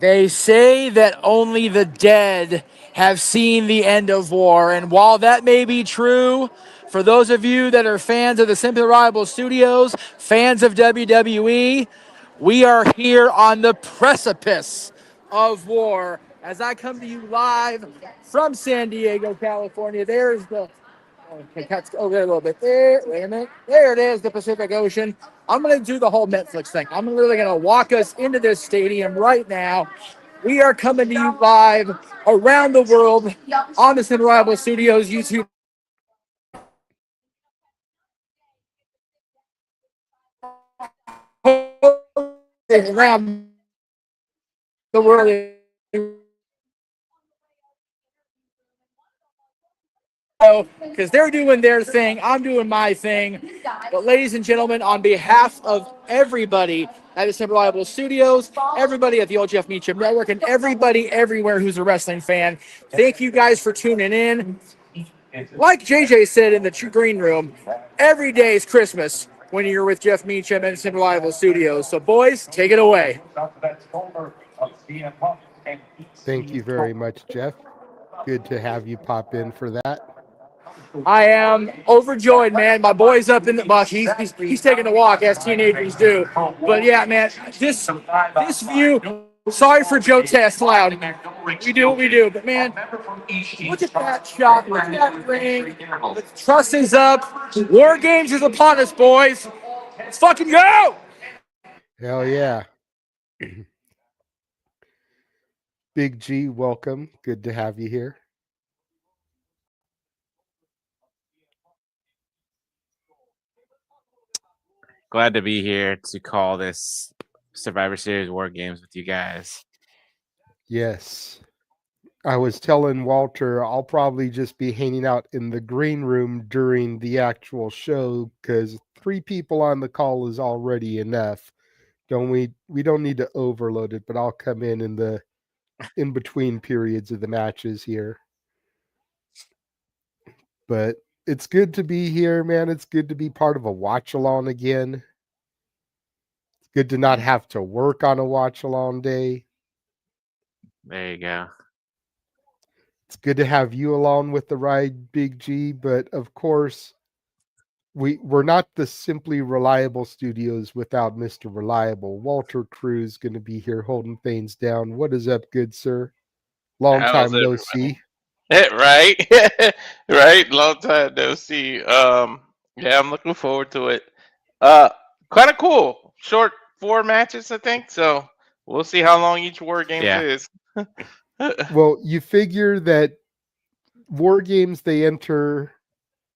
They say that only the dead have seen the end of war. And while that may be true, for those of you that are fans of the Simply Reliable Studios, fans of WWE, we are here on the precipice of war. As I come to you live from San Diego, California, there's the okay, cuts over there a little bit. There, wait a minute. There it is, the Pacific Ocean. I'm going to do the whole Netflix thing. I'm really going to walk us into this stadium right now. We are coming to you live around the world on the Sin Reliable Studios YouTube. Around the world. Because they're doing their thing, I'm doing my thing. But ladies and gentlemen, on behalf of everybody at the Simple Reliable Studios, everybody at the Old Jeff Meacham Network, and everybody everywhere who's a wrestling fan, thank you guys for tuning in. Like JJ said in the green room, every day is Christmas when you're with Jeff Meacham and Simple Reliable Studios. So boys, take it away. Thank you very much, Jeff. Good to have you pop in for that. I am overjoyed, man. My boy's up in the buck. He's taking a walk as teenagers do. But yeah, man, this view. Sorry for Joe Test loud. We do what we do, but man, look at that shot. Look at that ring. The truss is up. War Games is upon us, boys. Let's fucking go. Hell yeah. Big G, welcome. Good to have you here. Glad to be here to call this Survivor Series War Games with you guys. Yes. I was telling Walter I'll probably just be hanging out in the green room during the actual show because 3 people on the call is already enough. We don't need to overload it, but I'll come in the in between periods of the matches here. But it's good to be here, man. It's good to be part of a watch along again. It's good to not have to work on a watch along day. There you go. It's good to have you along with the ride, Big G. But of course, we're not the Simply Reliable Studios without Mr. Reliable. Walter Cruz going to be here holding things down. What is up, good sir? Long time no see. Right. Right. Long time no see. Yeah, I'm looking forward to it. Kind of cool. Short 4 matches, I think. So we'll see how long each War Games is. Well, you figure that War Games they enter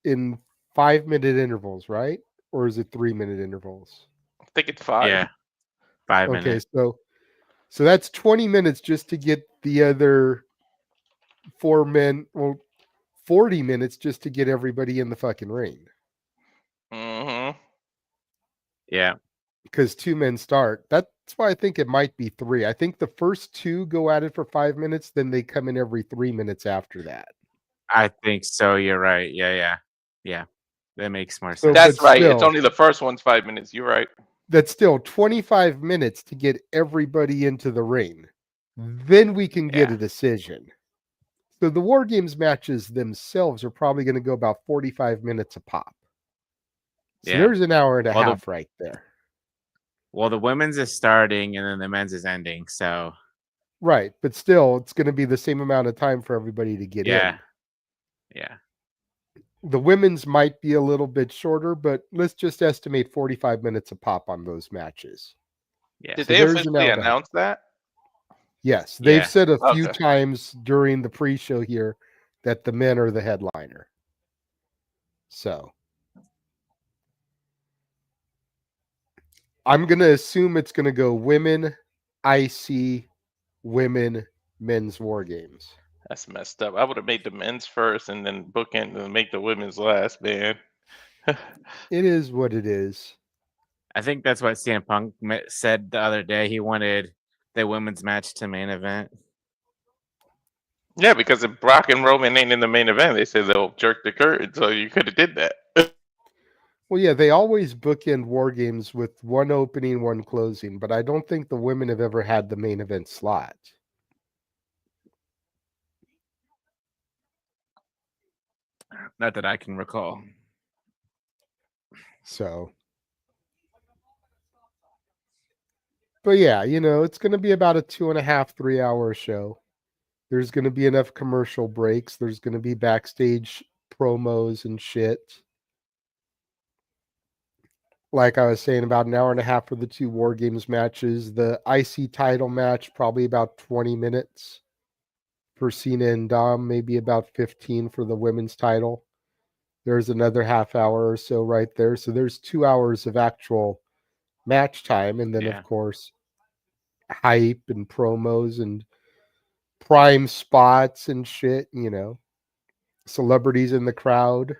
in 5-minute intervals, right? Or is it 3-minute intervals? I think it's 5. Yeah. 5 minutes. Okay, so that's 20 minutes just to get the other 4 men. Well, 40 minutes just to get everybody in the fucking ring. Mm-hmm. Yeah. Because 2 men start. That's why I think it might be 3. I think the first 2 go at it for 5 minutes, then they come in every 3 minutes after that. I think so. You're right. Yeah. That makes more So, sense. That's right. still, It's only the first one's 5 minutes. You're right. That's still 25 minutes to get everybody into the ring. Then we can get a decision. So the War Games matches themselves are probably going to go about 45 minutes a pop. So there's an hour and a half right there. Well, the women's is starting and then the men's is ending. So right, but still, it's going to be the same amount of time for everybody to get in. Yeah. The women's might be a little bit shorter, but let's just estimate 45 minutes a pop on those matches. Yeah. Did they officially announce that? Yes, they've said a few times during the pre-show here that the men are the headliner. So I'm going to assume it's going to go women, IC, women, men's War Games. That's messed up. I would have made the men's first and then bookend and make the women's last, man. It is what it is. I think that's what CM Punk said the other day. He wanted the women's match to main event. Yeah, because if Brock and Roman ain't in the main event, they said they'll jerk the curtain. So you could have did that. Well, yeah, they always bookend War Games with one opening, one closing, but I don't think the women have ever had the main event slot. Not that I can recall. So, but yeah, it's going to be about a 2.5, 3 hour show. There's going to be enough commercial breaks. There's going to be backstage promos and shit. Like I was saying, about an hour and a half for the 2 War Games matches. The IC title match, probably about 20 minutes for Cena and Dom, maybe about 15 for the women's title. There's another half hour or so right there. So there's 2 hours of actual match time. And then, of course, hype and promos and prime spots and shit, celebrities in the crowd.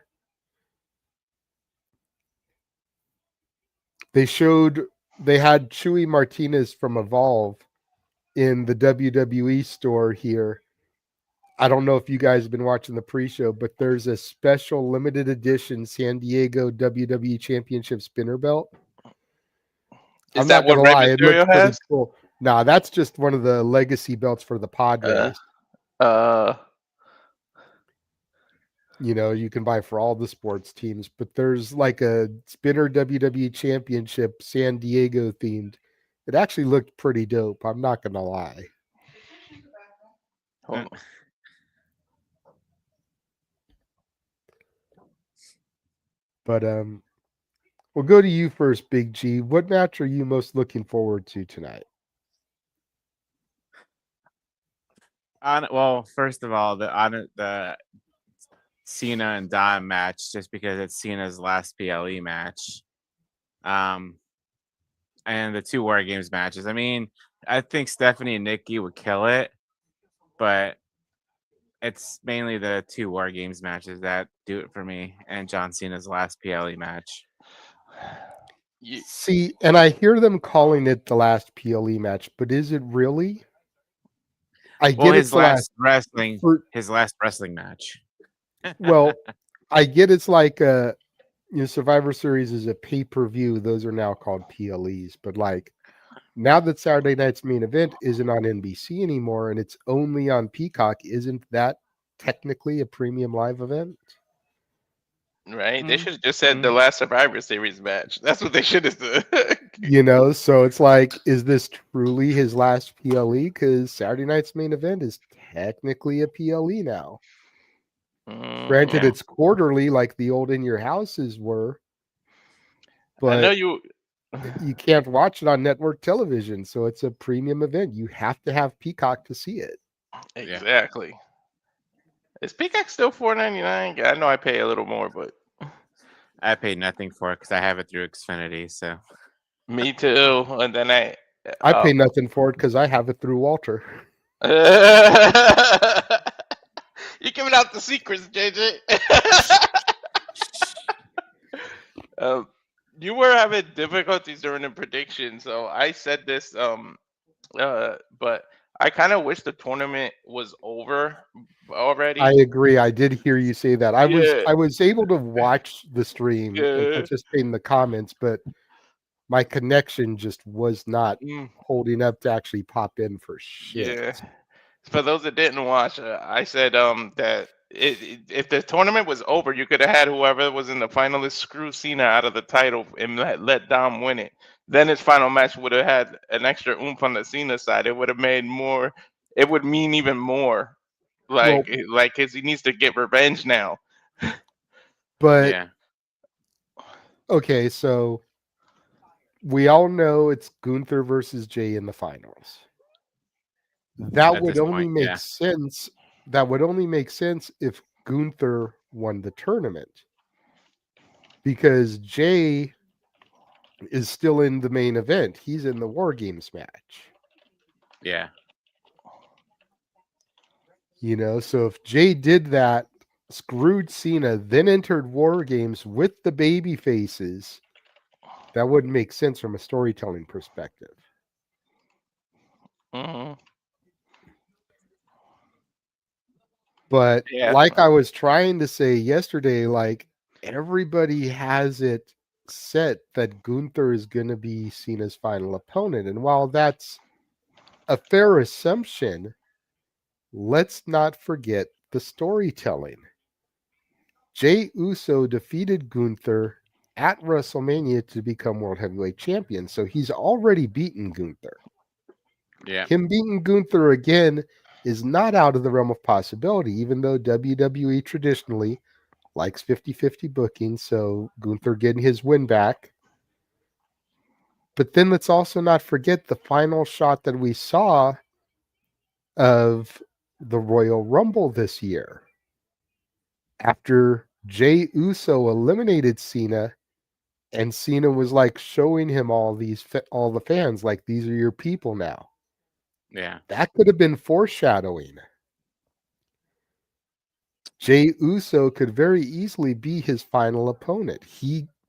They had Chewy Martinez from Evolve in the WWE store here. I don't know if you guys have been watching the pre-show, but there's a special limited edition San Diego WWE Championship spinner belt. Is that what Rey Mysterio has? Cool. Nah, that's just one of the legacy belts for the Padres. You can buy for all the sports teams, but there's like a spinner WWE Championship San Diego themed. It actually looked pretty dope. I'm not gonna lie. Hold on. But we'll go to you first, Big G. What match are you most looking forward to tonight? Well, first of all, the Cena and Dom match, just because it's Cena's last PLE match. And the 2 War Games matches. I mean, I think Stephanie and Nikki would kill it, but it's mainly the 2 War Games matches that do it for me, and John Cena's last PLE match. See, and I hear them calling it the last PLE match, but is it really? His last wrestling match. Well, I get it's like Survivor Series is a pay-per-view. Those are now called PLEs, but like now that Saturday night's main event isn't on NBC anymore and it's only on Peacock, isn't that technically a premium live event? Right? They should have just said the last Survivor Series match. That's what they should have said. So it's like, is this truly his last PLE? Because Saturday night's main event is technically a PLE now. Granted, it's quarterly like the old In Your Houses were. But I know you can't watch it on network television, so it's a premium event. You have to have Peacock to see it. Exactly. Yeah. Is Peacock still $4.99? I know I pay a little more, but I pay nothing for it because I have it through Xfinity. So me too. And then I pay nothing for it because I have it through Walter. You're giving out the secrets, JJ. You were having difficulties during the prediction, so I said this. But I kind of wish the tournament was over already. I agree. I did hear you say that. I was able to watch the stream and participate in the comments, but my connection just was not holding up to actually pop in for shit. Yeah. For those that didn't watch, I said that if the tournament was over, you could have had whoever was in the finalists screw Cena out of the title and let Dom win it. Then his final match would have had an extra oomph on the Cena side. It would have made more. It would mean even more. He needs to get revenge now. But okay, so we all know it's Gunther versus Jay in the finals. That would only make sense. That would only make sense if Gunther won the tournament, because Jay is still in the main event. He's in the War Games match. Yeah. So if Jay did that, screwed Cena, then entered War Games with the baby faces, that wouldn't make sense from a storytelling perspective. Mm-hmm. But like I was trying to say yesterday, like everybody has it set that Gunther is going to be Cena's final opponent. And while that's a fair assumption, let's not forget the storytelling. Jey Uso defeated Gunther at WrestleMania to become World Heavyweight Champion. So he's already beaten Gunther. Yeah. Him beating Gunther again is not out of the realm of possibility, even though WWE traditionally likes 50-50 booking, so Gunther getting his win back. But then let's also not forget the final shot that we saw of the Royal Rumble this year. After Jey Uso eliminated Cena, and Cena was like showing him all the fans, like, these are your people now. Yeah. That could have been foreshadowing. Jey Uso could very easily be his final opponent.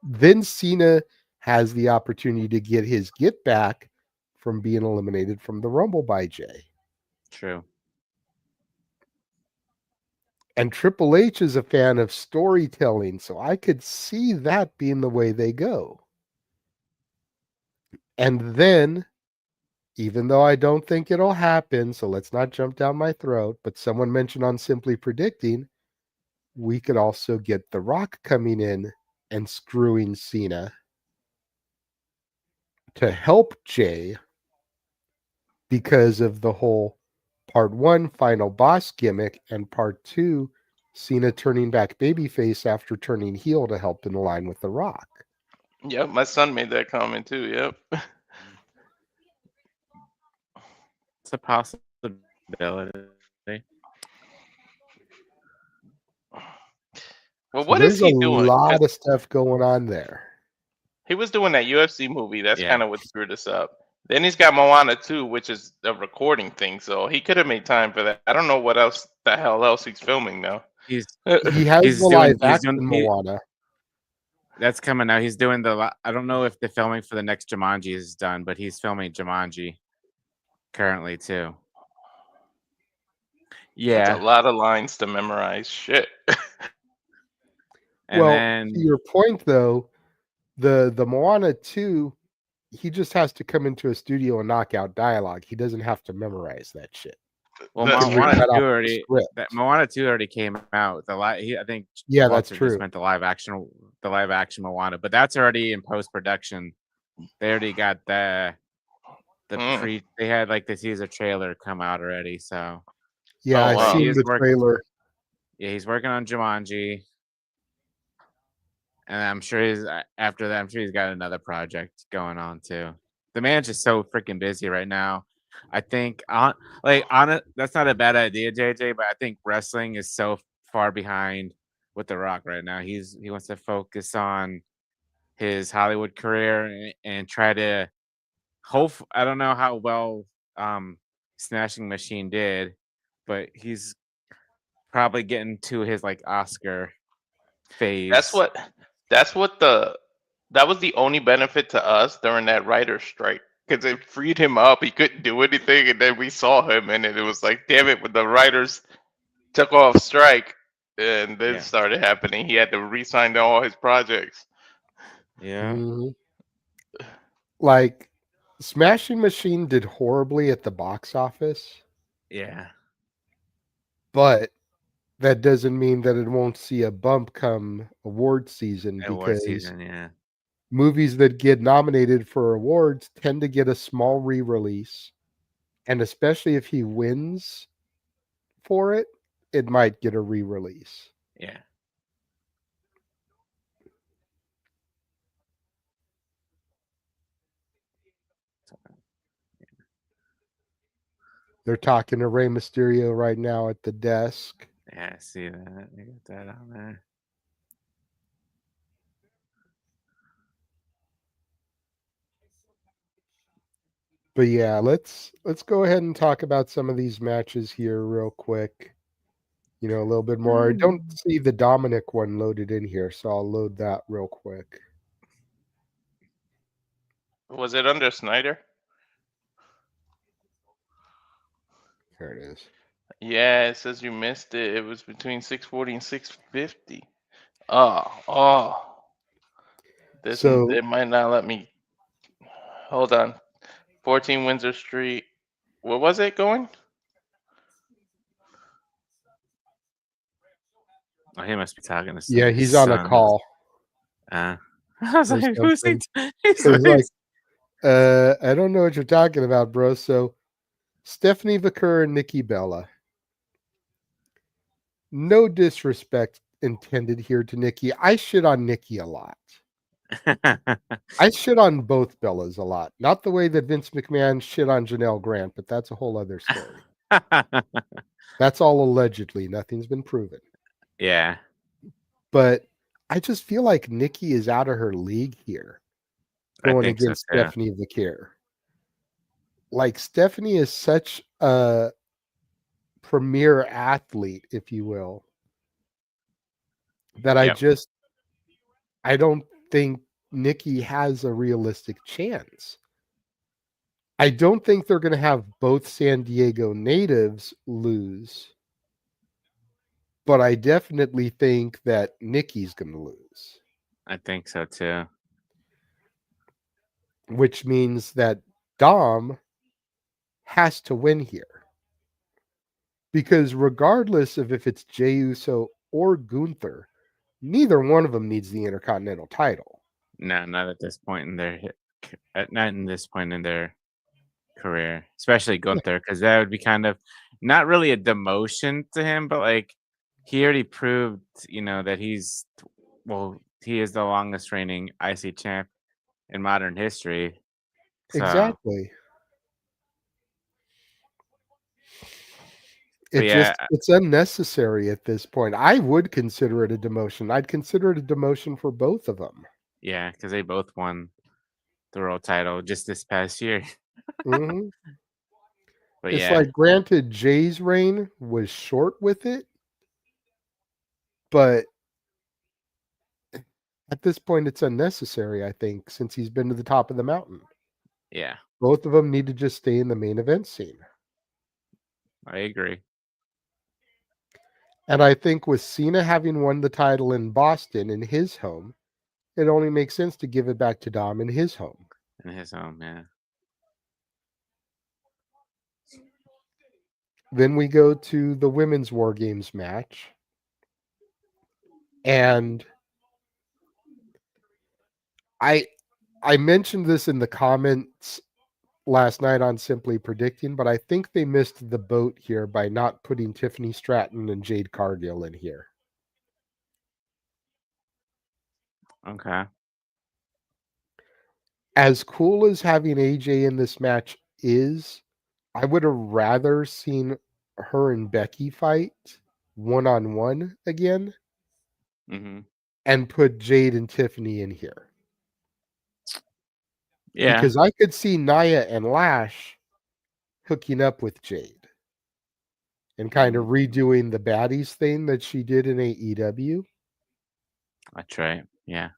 Then Cena has the opportunity to get his get back from being eliminated from the Rumble by Jey. True. And Triple H is a fan of storytelling, so I could see that being the way they go. And then, even though I don't think it'll happen, so let's not jump down my throat, but someone mentioned on Simply Predicting, we could also get The Rock coming in and screwing Cena to help Jey because of the whole part 1 final boss gimmick and part 2 Cena turning back babyface after turning heel to help in line with The Rock. Yep, my son made that comment too. Yep. It's a possibility. Well, So what is there's a he doing? 'Cause lot of stuff going on there. he was doing that UFC movie. That's Yeah. kind of what screwed us up. Then he's got Moana 2, which is a recording thing. So he could have made time for that. I don't know what else the hell else he's filming now. He's He has He's the doing- live he's action doing- he- Moana. that's coming out. He's doing I don't know if the filming for the next Jumanji is done, but he's filming Jumanji currently too. That's Yeah. a lot of lines to memorize. Shit. And Well, then to your point though, the Moana 2, he just has to come into a studio and knock out dialogue. He doesn't have to memorize that shit. well, That's He can read Moana that off 2 the already script. Moana 2 already came out. I think Yeah, that's Walter true. just meant the live action Moana, but that's already in post production. They already got the Mm. they had like the teaser trailer come out already. So Yeah, Oh, I wow. He seen is the working- trailer. yeah, he's working on Jumanji. And I'm sure after that, I'm sure he's got another project going on too. The man's just so freaking busy right now. I think that's not a bad idea, JJ, but I think wrestling is so far behind with The Rock right now. He wants to focus on his Hollywood career and try to I don't know how well Smashing Machine did, but he's probably getting to his like Oscar phase. That was the only benefit to us during that writer's strike, because it freed him up. He couldn't do anything, and then we saw him, and it was like, damn it, when the writers took off strike, and then Yeah. started happening, he had to re-sign to all his projects. Yeah. Mhm. Like, Smashing Machine did horribly at the box office, Yeah. but that doesn't mean that it won't see a bump come award season, Award because season, yeah. movies that get nominated for awards tend to get a small re-release, and especially if he wins for it, it might get a re-release. Yeah. They're talking to Rey Mysterio right now at the desk. Yeah, I see that. They got that on there. But yeah, let's go ahead and talk about some of these matches here real quick. A little bit more. I don't see the Dominik one loaded in here, so I'll load that real quick. Was it under Snyder? There it is. Yeah, it says you missed it. It was between 640 and 650. Oh. It might not let me. Hold on. 14 Windsor Street. What was it going? Oh, he must be talking to some Yeah, he's on a call. I was or like, who's he? something. He's It's like, I don't know what you're talking about, bro. So Stephanie Vaquer and Nikki Bella. No disrespect intended here to Nikki. I shit on Nikki a lot. I shit on both Bellas a lot. Not the way that Vince McMahon shit on Janelle Grant, but that's a whole other story. That's all allegedly. Nothing's been proven. yeah. But I just feel like Nikki is out of her league here I going think so against too. Stephanie Vaquer. Like, Stephanie is such a premier athlete, if you will, that Yep. I don't think Nikki has a realistic chance. I don't think they're going to have both San Diego natives lose, but I definitely think that Nikki's going to lose, I think so too. which means that Dom has to win here. Because regardless of if it's Jey Uso or Gunther, neither one of them needs the Intercontinental title. No, not at this point in their not in this point in their career, especially Gunther, because that would be kind of not really a demotion to him, but like he already proved, that he is the longest reigning IC champ in modern history. So Exactly. but yeah, It's unnecessary at this point. I would consider it a demotion. I'd consider it a demotion for both of them. yeah, because they both won the world title just this past year. Mhm. But It's yeah, like, granted, Jay's reign was short with it, but at this point, it's unnecessary, I think, since he's been to the top of the mountain. yeah, Both of them need to just stay in the main event scene. I agree. And I think with Cena having won the title in Boston, in his home, it only makes sense to give it back to Dom in his home. In his home, yeah. Then we go to the Women's War Games match. And I mentioned this in the comments last night on Simply Predicting, but I think they missed the boat here by not putting Tiffany Stratton and Jade Cargill in here. Okay. As cool as having AJ in this match is, I would have rather seen her and Becky fight one-on-one again Mm-hmm. and put Jade and Tiffany in here. Yeah. Because I could see Nia and Lash hooking up with Jade and kind of redoing the baddies thing that she did in AEW. That's right. Yeah.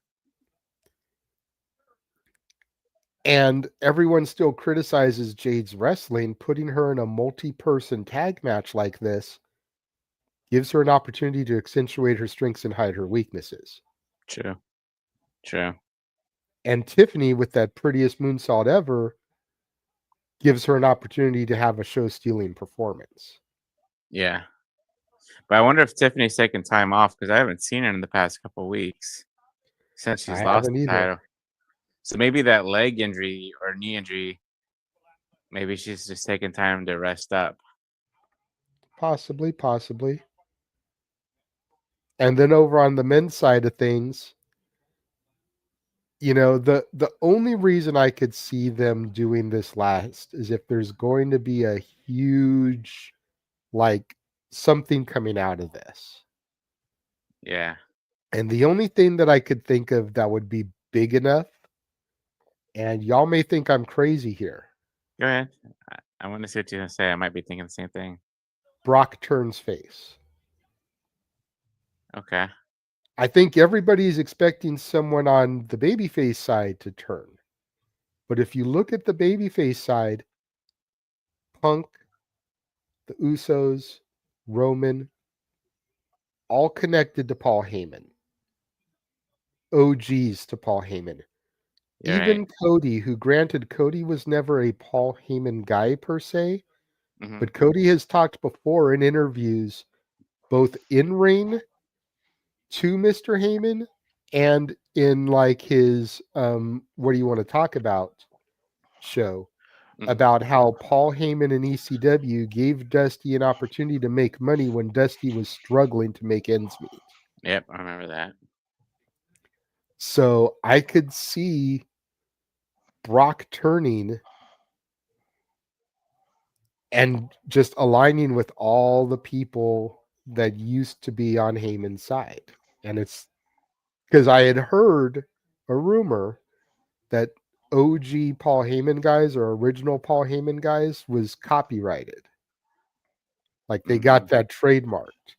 And everyone still criticizes Jade's wrestling. Putting her in a multi-person tag match like this gives her an opportunity to accentuate her strengths and hide her weaknesses. True. True. And Tiffany, with that prettiest moonsault ever, gives her an opportunity to have a show-stealing performance. Yeah. But I wonder if Tiffany's taking time off because I haven't seen her in the past couple of weeks since she's I lost haven't the either. title. So maybe that leg injury or knee injury, maybe she's just taking time to rest up. Possibly. And then over on the men's side of things, the only reason I could see them doing this last is if there's going to be a huge, like, something coming out of this. Yeah. And the only thing that I could think of that would be big enough, and y'all may think I'm crazy here, Go ahead. I want to see what you're going to say. I might be thinking the same thing. Brock turns face. Okay. I think everybody's expecting someone on the babyface side to turn. But if you look at the babyface side, Punk, the Usos, Roman, all connected to Paul Heyman. OGs to Paul Heyman. You're Even right. Cody, who granted Cody was never a Paul Heyman guy per se, Mhm. but Cody has talked before in interviews, both in ring to Mr. Heyman and in like his what do you want to talk about show Mhm. about how Paul Heyman and ECW gave Dusty an opportunity to make money when Dusty was struggling to make ends meet. Yep, I remember that. So I could see Brock turning and just aligning with all the people that used to be on Heyman's side. And it's because I had heard a rumor that OG Paul Heyman guys or original Paul Heyman guys was copyrighted. Like they got that trademarked.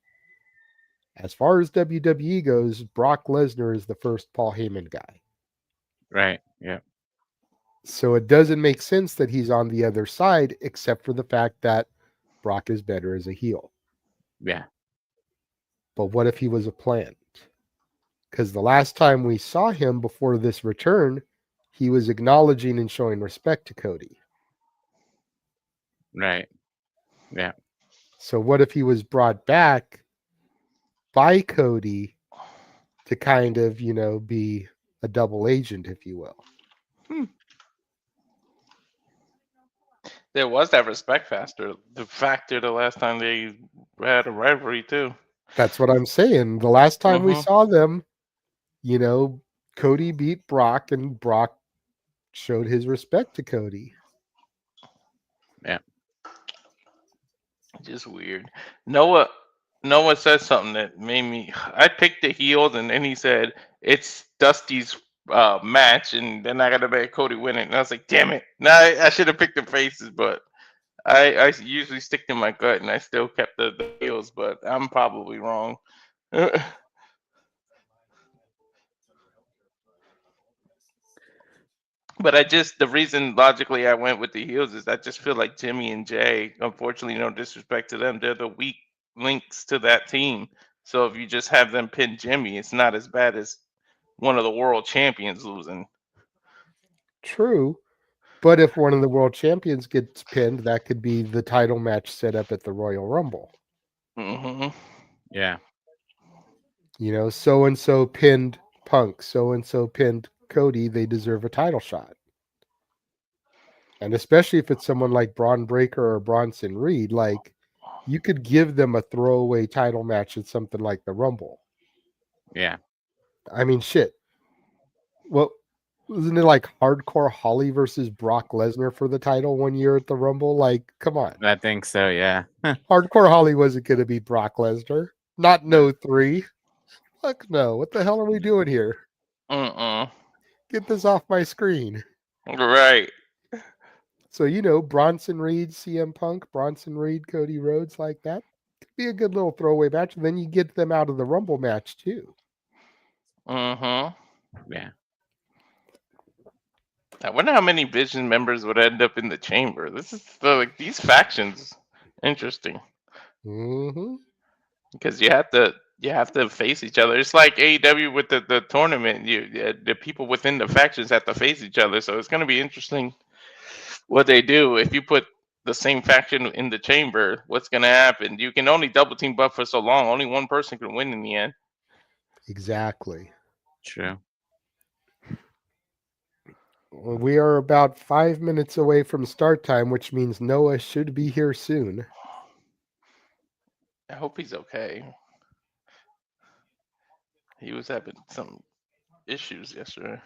As far as WWE goes, Brock Lesnar is the first Paul Heyman guy. Right. Yep. So it doesn't make sense that he's on the other side, except for the fact that Brock is better as a heel. Yeah. But what if he was a plant? Because the last time we saw him before this return, he was acknowledging and showing respect to Cody. Right. Yeah. So what if he was brought back by Cody to kind of, be a double agent, if you will? There was that respect factor. The last time they had a rivalry too. That's what I'm saying. The last time we Mhm. saw them, Cody beat Brock and Brock showed his respect to Cody. Yeah. Just weird. Noah said something that made me. I picked the heels, and then he said it's Dusty's match, and then I got to bet Cody win it. And I was like, damn it! No, I should have picked the faces, but I usually stick to my gut, and I still kept the heels, but I'm probably wrong. But the reason logically I went with the heels is I just feel like Jimmy and Jay, unfortunately, no disrespect to them, they're the weak links to that team. So if you just have them pin Jimmy, it's not as bad as one of the world champions losing. True. But if one of the world champions gets pinned, that could be the title match set up at the Royal Rumble. Hmm. Yeah. So and so pinned Punk, so and so pinned Cody, they deserve a title shot. And especially if it's someone like Braun Breaker or Bronson Reed, like you could give them a throwaway title match at something like the Rumble. Yeah. I mean, shit. Well, wasn't it like Hardcore Holly versus Brock Lesnar for the title one year at the Rumble? Like, come on. I think so. Yeah. Hardcore Holly wasn't going to be Brock Lesnar. Not no 3. Fuck no. What the hell are we doing here? Get this off my screen. Right. So, Bronson Reed, CM Punk, Bronson Reed, Cody Rhodes, like that. Could be a good little throwaway match. And then you get them out of the Rumble match, too. Yeah. I wonder how many Vision members would end up in the chamber. This is these factions. Interesting. Mm-hmm. Because you have to face each other. It's like AEW with the tournament. The people within the factions have to face each other. So it's going to be interesting what they do. If you put the same faction in the chamber, what's going to happen? You can only double team buff for so long. Only one person can win in the end. Exactly. True. Well, we are about 5 minutes away from start time, which means Noah should be here soon. I hope he's okay. He was having some issues yesterday.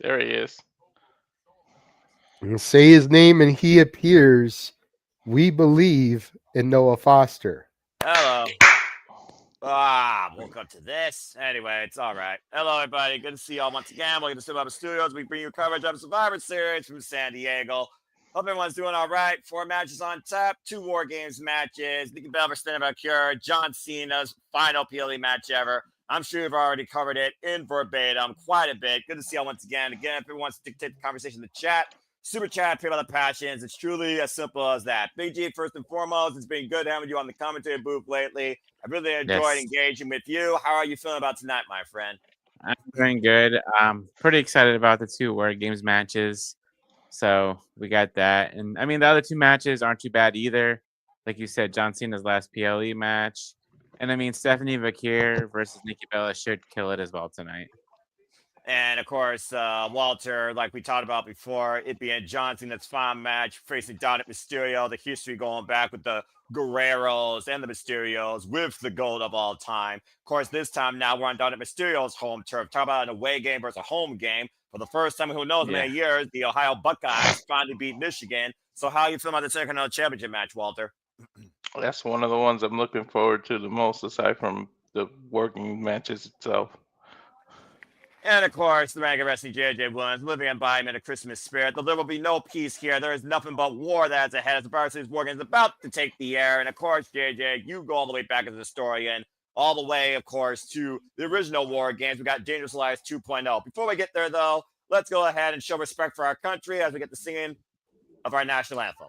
There he is. And say his name and he appears. We believe in Noah Foster. Hello. Woke up to this. Anyway, it's all right. Hello, everybody. Good to see y'all once again. Welcome to Cinema Studios. We bring you coverage of Survivor Series from San Diego. Hope everyone's doing all right. 4 matches on tap, 2 War Games matches. Nikki Bella versus Vaquer, John Cena's final PLE match ever. I'm sure you've already covered it in verbatim quite a bit. Good to see you once again. Again, if everyone wants to dictate the conversation in the chat, super chat, pay by the passions. It's truly as simple as that. Big G, first and foremost, it's been good having you on the commentary booth lately. I really enjoyed engaging with you. How are you feeling about tonight, my friend? I'm doing good. Pretty excited about the 2 War Games matches. So we got that. And I mean, the other 2 matches aren't too bad either. Like you said, John Cena's last PLE match. And I mean, Stephanie Vaquer versus Nikki Bella should kill it as well tonight. And of course, Walter, like we talked about before, it being John Cena's final match facing Dominik Mysterio, the history going back with the Guerreros and the Mysterios with the GOAT of all time. Of course, this time now we're on Dominik Mysterio's home turf. Talk about an away game versus a home game. For the first time in who knows how many years, the Ohio Buckeyes finally beat Michigan. So how are you feeling about the Intercontinental Championship match, Walter? That's one of the ones I'm looking forward to the most, aside from the working matches itself. And of course, the rank of wrestling JJ Williams, living embodiment of Christmas spirit. There will be no peace here. There is nothing but war that's ahead as the Varsity War Games is about to take the air. And of course, JJ, you go all the way back as a historian, all the way, of course, to the original War Games. We got Dangerous Alliance 2.0. Before we get there, though, let's go ahead and show respect for our country as we get the singing of our national anthem.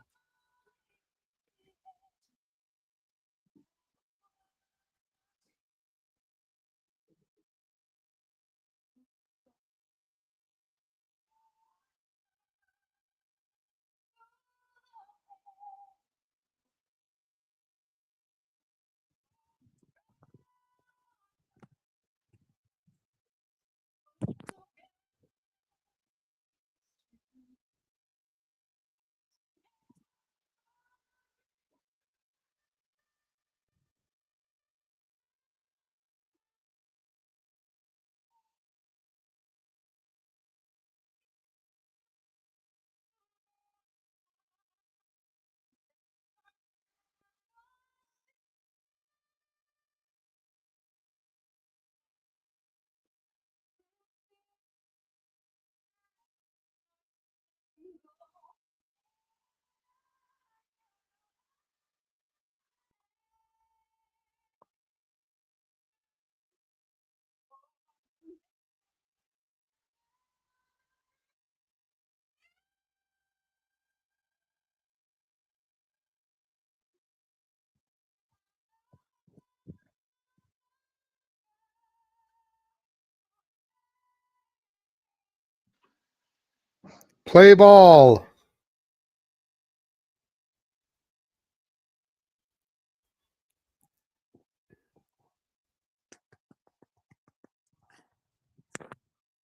Play ball.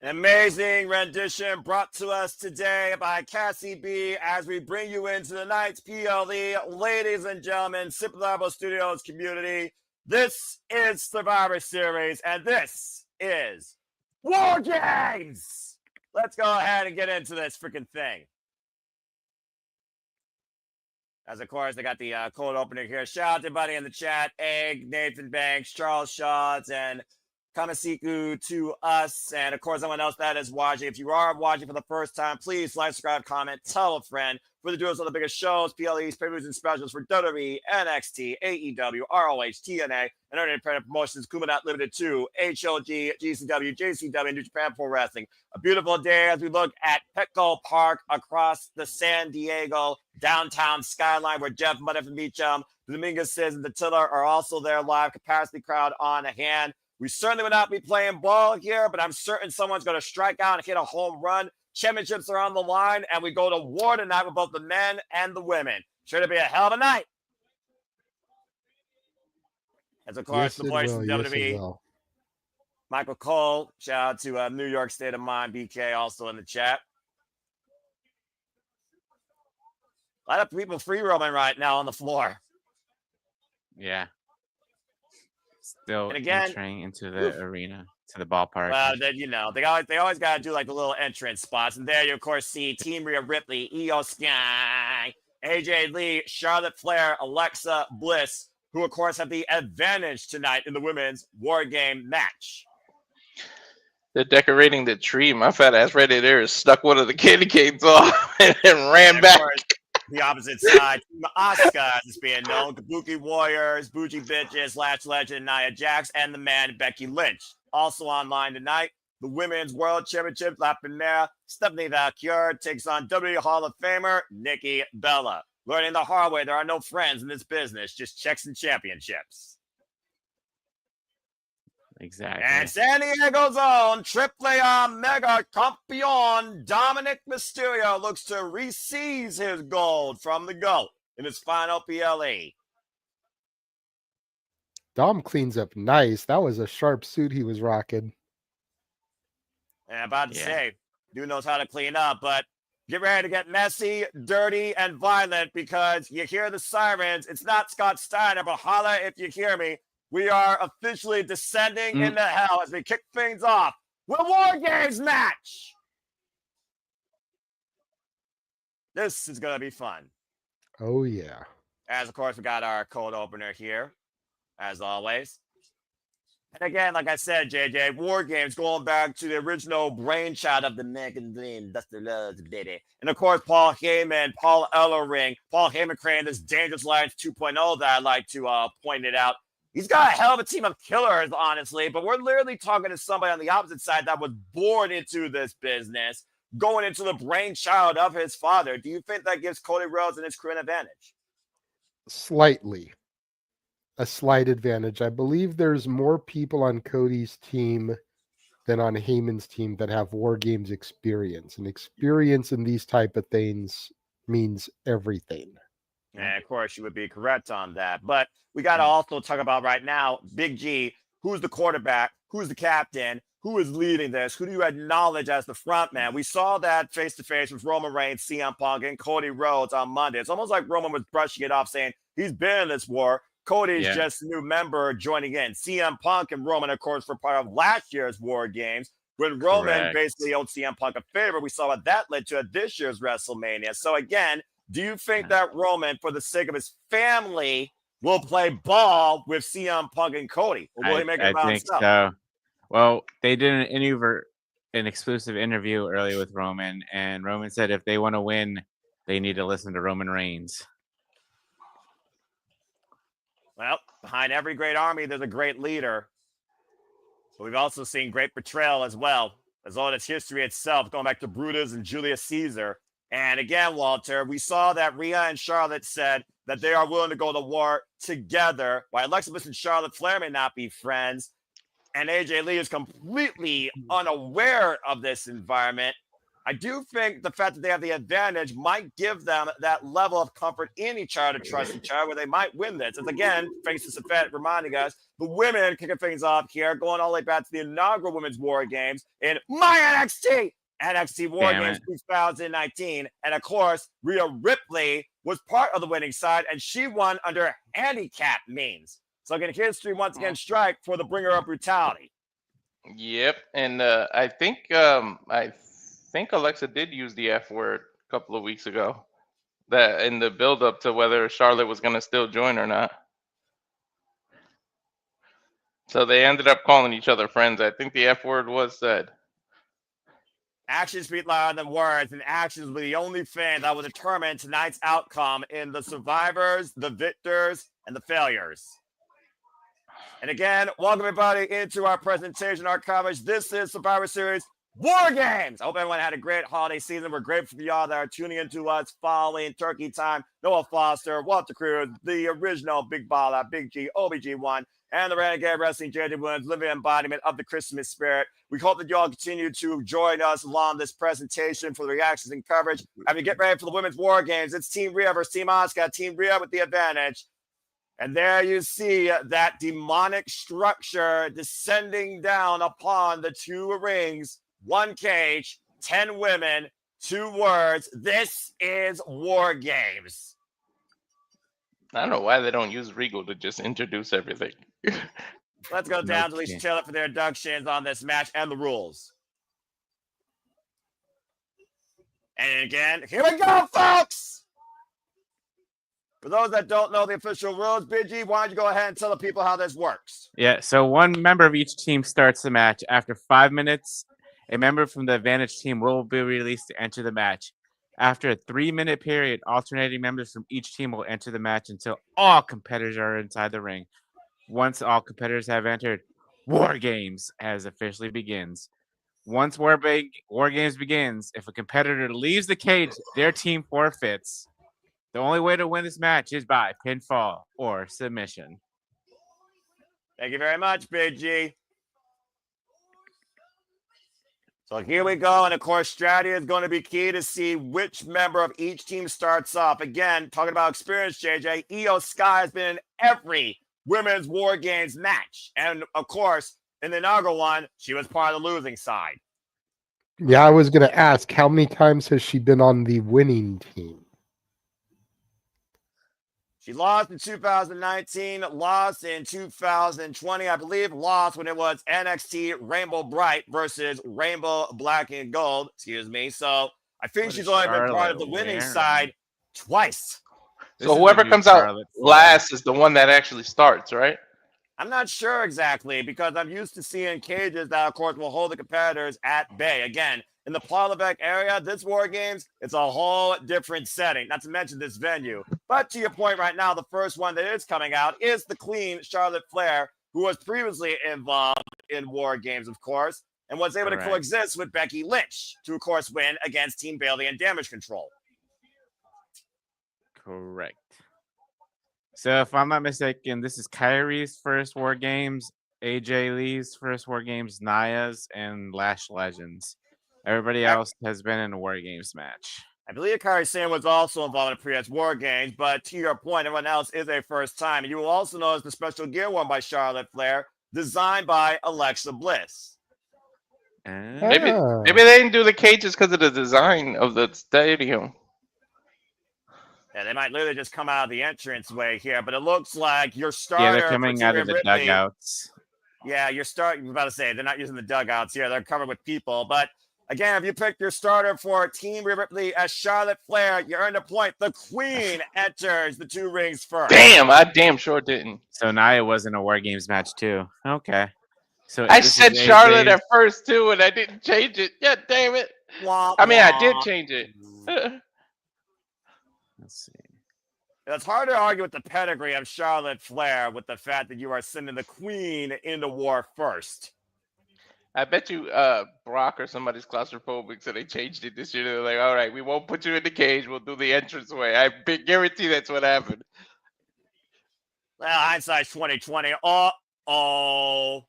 An amazing rendition brought to us today by Cassie B as we bring you into tonight's PLE. Ladies and gentlemen, Simple Marble Studios community, this is Survivor Series, and this is War Games! Let's go ahead and get into this freaking thing. As, of course, I got the cold opener here. Shout out to everybody in the chat. Egg, Nathan Banks, Charles Shaws, and Kamasiku to us, and of course, everyone else that is watching. If you are watching for the first time, please like, subscribe, comment, tell a friend. For the duels of the biggest shows, PLEs, pay-per-views, and specials for WWE, NXT, AEW, ROH, TNA, and other independent promotions, Kuma Not Limited to HLG, GCW, JCW, New Japan Pro Wrestling. A beautiful day as we look at Petco Park across the San Diego downtown skyline, where Jeff Muddy from Beachum, Dominguez and the Tiller are also there live. Capacity crowd on hand. We certainly will not be playing ball here, but I'm certain someone's going to strike out and hit a home run. Championships are on the line, and we go to war tonight with both the men and the women. Sure to be a hell of a night. As, of course, the voice of WWE, Michael Cole. Shout out to New York State of Mind, BK, also in the chat. A lot of people free roaming right now on the floor. Yeah. Still and again, entering into the arena, to the ballpark. Well, then, you know, they always got to do like the little entrance spots. And there you, of course, see Team Rhea Ripley, Io Sky, AJ Lee, Charlotte Flair, Alexa Bliss, who, of course, have the advantage tonight in the women's War Game match. They're decorating the tree. My fat ass right there stuck one of the candy canes off and ran back. the opposite side, Team Auska, as it's being known, Kabuki Warriors, Bougie Bitches, Lash Legend, Nia Jax, and the man Becky Lynch. Also online tonight, the Women's World Championship, La Primera, Stephanie Vaquer takes on WWE Hall of Famer Nikki Bella. Learning the hard way, there are no friends in this business, just checks and championships. Exactly. And San Diego's own Triple A Mega Campeon Dominik Mysterio looks to re-seize his gold from the GOAT in his final PLE. Dom cleans up nice. That was a sharp suit he was rocking. And I'm about to say, dude knows how to clean up, but get ready to get messy, dirty, and violent because you hear the sirens. It's not Scott Steiner, but holla if you hear me. We are officially descending into hell as we kick things off with a War Games match. This is going to be fun. Oh, yeah. As, of course, we got our cold opener here, as always. And again, like I said, JJ, War Games going back to the original brainchild of the American Dream, Dusty Rhodes, baby. And, of course, Paul Heyman, Paul Ellering, Paul Heyman creating this Dangerous Alliance 2.0 that I'd like to point it out. He's got a hell of a team of killers, honestly, but we're literally talking to somebody on the opposite side that was born into this business, going into the brainchild of his father. Do you think that gives Cody Rhodes and his crew an advantage? Slightly. A slight advantage. I believe there's more people on Cody's team than on Heyman's team that have War Games experience. And experience in these type of things means everything. And, of course, you would be correct on that. But we got to also talk about right now, Big G, who's the quarterback, who's the captain, who is leading this, who do you acknowledge as the front man? We saw that face-to-face with Roman Reigns, CM Punk, and Cody Rhodes on Monday. It's almost like Roman was brushing it off, saying he's been in this war. Cody's just a new member joining in. CM Punk and Roman, of course, were part of last year's War Games. When Roman basically owed CM Punk a favor, we saw what that led to at this year's WrestleMania. So, again, do you think that Roman, for the sake of his family, will play ball with CM Punk and Cody? Or will he make it about himself? So. Well, they did an exclusive interview earlier with Roman, and Roman said if they want to win, they need to listen to Roman Reigns. Well, behind every great army, there's a great leader. But we've also seen great betrayal as well, as well as history itself, going back to Brutus and Julius Caesar. And again, Walter, we saw that Rhea and Charlotte said that they are willing to go to war together. While Alexa Bliss and Charlotte Flair may not be friends, and AJ Lee is completely unaware of this environment, I do think the fact that they have the advantage might give them that level of comfort in each other to trust each other where they might win this. And again, thanks to Safet reminding us, the women kicking things off here, going all the way back to the inaugural Women's War Games in my NXT War Games 2019. And of course, Rhea Ripley was part of the winning side, and she won under handicap means. So again, history once again strike for the bringer of brutality. Yep, and I think Alexa did use the F word a couple of weeks ago, that in the build up to whether Charlotte was going to still join or not. So they ended up calling each other friends. I think the F word was said. Actions speak louder than words, and actions will be the only thing that will determine tonight's outcome in the survivors, the victors, and the failures. And again, welcome everybody into our presentation, our coverage. This is Survivor Series War Games. I hope everyone had a great holiday season. We're grateful for y'all that are tuning into us following Turkey Time, Noah Foster, Walter Cruz, the original Big Baller, Big G, OBG1, and the Renegade Wrestling JJ Williams, living embodiment of the Christmas spirit. We hope that you all continue to join us along this presentation for the reactions and coverage. As we get ready for the Women's War Games, it's Team Rhea versus Team Auska. Team Rhea with the advantage. And there you see that demonic structure descending down upon the two rings, one cage, 10 women, 2 words. This is War Games. I don't know why they don't use Regal to just introduce everything. Let's go down to Lisa Taylor for their inductions on this match and the rules. And again, here we go, folks! For those that don't know the official rules, Big G, why don't you go ahead and tell the people how this works? Yeah, so one member of each team starts the match. After 5 minutes, a member from the advantage team will be released to enter the match. After a 3-minute period, alternating members from each team will enter the match until all competitors are inside the ring. Once all competitors have entered, War Games has officially begins. Once War Games begins, if a competitor leaves the cage, their team forfeits. The only way to win this match is by pinfall or submission. Thank you very much, Big G. So here we go. And of course, strategy is going to be key to see which member of each team starts off. Again, talking about experience, JJ, Auska has been in every women's War Games match. And of course, in the inaugural one, she was part of the losing side. Yeah, I was going to ask, how many times has she been on the winning team? She lost in 2019, lost in 2020, I believe, lost when it was NXT Rainbow Bright versus Rainbow Black and Gold. Excuse me. So I think she's only been part of the winning side twice. So whoever comes out last is the one that actually starts, right? I'm not sure exactly because I'm used to seeing cages that, of course, will hold the competitors at bay. Again, in the Paulabeck area, this War Games, it's a whole different setting, not to mention this venue. But to your point right now, the first one that is coming out is the Queen, Charlotte Flair, who was previously involved in War Games, of course, and was able to coexist with Becky Lynch to, of course, win against Team Bayley and Damage Control. Correct. So if I'm not mistaken, this is Kairi's first War Games, AJ Lee's first War Games, Nia's, and Lash Legends. Everybody else has been in a War Games match. I believe Kairi Sane was also involved in previous War Games, but to your point, everyone else is a first time. And you will also notice the special gear worn by Charlotte Flair, designed by Alexa Bliss. Maybe they didn't do the cages because of the design of the stadium. Yeah, they might literally just come out of the entranceway here, but it looks like your starter. Yeah, they're coming out of the dugouts. Yeah, your start. I was about to say they're not using the dugouts here; they're covered with people. But again, if you pick your starter for Team Rhea Ripley as Charlotte Flair, you earned a point. The Queen enters the two rings first. Damn, I damn sure didn't. So Nia was in a War Games match too. Okay. So I said Charlotte at first too, and I didn't change it. Yeah, damn it. I mean, I did change it. Let's see. It's hard to argue with the pedigree of Charlotte Flair with the fact that you are sending the Queen into war first. I bet you Brock or somebody's claustrophobic, so they changed it this year. They're like, all right, we won't put you in the cage. We'll do the entranceway. I guarantee that's what happened. Well, hindsight's 2020. Uh-oh.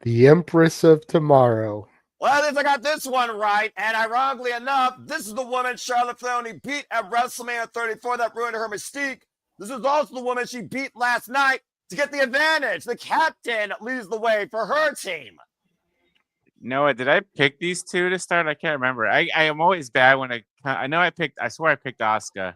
The Empress of Tomorrow. Well, at least I got this one right. And ironically enough, this is the woman Charlotte Flair only beat at WrestleMania 34 that ruined her mystique. This is also the woman she beat last night to get the advantage. The captain leads the way for her team. Noah, did I pick these two to start? I can't remember. I am always bad when I know I swear I picked Auska.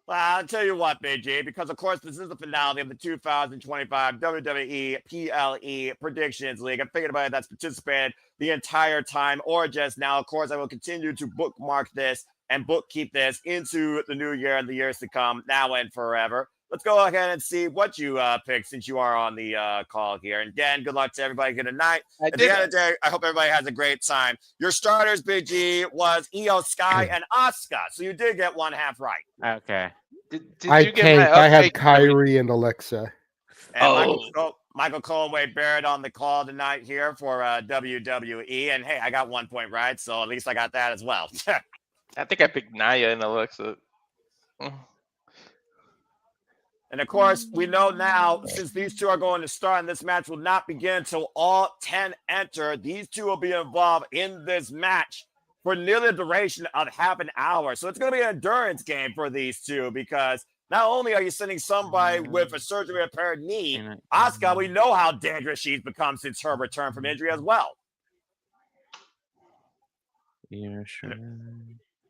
Well, I'll tell you what, Big G, because of course this is the finale of the 2025 WWE PLE Predictions League. I'm thinking about it that's participated the entire time or just now. Of course, I will continue to bookmark this and bookkeep this into the new year and the years to come, now and forever. Let's go ahead and see what you picked since you are on the call here. And Dan, good luck to everybody here tonight. At the end of the day, I hope everybody has a great time. Your starters, Big G, was Auska and Auska. So you did get one half right. Okay. Did I you get my I had update? Kairi and Alexa. And Michael Conway Barrett on the call tonight here for WWE. And hey, I got 1 point right, so at least I got that as well. I think I picked Nia and Alexa. And of course, we know now, since these two are going to start, and this match will not begin until all 10 enter, these two will be involved in this match for nearly the duration of half an hour. So it's going to be an endurance game for these two, because not only are you sending somebody with a surgery repaired knee, Auska, we know how dangerous she's become since her return from injury as well. Yeah, sure.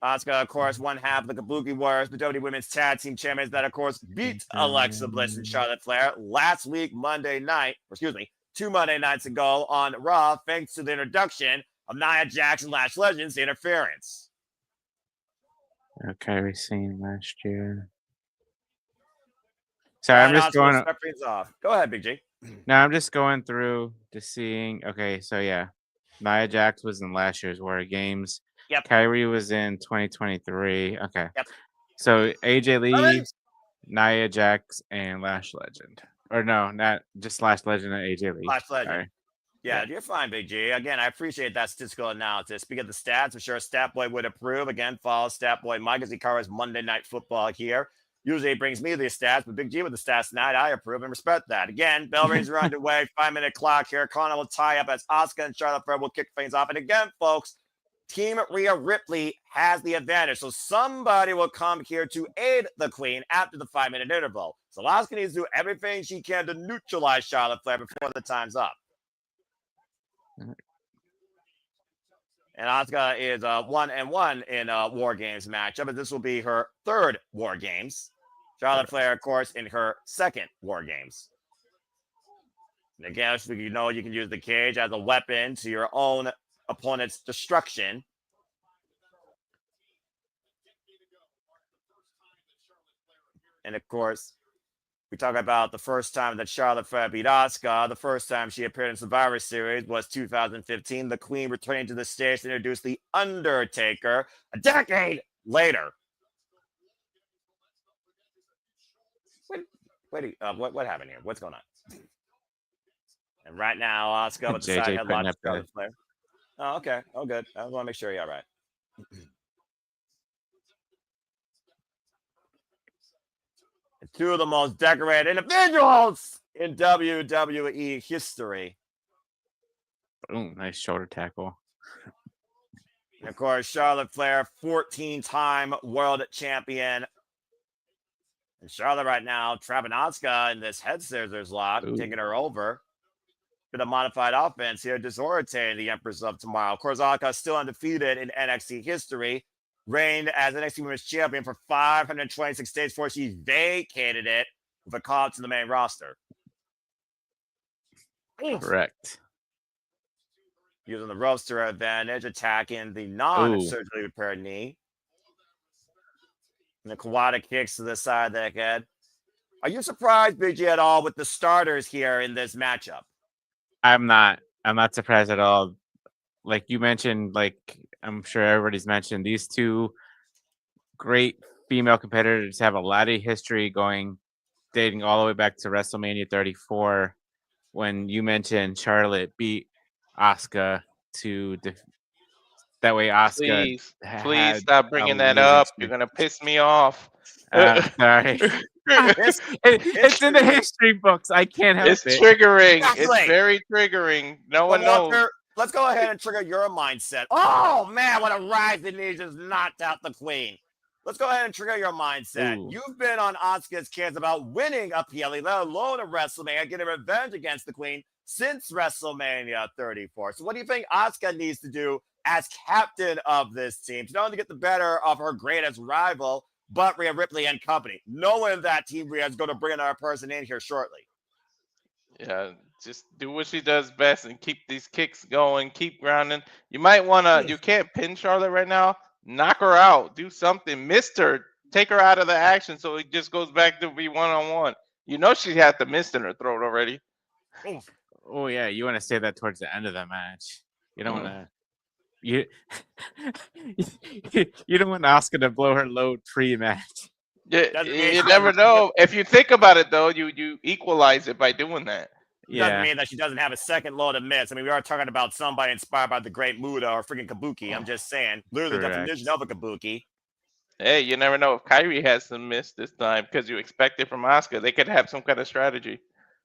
Auska, of course, one half of the Kabuki Warriors, the WWE Women's Tag Team Champions that, of course, beat Alexa Bliss and Charlotte Flair last week, Monday night, 2 Monday nights ago on Raw, thanks to the introduction of Nia Jax and Lash Legends interference. Okay, we've seen last year. Sorry, I'm just going. Off. Go ahead, Big G. No, I'm just going through to seeing. Okay, so yeah, Nia Jax was in last year's War Games. Yep. Kairi was in 2023. Okay. Yep. So AJ Lee, Really? Nia Jax, and Lash Legend. Or no, not just Lash Legend and AJ Lee. Lash Legend. Sorry. Yeah, you're fine, Big G. Again, I appreciate that statistical analysis. Speaking of the stats, I'm sure Statboy would approve. Again, follow Statboy Mike as he covers Monday Night Football here. Usually it brings me the stats, but Big G with the stats tonight, I approve and respect that. Again, bell rings are underway. 5-minute clock here. Connor will tie up as Auska and Charlotte Flair will kick things off. And again, folks, Team Rhea Ripley has the advantage. So somebody will come here to aid the Queen after the 5-minute interval. So Auska needs to do everything she can to neutralize Charlotte Flair before the time's up. And Auska is 1-1 in War Games matchup, but this will be her third War Games. Charlotte Flair, of course, in her second War Games. And again, you know you can use the cage as a weapon to your own opponent's destruction. And of course, we talk about the first time that Charlotte Flair beat Auska. The first time she appeared in Survivor Series was 2015. The Queen returning to the stage to introduce The Undertaker a decade later. What happened here? What's going on? And right now, Auska with the side headlock to Charlotte Flair. Oh, okay. Oh, good. I want to make sure you're all right. Two of the most decorated individuals in WWE history. Boom, nice shoulder tackle. And of course, Charlotte Flair, 14-time world champion. And Charlotte right now trapping Auska in this head scissors lock, taking her over. Bit of modified offense here, disorientating the Empress of Tomorrow. Of course, Auska still undefeated in NXT history. Reigned as NXT Women's Champion for 526 days before she vacated it with a call up to the main roster. Correct. Using the roster advantage, attacking the non-surgically repaired knee. And the Kawada kicks to the side of the head. Are you surprised, Big G, at all with the starters here in this matchup? I'm not surprised at all. Like you mentioned, like I'm sure everybody's mentioned, these two great female competitors have a lot of history dating all the way back to WrestleMania 34 when you mentioned Charlotte beat Auska that way Auska please stop bringing that up. You're going to piss me off. Sorry. It's in the history books. I can't help it. It's triggering. Exactly. It's very triggering. No one knows. Let's go ahead and trigger your mindset. Oh, man, what a rise the knee just knocked out the Queen. Let's go ahead and trigger your mindset. Ooh. You've been on Asuka's case about winning a PLE, let alone a WrestleMania, getting revenge against the Queen since WrestleMania 34. So what do you think Auska needs to do as captain of this team to not only get the better of her greatest rival, but Rhea Ripley and company, knowing that Team Rhea is going to bring another person in here shortly? Yeah, just do what she does best and keep these kicks going, keep grounding. You might want to, you can't pin Charlotte right now. Knock her out. Do something. Mist her. Take her out of the action so it just goes back to be one-on-one. You know she had the mist in her throat already. Oh, yeah. You want to say that towards the end of the match. You don't want to... You don't want Auska to blow her load pre-match. You never know. If you think about it, though, you equalize it by doing that. Doesn't mean that she doesn't have a second load of miss. I mean, we are talking about somebody inspired by the Great Muda or freaking Kabuki. I'm just saying, literally the definition of a Kabuki. Hey, you never know if Kairi has some miss this time because you expect it from Auska. They could have some kind of strategy.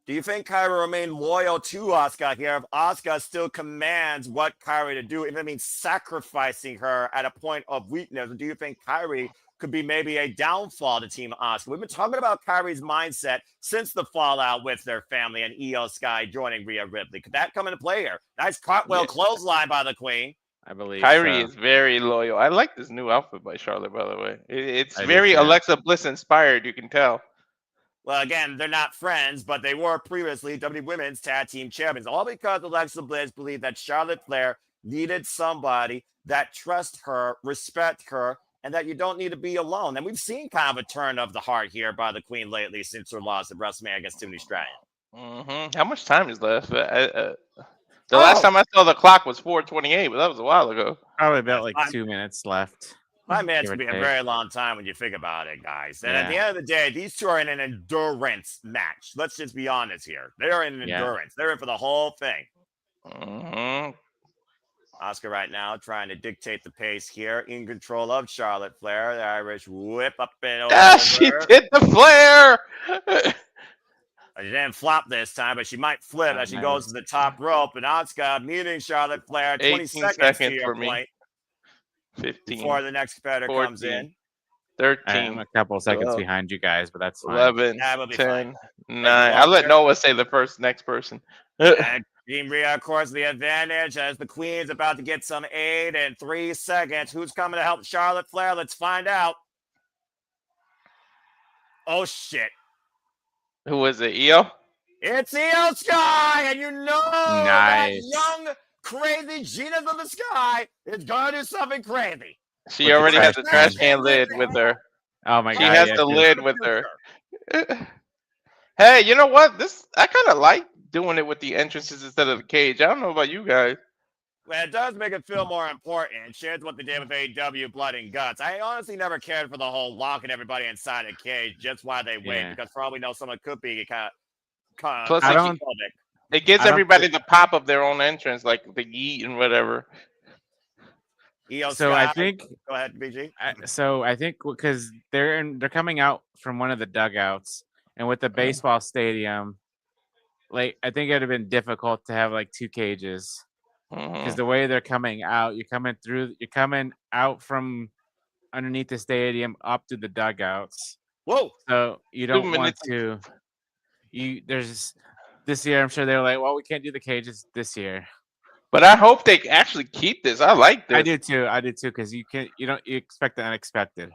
Do you think Kairi will remain loyal to Auska here if Auska still commands what Kairi to do, even means sacrificing her at a point of weakness? Or do you think Kairi could be maybe a downfall to Team Auska? We've been talking about Kairi's mindset since the fallout with their family and Io Sky joining Rhea Ripley. Could that come into play here? Nice cartwheel clothesline by the Queen. I believe Kairi is very loyal. I like this new outfit by Charlotte, by the way. It's very Alexa Bliss inspired, you can tell. Well, again, they're not friends, but they were previously WWE Women's Tag Team Champions. All because Alexa Bliss believed that Charlotte Flair needed somebody that trusts her, respect her, and that you don't need to be alone. And we've seen kind of a turn of the heart here by the Queen lately since her loss at WrestleMania against Tiffany Stratton. How much time is left? The last time I saw the clock was 4:28, but that was a while ago. Probably about like 2 minutes left. 5 minutes Give or would be a take. very long time when you think about it, guys. And at the Yeah. end of the day, these two are in an endurance match. Let's just be honest here. They are in an Yeah. endurance. They're in for the whole thing. Mhm. Auska right now trying to dictate the pace here, in control of Charlotte Flair. The Irish whip up and over. Ah, she did the flare. She didn't flop this time, but she might flip Oh, as she nice. goes to the top rope. And Auska meeting Charlotte Flair. 20 18 seconds to seconds your for me. point 15, before the next competitor comes 14, in. 13, I'm a couple seconds 12, behind you guys, but that's fine. 11, That will be 10, fine. 9. I'll let Noah say the next person. And Team Rhea, of course, the advantage as the Queen's about to get some aid in 3 seconds. Who's coming to help Charlotte Flair? Let's find out. Oh, shit. Who is it, Io? It's Io Sky, and you know that Nice. young, crazy genius of the sky is going to do something crazy. She With the already has the trash trash can lid with her. Oh my She god. has yeah, the dude. lid with her. Hey, you know what? I kind of like doing it with the entrances instead of the cage. I don't know about you guys. Well, it does make it feel more important. It shares what they did with AEW Blood and Guts. I honestly never cared for the whole locking everybody inside a cage, just why they wait, Yeah. because for all we know, someone could be kind of Plus, I don't- it gives I don't everybody the pop of their own entrance, like the yeet and whatever. Io So Sky, I think go ahead, BG. I think because they're coming out from one of the dugouts, and with the baseball stadium, like I think it'd have been difficult to have like 2 cages because the way they're coming out, you're coming out from underneath the stadium up to the dugouts. Whoa! So you don't want minutes. to. There's this year. I'm sure they're like, well, we can't do the cages this year. But I hope they actually keep this. I like this. I do too, because you expect the unexpected.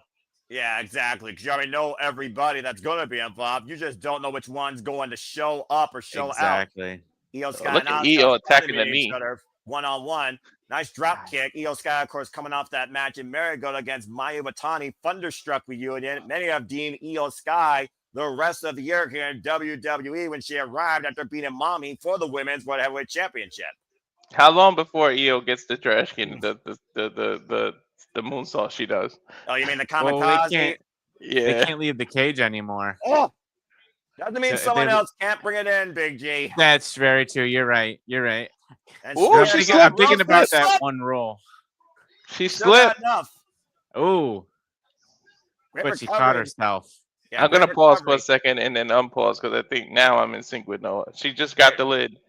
Yeah, exactly. Because you already know everybody that's going to be involved. You just don't know which one's going to show up or show out. Exactly. Io Sky Look and at Asuka Io attacking the fighting knee. each other one-on-one. Nice drop kick. Io Sky, of course, coming off that match in Marigold against Maya Watani. Thunderstruck reunion. Many have deemed Io Sky the rest of the year here in WWE when she arrived after beating Mommy for the Women's World Heavyweight Championship. How long before Io gets the trash can, the moonsault she does? Oh, you mean the Well, kamikaze? they Yeah. can't leave the cage anymore. Oh, doesn't mean So someone they- else can't bring it in, Big G. That's very true. You're right. And Ooh, I'm she thinking, slipped. I'm thinking about that slipped. one rule. She Still not slipped. enough. Oh, Great but she recovery. caught herself. Yeah, I'm gonna great pause for recovery. a second and then unpause because I think now I'm in sync with Noah. She just got the lid.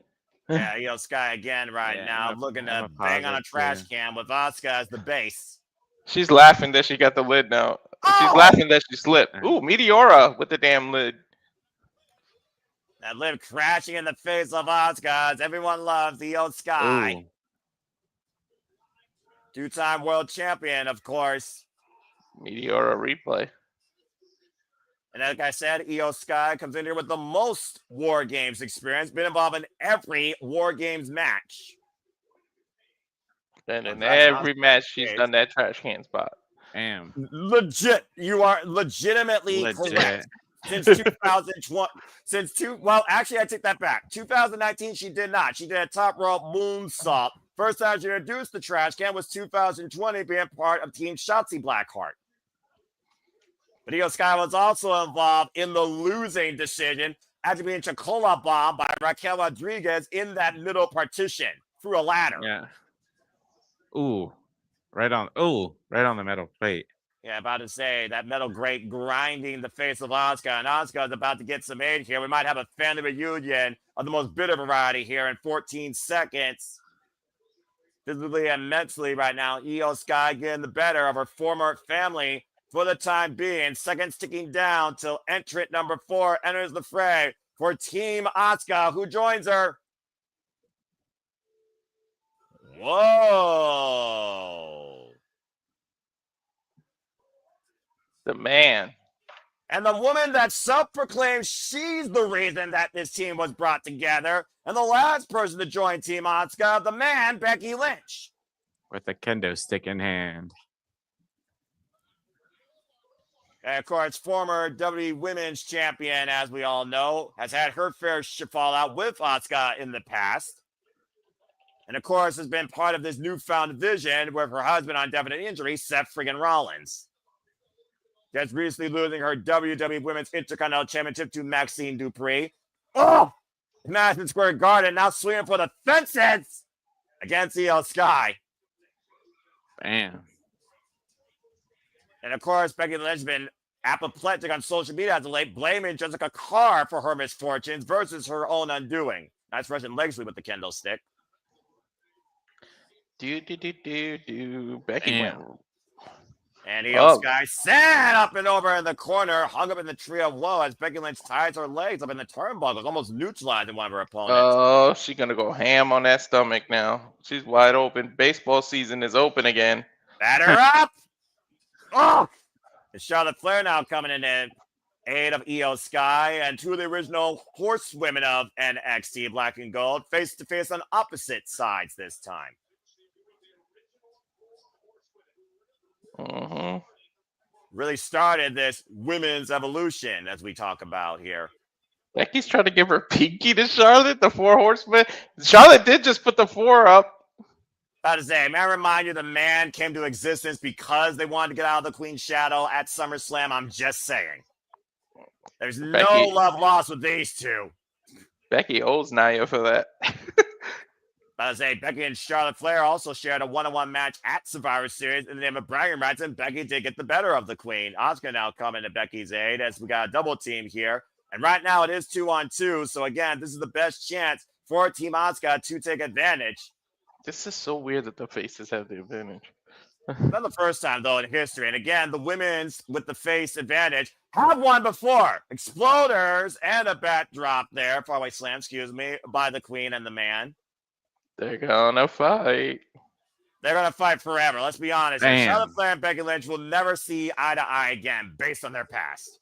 Yeah, Io Sky again right Yeah, now, I'm a- looking I'm to a bang on a positive, trash too. can with Auska as the base. She's laughing that she got the lid now. She's Oh! laughing that she slipped. Ooh, Meteora with the damn lid. That lid crashing in the face of Auska as everyone loves Io Sky. Ooh. Two-time world champion, of course. Meteora replay. And like I said, Io Sky comes in here with the most War Games experience, been involved in every War Games match. And in Well, that's every awesome. match, she's done that trash can spot. Damn. Legit. You are legitimately correct. Legit. Since 2020, well, actually, I take that back. 2019, she did not. She did a top rope moonsault. First time she introduced the trash can was 2020, being part of Team Shotzi Blackheart. But Io Sky was also involved in the losing decision after being Chocola bombed by Raquel Rodriguez in that middle partition through a ladder. Yeah. Ooh. Right on the metal plate. Yeah, about to say that metal grate grinding the face of Auska, and Auska is about to get some aid here. We might have a family reunion of the most bitter variety here in 14 seconds. Physically and mentally right now, Io Sky getting the better of her former family for the time being. Seconds ticking down till entrant number 4 enters the fray for Team Auska, who joins her. Whoa. The man. And the woman that self-proclaims she's the reason that this team was brought together. And the last person to join Team Auska, the man, Becky Lynch. With a kendo stick in hand. And of course, former WWE Women's Champion, as we all know, has had her fair fallout with Auska in the past. And of course, has been part of this newfound vision with her husband on definite injury, Seth friggin' Rollins. Just recently losing her WWE Women's Intercontinental Championship to Maxine Dupree. Oh! Madison Square Garden now swinging for the fences against Io Sky. Bam. And of course, Becky Lynch has been apoplectic on social media as of late, blaming Jessica Carr for her misfortunes versus her own undoing. Nice Russian Legsley with the kendo stick. Becky went. And Io Sky sat up and over in the corner, hung up in the tree of woe as Becky Lynch ties her legs up in the turnbuckle, almost neutralizing one of her opponents. Oh, she's gonna go ham on that stomach now. She's wide open. Baseball season is open again. Batter up! Oh! And Charlotte Flair now coming in aid of Io Sky and two of the original horsewomen of NXT Black and Gold face to face on opposite sides this time. Really started this women's evolution as we talk about here. Becky's trying to give her pinky to Charlotte, the 4 horsemen. Charlotte did just put the 4 up. About to say, may I remind you, the man came to existence because they wanted to get out of the Queen's shadow at SummerSlam. I'm just saying. There's no love lost with these two. Becky owes Nia for that. About to say, Becky and Charlotte Flair also shared a one-on-one match at Survivor Series in the name of bragging rights, and Becky did get the better of the Queen. Auska now coming to Becky's aid as we got a double team here. And right now it is 2-on-2. So again, this is the best chance for Team Auska to take advantage. This is so weird that the faces have the advantage. Not the first time, though, in history. And again, the women's with the face advantage have won before. Exploders and a bat drop there. Faraway slam, excuse me, by the Queen and the man. They're gonna fight. They're going to fight forever. Let's be honest. Damn. Charlotte Flair and Becky Lynch will never see eye to eye again based on their past.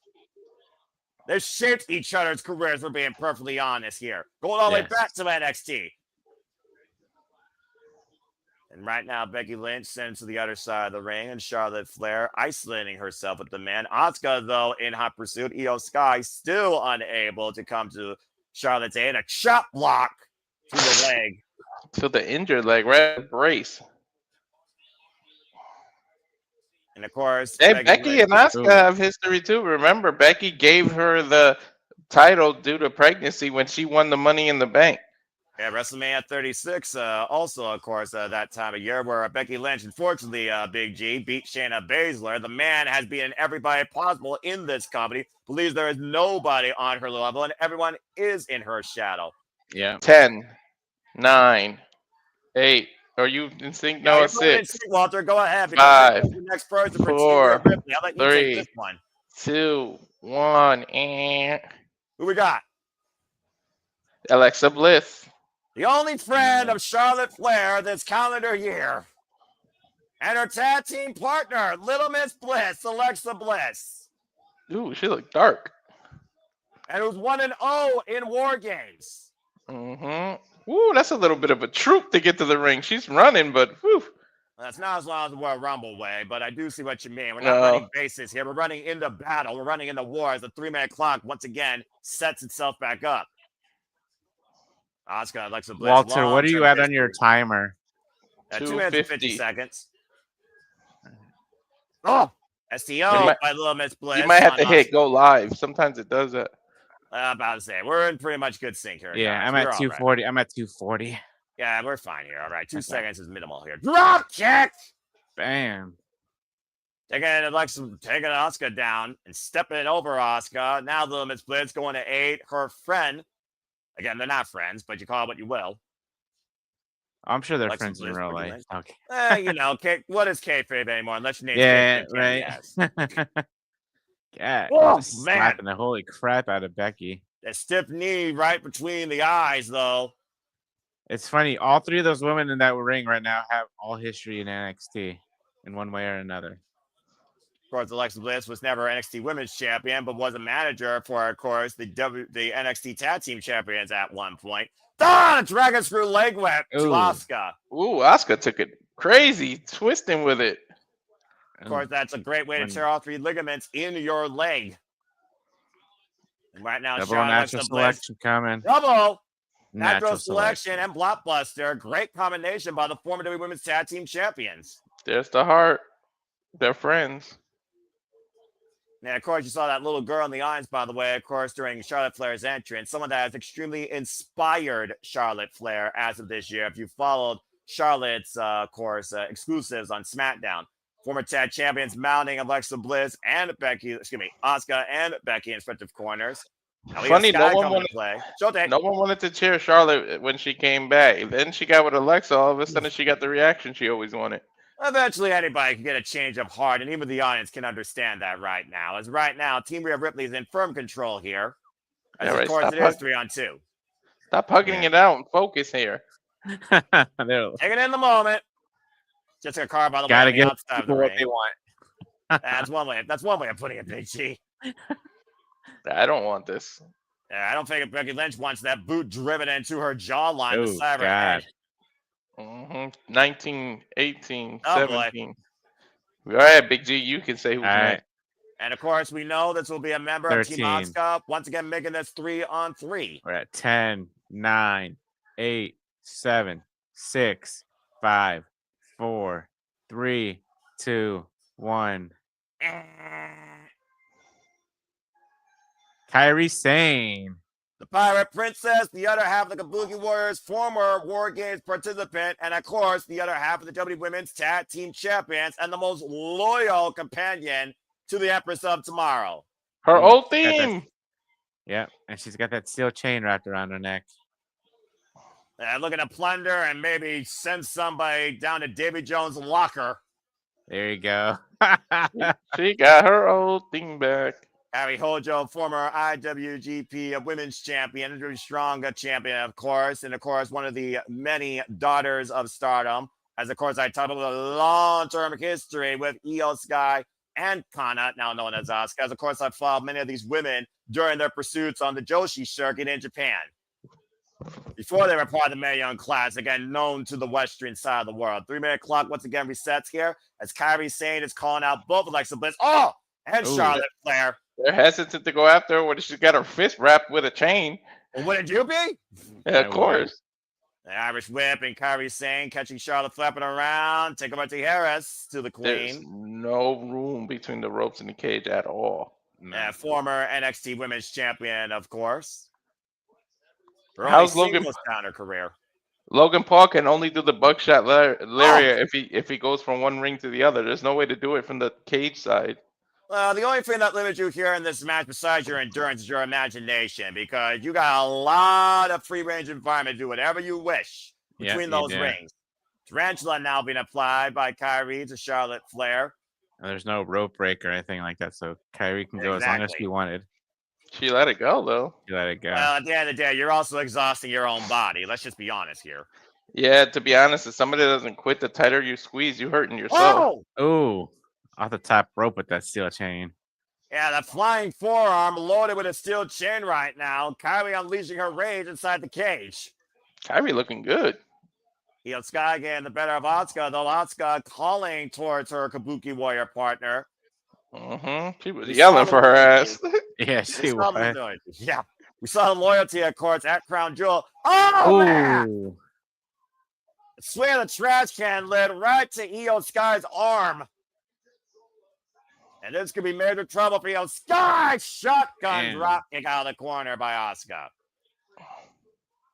They've shaped each other's careers, we're being perfectly honest here. Going all the way back to NXT. And right now, Becky Lynch sends to the other side of the ring, and Charlotte Flair isolating herself with the man. Auska, though, in hot pursuit. Io Sky still unable to come to Charlotte's aid. A chop block to the leg. To the injured leg, right? Brace. And of course, Hey, Becky and Auska have history too. Remember, Becky gave her the title due to pregnancy when she won the Money in the Bank. Yeah, WrestleMania 36, also, of course, that time of year where Becky Lynch, unfortunately, Big G, beat Shayna Baszler. The man has beaten everybody possible in this company, believes there is nobody on her level, and everyone is in her shadow. Yeah. 10, 9, 8. Are you in sync? No, Yeah, it's 6. Walter, go ahead. 5, the next person for 4, Ripley. I'll let you 3, take this one. 2, 1, and Who we got? Alexa Bliss. The only friend of Charlotte Flair this calendar year. And her tag team partner, Little Miss Bliss, Alexa Bliss. Ooh, she looked dark. And it was 1-0 in War Games. Ooh, that's a little bit of a troop to get to the ring. She's running, but whew. That's not as long as the Royal Rumble way, but I do see what you mean. We're not running bases here. We're running into battle. We're running into war as the 3-minute clock once again sets itself back up. Auska, Alexa Bliss. Walter, what are you at on your timer? 2 minutes and 50 seconds. Oh, STO by Little Miss Bliss. You might have to hit go live. Sometimes it does that. I'm about to say, we're in pretty much good sync here. Yeah, guys. I'm at 240. Right. I'm at 240. Yeah, we're fine here. All right, 2 seconds is minimal here. Drop kick! Bam. Taking Auska down and stepping it over Auska. Now Little Miss Bliss going to aid her friend. Again, they're not friends, but you call it what you will. I'm sure they're Alexa friends in Bliss, real life. Okay. You know, what is kayfabe anymore? Unless your name's right. Yeah, oh, man. Slapping the holy crap out of Becky. That stiff knee right between the eyes, though. It's funny. All 3 of those women in that ring right now have all history in NXT in one way or another. Of course, Alexa Bliss was never NXT Women's Champion, but was a manager for, of course, the NXT Tag Team Champions at one point. Dragon Screw leg whip to Auska. Ooh, Auska took it crazy, twisting with it. Of course, that's a great way to tear all 3 ligaments in your leg. And right now, double natural selection coming. Double. Natural selection and blockbuster. Great combination by the former WWE Women's Tag Team Champions. There's the heart. They're friends. And of course, you saw that little girl in the audience, by the way, of course, during Charlotte Flair's entrance. Someone that has extremely inspired Charlotte Flair as of this year. If you followed Charlotte's, exclusives on SmackDown, former tag champions mounting Alexa Bliss and Auska and Becky in respective corners. Funny, no one wanted to cheer Charlotte when she came back. Then she got with Alexa. All of a sudden, she got the reaction she always wanted. Eventually, anybody can get a change of heart, and even the audience can understand that right now. As right now, Team Rhea Ripley is in firm control here. As of course, it is 3-on-2. Stop hugging it out and focus here. Taking in the moment. Just a car, by the way, on the outside of the ring. They want. That's one way. That's one way of putting it, Big G. I don't want this. Yeah, I don't think Becky Lynch wants that boot driven into her jawline, the side of her head. 19, 18, Oh, 17. All right, Big G, you can say who's next. And of course, we know this will be a member 13. of Team Auska. Once again, making this 3-on-3. We're at 10, 9, 8, 7, 6, 5, 4, 3, 2, 1. Kairi Sane. The Pirate Princess, the other half of the Kabuki Warriors, former War Games participant, and of course, the other half of the WWE Women's Tag Team Champions, and the most loyal companion to the Empress of Tomorrow. Her old theme. Yeah, and she's got that steel chain wrapped around her neck. Looking to plunder and maybe send somebody down to Davy Jones' locker. There you go. She got her old thing back. Harry Hojo, former IWGP Women's Champion, very strong champion, of course, and of course, one of the many daughters of Stardom. As of course, I talked about the long-term history with Io Sky and Kana, now known as Auska. As of course, I've followed many of these women during their pursuits on the Joshi circuit in Japan. Before they were part of the Mae Young Classic and known to the western side of the world. 3-minute clock once again resets here as Kairi Sane is calling out both Alexa Bliss. And Charlotte Flair. They're hesitant to go after her when she's got her fist wrapped with a chain. Well, wouldn't you be? Yeah, of course. The Irish Whip and Kairi Sane catching Charlotte flapping around. Take her to Harris to the Queen. There's no room between the ropes and the cage at all. Former NXT Women's Champion, of course. How's Logan down her career? Logan Paul can only do the buckshot lariat if he goes from one ring to the other. There's no way to do it from the cage side. The only thing that limits you here in this match, besides your endurance, is your imagination, because you got a lot of free range environment to do whatever you wish between those rings. Tarantula now being applied by Kairi to Charlotte Flair. And there's no rope break or anything like that, so Kairi can go as long as she wanted. She let it go, though. She let it go. Well, at the end of the day, you're also exhausting your own body. Let's just be honest here. Yeah, to be honest, if somebody doesn't quit, the tighter you squeeze, you're hurting yourself. Oh! Off the top rope with that steel chain. Yeah, that flying forearm loaded with a steel chain right now. Kairi unleashing her rage inside the cage. Kairi looking good. Io Sky getting the better of Auska, though Auska calling towards her Kabuki Warrior partner. She was yelling for her ass. Yeah, she was. Yeah. We saw the loyalty, of course, at Crown Jewel. Oh, man! Swing of the trash can lid right to Io Sky's arm. And this could be major trouble for Io Sky. Shotgun drop kick out of the corner by Auska.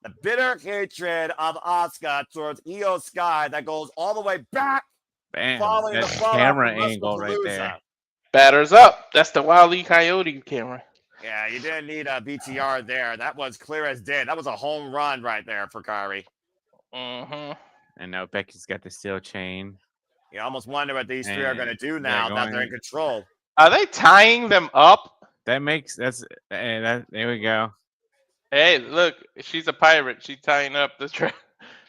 The bitter hatred of Auska towards Io Sky that goes all the way back. Bam. That camera angle right there. Batters up. That's the Wile E. Coyote camera. Yeah, you didn't need a BTR there. That was clear as day. That was a home run right there for Kairi. And now Becky's got the steel chain. You almost wonder what these three are going to do now that they're in control. Are they tying them up? There we go. Hey, look, she's a pirate. She's tying up the trap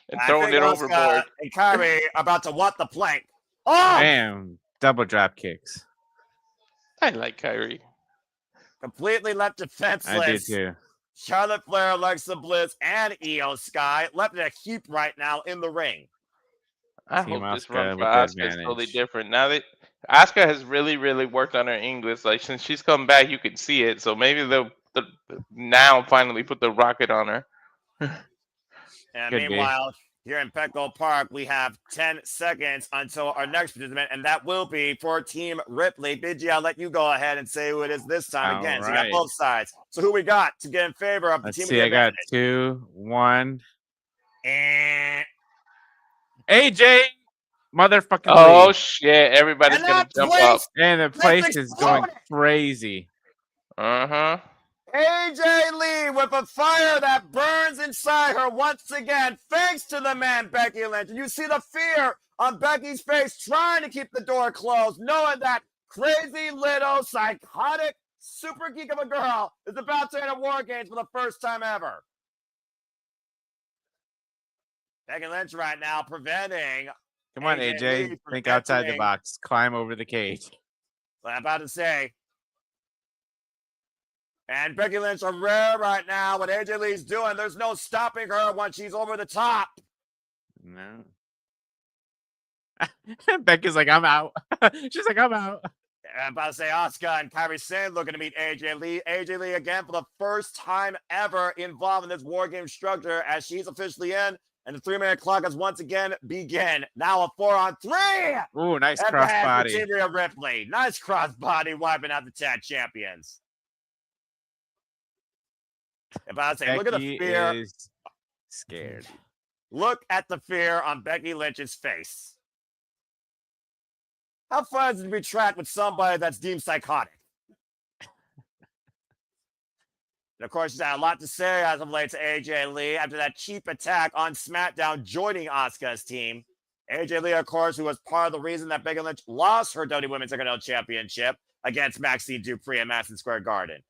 and throwing it overboard. And Kairi about to what the plank. Bam! Double drop kicks. I like Kairi. Completely left defenseless. I did too. Charlotte Flair, Alexa Bliss, and Io Sky left in a heap right now in the ring. I hope this run for Auska is totally different. Now that Auska has really, really worked on her English, like since she's come back, you can see it. So maybe they'll now finally put the rocket on her. And Could be. meanwhile, here in Petco Park, we have 10 seconds until our next participant, and that will be for Team Ripley. Big G, I'll let you go ahead and say who it is this time. All Again, so you got right. both sides. So who we got to get in favor of the Let's team? see. I got 2, 1. And AJ, motherfucking Oh Lee. shit! Everybody's And gonna that jump place- up. And the place is going exploded. crazy. AJ Lee with a fire that burns inside her once again, thanks to the man Becky Lynch. And you see the fear on Becky's face, trying to keep the door closed, knowing that crazy little psychotic super geek of a girl is about to enter War Games for the first time ever. Becky Lynch right now preventing. Come on, AJ AJ. Lee from Think outside the entering. box. Climb over the cage. What I'm about to say. And Becky Lynch are rare right now. What AJ Lee's doing, there's no stopping her once she's over the top. No. Becky's like, I'm out. She's like, I'm out. I'm about to say Auska and Kairi Sane looking to meet AJ Lee. AJ Lee again for the first time ever involved in this War Game structure as she's officially in. And the 3-minute clock has once again begin. Now a 4-on-3. Ooh, nice And back crossbody. for Rhea Ripley. Nice crossbody wiping out the tag champions. About to say, look at the Becky fear. is scared. Look at the fear on Becky Lynch's face. How fun is it to be tracked with somebody that's deemed psychotic? And of course, she's had a lot to say as of late to AJ Lee after that cheap attack on SmackDown joining Asuka's team. AJ Lee, of course, who was part of the reason that Becky Lynch lost her WWE Women's Intercontinental Championship against Maxine Dupree at Madison Square Garden.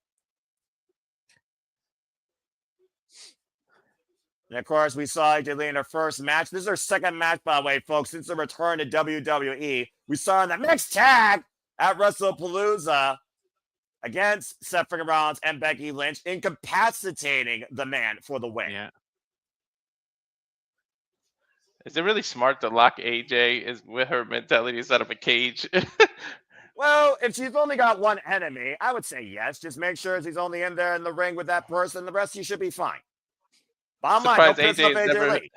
And of course, we saw AJ Lee in her first match. This is her second match, by the way, folks, since her return to WWE. We saw her in the mixed tag at WrestlePalooza against Seth freaking Rollins and Becky Lynch, incapacitating the man for the win. Yeah. Is it really smart to lock AJ is with her mentality instead of a cage? Well, if she's only got one enemy, I would say yes. Just make sure she's only in there in the ring with that person. The rest of you should be fine. Bottom line, don't piss off AJ Lee.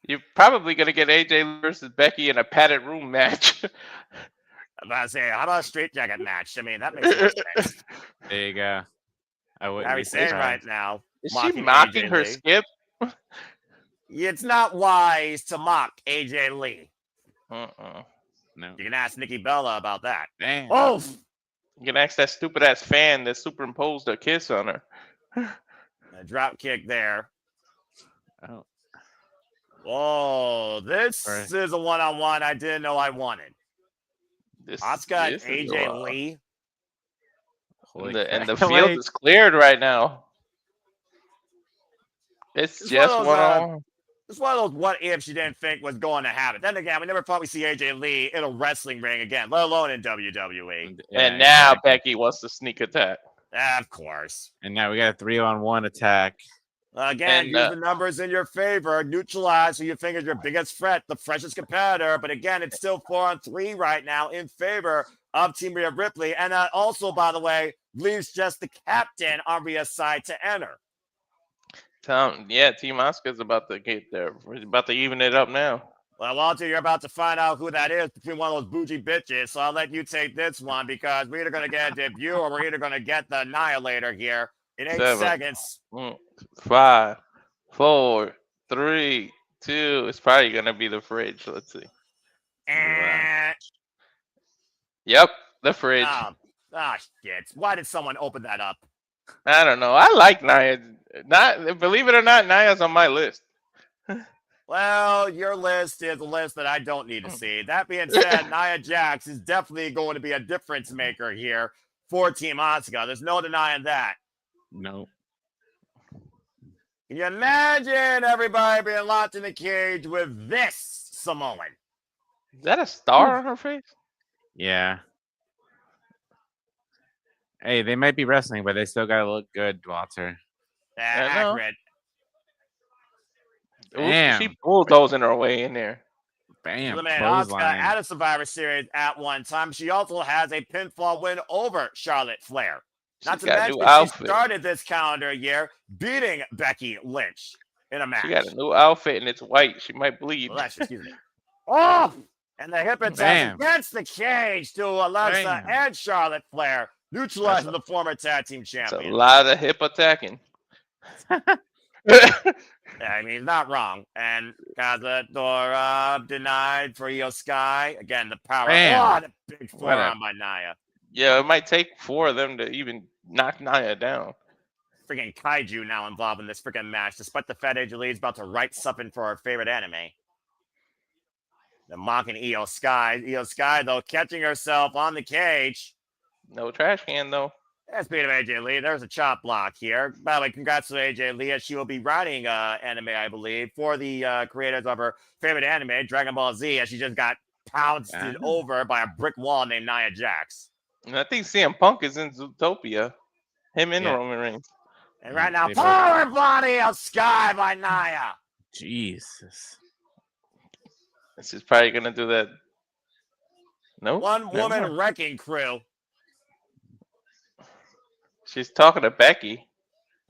You're probably going to get AJ versus Becky in a padded room match. I'm about to say, how about a straight jacket match? I mean, that makes more sense. There you go. I wouldn't be Kairi Sane surprised. right now. Is she mocking AJ her Lee. skip? It's not wise to mock AJ Lee. No. You can ask Nikki Bella about that. Damn. Oh, You can ask that stupid ass fan that superimposed a kiss on her. a drop kick there. Oh. Oh, this Right. is a one-on-one I didn't know I wanted. Asuka and this is AJ wild. Lee. Holy And the crap. field Like, is cleared right now. It's It's just one of one those, on. It's one of those what ifs you didn't think was going to happen. Then again, we never thought we'd see AJ Lee in a wrestling ring again, let alone in WWE. yeah, And now exactly. Becky wants to sneak attack. Of course. And now we got a 3-on-1 attack. Again, And, use the numbers in your favor. Neutralize who you think is your biggest threat, the freshest competitor. But again, it's still 4-on-3 right now in favor of Team Rhea Ripley. And that also, by the way, leaves just the captain on Rhea's side to enter. Yeah, Team Auska's about to get there. We're about to even it up now. Well, Walter, you're about to find out who that is between one of those bougie bitches. So I'll let you take this one because we're either going to get a debut or we're either going to get the Annihilator here in 8 7, seconds. 5, 4, 3, 2. It's probably gonna be the fridge. Let's see. And Yep, the fridge. shit. Why did someone open that up? I don't know. I like Nia. Not believe it or not, Nia's on my list. Well, your list is a list that I don't need to see. That being said, Nia Jax is definitely going to be a difference maker here for Team Auska. There's no denying that. No. Can you imagine everybody being locked in a cage with this Samoan? Is that a star on her face? Yeah. Hey, they might be wrestling, but they still gotta look good, Walter. Accurate. Damn. She bulldozing her way in there. Bam. The man Auska Clothesline. at a Survivor Series at one time. She also has a pinfall win over Charlotte Flair. Not She's to got a mention new that she outfit. started this calendar year beating Becky Lynch. in a match. She got a new outfit and it's white. She might bleed. Lash, excuse me. Oh, and the hip attack Bam. against the cage to Alexa Bam. and Charlotte Flair, neutralizing the former tag team It's a champion. lot of hip attacking. Yeah, I mean, he's not wrong. And Cazadora denied for Io Sky. Again, the power. Bam. Oh, the big What a- forearm by Nia. Yeah, it might take 4 of them to even knock Nia down. Freaking kaiju now involved in this freaking match, despite the fact AJ Lee is about to write something for her favorite anime. The mocking Io Sky. Io Sky, though, catching herself on the cage. No trash can though. Yeah, speaking of AJ Lee, there's a chop block here. By the way, congrats to AJ Lee, as she will be writing anime, I believe, for the creators of her favorite anime, Dragon Ball Z, as she just got pounced over by a brick wall named Nia Jax. And I think CM Punk is in Zootopia. Him and Yeah. Roman Reigns. And right now, They both- power body of Sky by Nia. Jesus. This is probably gonna do that. No, One never woman mind. wrecking crew. She's talking to Becky.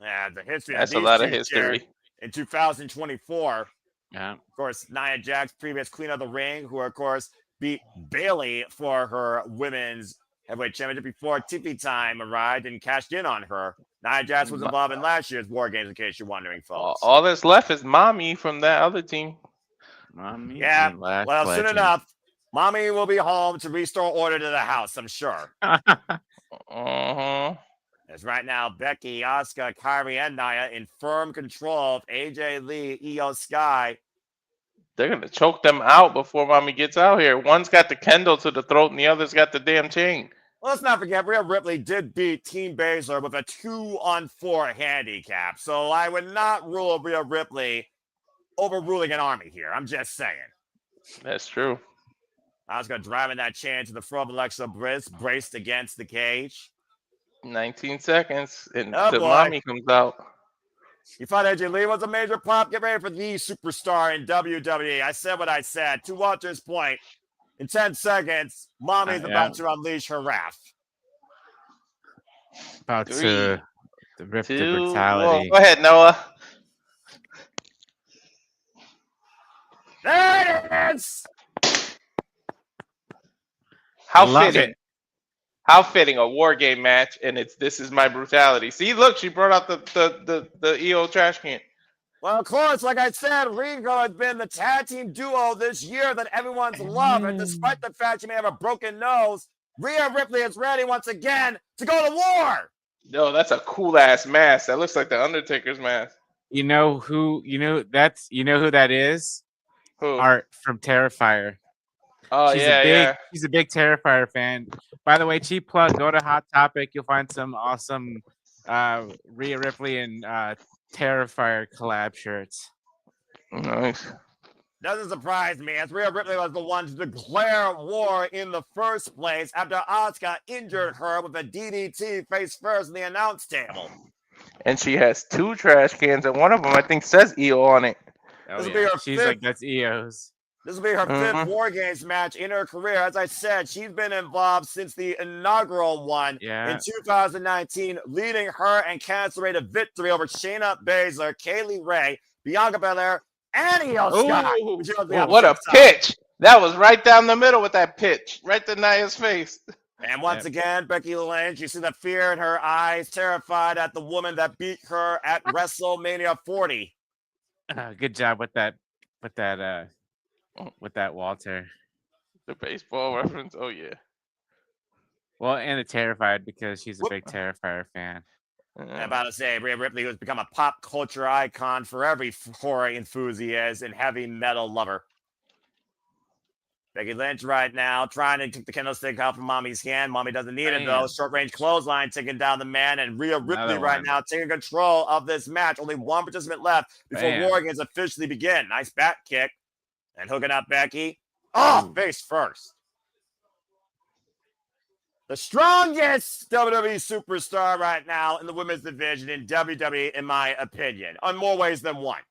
Yeah, the history. That's of a these lot of two history. shared in 2024. Yeah. Of course, Nia Jax, previous queen of the ring, who of course beat Bailey for her women's heavyweight championship before Tippy Time arrived and cashed in on her. Nia Jax was involved in last year's War Games, in case you're wondering, folks. All that's left is Mommy from that other team. Mommy Yeah, and Lash well, soon Legend. enough, Mommy will be home to restore order to the house, I'm sure. Uh-huh. As right now, Becky, Auska, Kairi, and Nia in firm control of AJ Lee, Io Sky. They're gonna choke them out before Mommy gets out here. One's got the Kendall to the throat, and the other's got the damn chain. Well, let's not forget, Rhea Ripley did beat Team Baszler with a 2-on-4 handicap. So I would not rule Rhea Ripley overruling an army here. I'm just saying. That's true. Auska driving that chain to the front of Alexa Bliss, braced against the cage. 19 seconds, and Oh, the boy. Mommy comes out. You thought AJ Lee was a major pop? Get ready for the superstar in WWE. I said what I said. To Walter's point, in 10 seconds, Mommy's Yeah. about to unleash her wrath. About 3, to rip the 2, brutality. Go ahead, Noah. There it is! How Love fitting. it. How fitting, a War Game match, and it's This Is My Brutality. See, look, she brought out the EO trash can. Well, of course, like I said, Rico has been the tag team duo this year that everyone's loved. And despite the fact she may have a broken nose, Rhea Ripley is ready once again to go to war. Yo, that's a cool ass mask. That looks like the Undertaker's mask. You know who who that is? Who? Art from Terrifier. Oh yeah. She's a big Terrifier fan. By the way, cheap plug, go to Hot Topic. You'll find some awesome Rhea Ripley and Terrifier collab shirts. Nice. Doesn't surprise me, as Rhea Ripley was the one to declare war in the first place after Auska injured her with a DDT face first in the announce table. And she has 2 trash cans, and one of them I think says EO on it. Oh, This will be yeah. her She's fifth- like, that's EO's. This will be her fifth Mhm. War Games match in her career. As I said, she's been involved since the inaugural one Yeah. in 2019, leading her and Candice LeRae to victory over Shayna Baszler, Kaylee Ray, Bianca Belair, and Io Sky. Ooh. which was the What a opposite side. pitch! That was right down the middle with that pitch, right to Nia's face. And once again, Becky Lynch, you see the fear in her eyes, terrified at the woman that beat her at WrestleMania 40. Good job with that Walter. The baseball reference. Oh yeah. Well, and the Terrified because she's a big Terrifier fan. I'm about to say, Rhea Ripley, who's become a pop culture icon for every horror enthusiast and heavy metal lover. Becky Lynch right now trying to take the candlestick out from Mommy's hand. Mommy doesn't need it though. Bam. Short range clothesline taking down the man, and Rhea Ripley Another right one. now taking control of this match. Only one participant left before Bam. War Games officially begin. Nice back kick and hooking up Becky. Oh, face first. The strongest WWE superstar right now in the women's division in WWE, in my opinion, on more ways than one.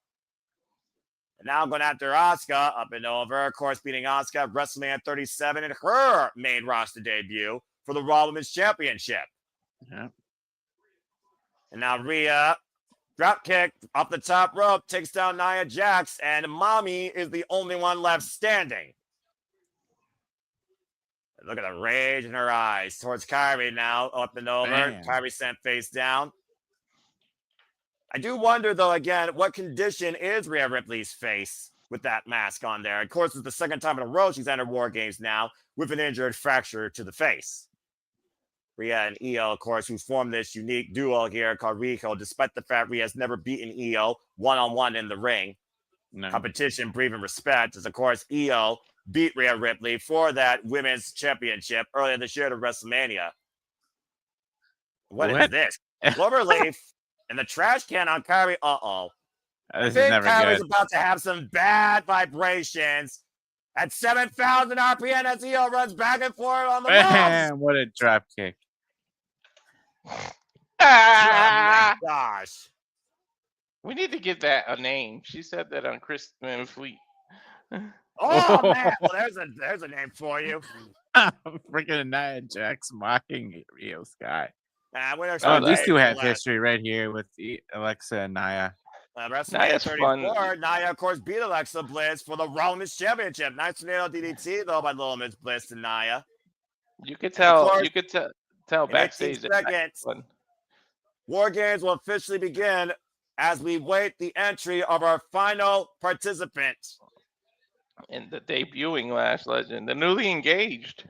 And now going after Auska, up and over, of course, beating Auska at WrestleMania 37 in her main roster debut for the Raw Women's Championship. Yeah. And now Rhea Drop kick off the top rope, takes down Nia Jax, and Mommy is the only one left standing. Look at the rage in her eyes towards Kairi now, up and over. Man. Kairi sent face down. I do wonder, though, again, what condition is Rhea Ripley's face with that mask on there? Of course, it's the second time in a row she's entered War Games now with an injured fracture to the face. Rhea and Io, of course, who formed this unique duo here called Rico, despite the fact Rhea's never beaten Io one-on-one in the ring. No. Competition, breathing respect, as, of course, Io beat Rhea Ripley for that women's championship earlier this year at WrestleMania. What is this? Cloverleaf and the trash can on Kairi. Uh-oh. This I is think never Kairi's good. about to have some bad vibrations at 7,000 RPM as Io runs back and forth on the ropes. Man, what a drop kick. Ah! Oh my gosh. We need to give that a name. She said that on Chris Van Fleet. Oh man. Well, there's a name for you. Freaking Nia Jax mocking Rio Sky. Winner Oh, these two have last. history right here with Alexa and Nia. WrestleMania Nia's 34, fun. Nia, of course, beat Alexa Bliss for the Women's Championship. Nice tornado DDT, though, by Little Miss Bliss to Nia. You could tell. course, You could tell in backstage 18 that seconds, fun. War Games will officially begin as we wait the entry of our final participant. And the debuting Lash Legend, the newly engaged.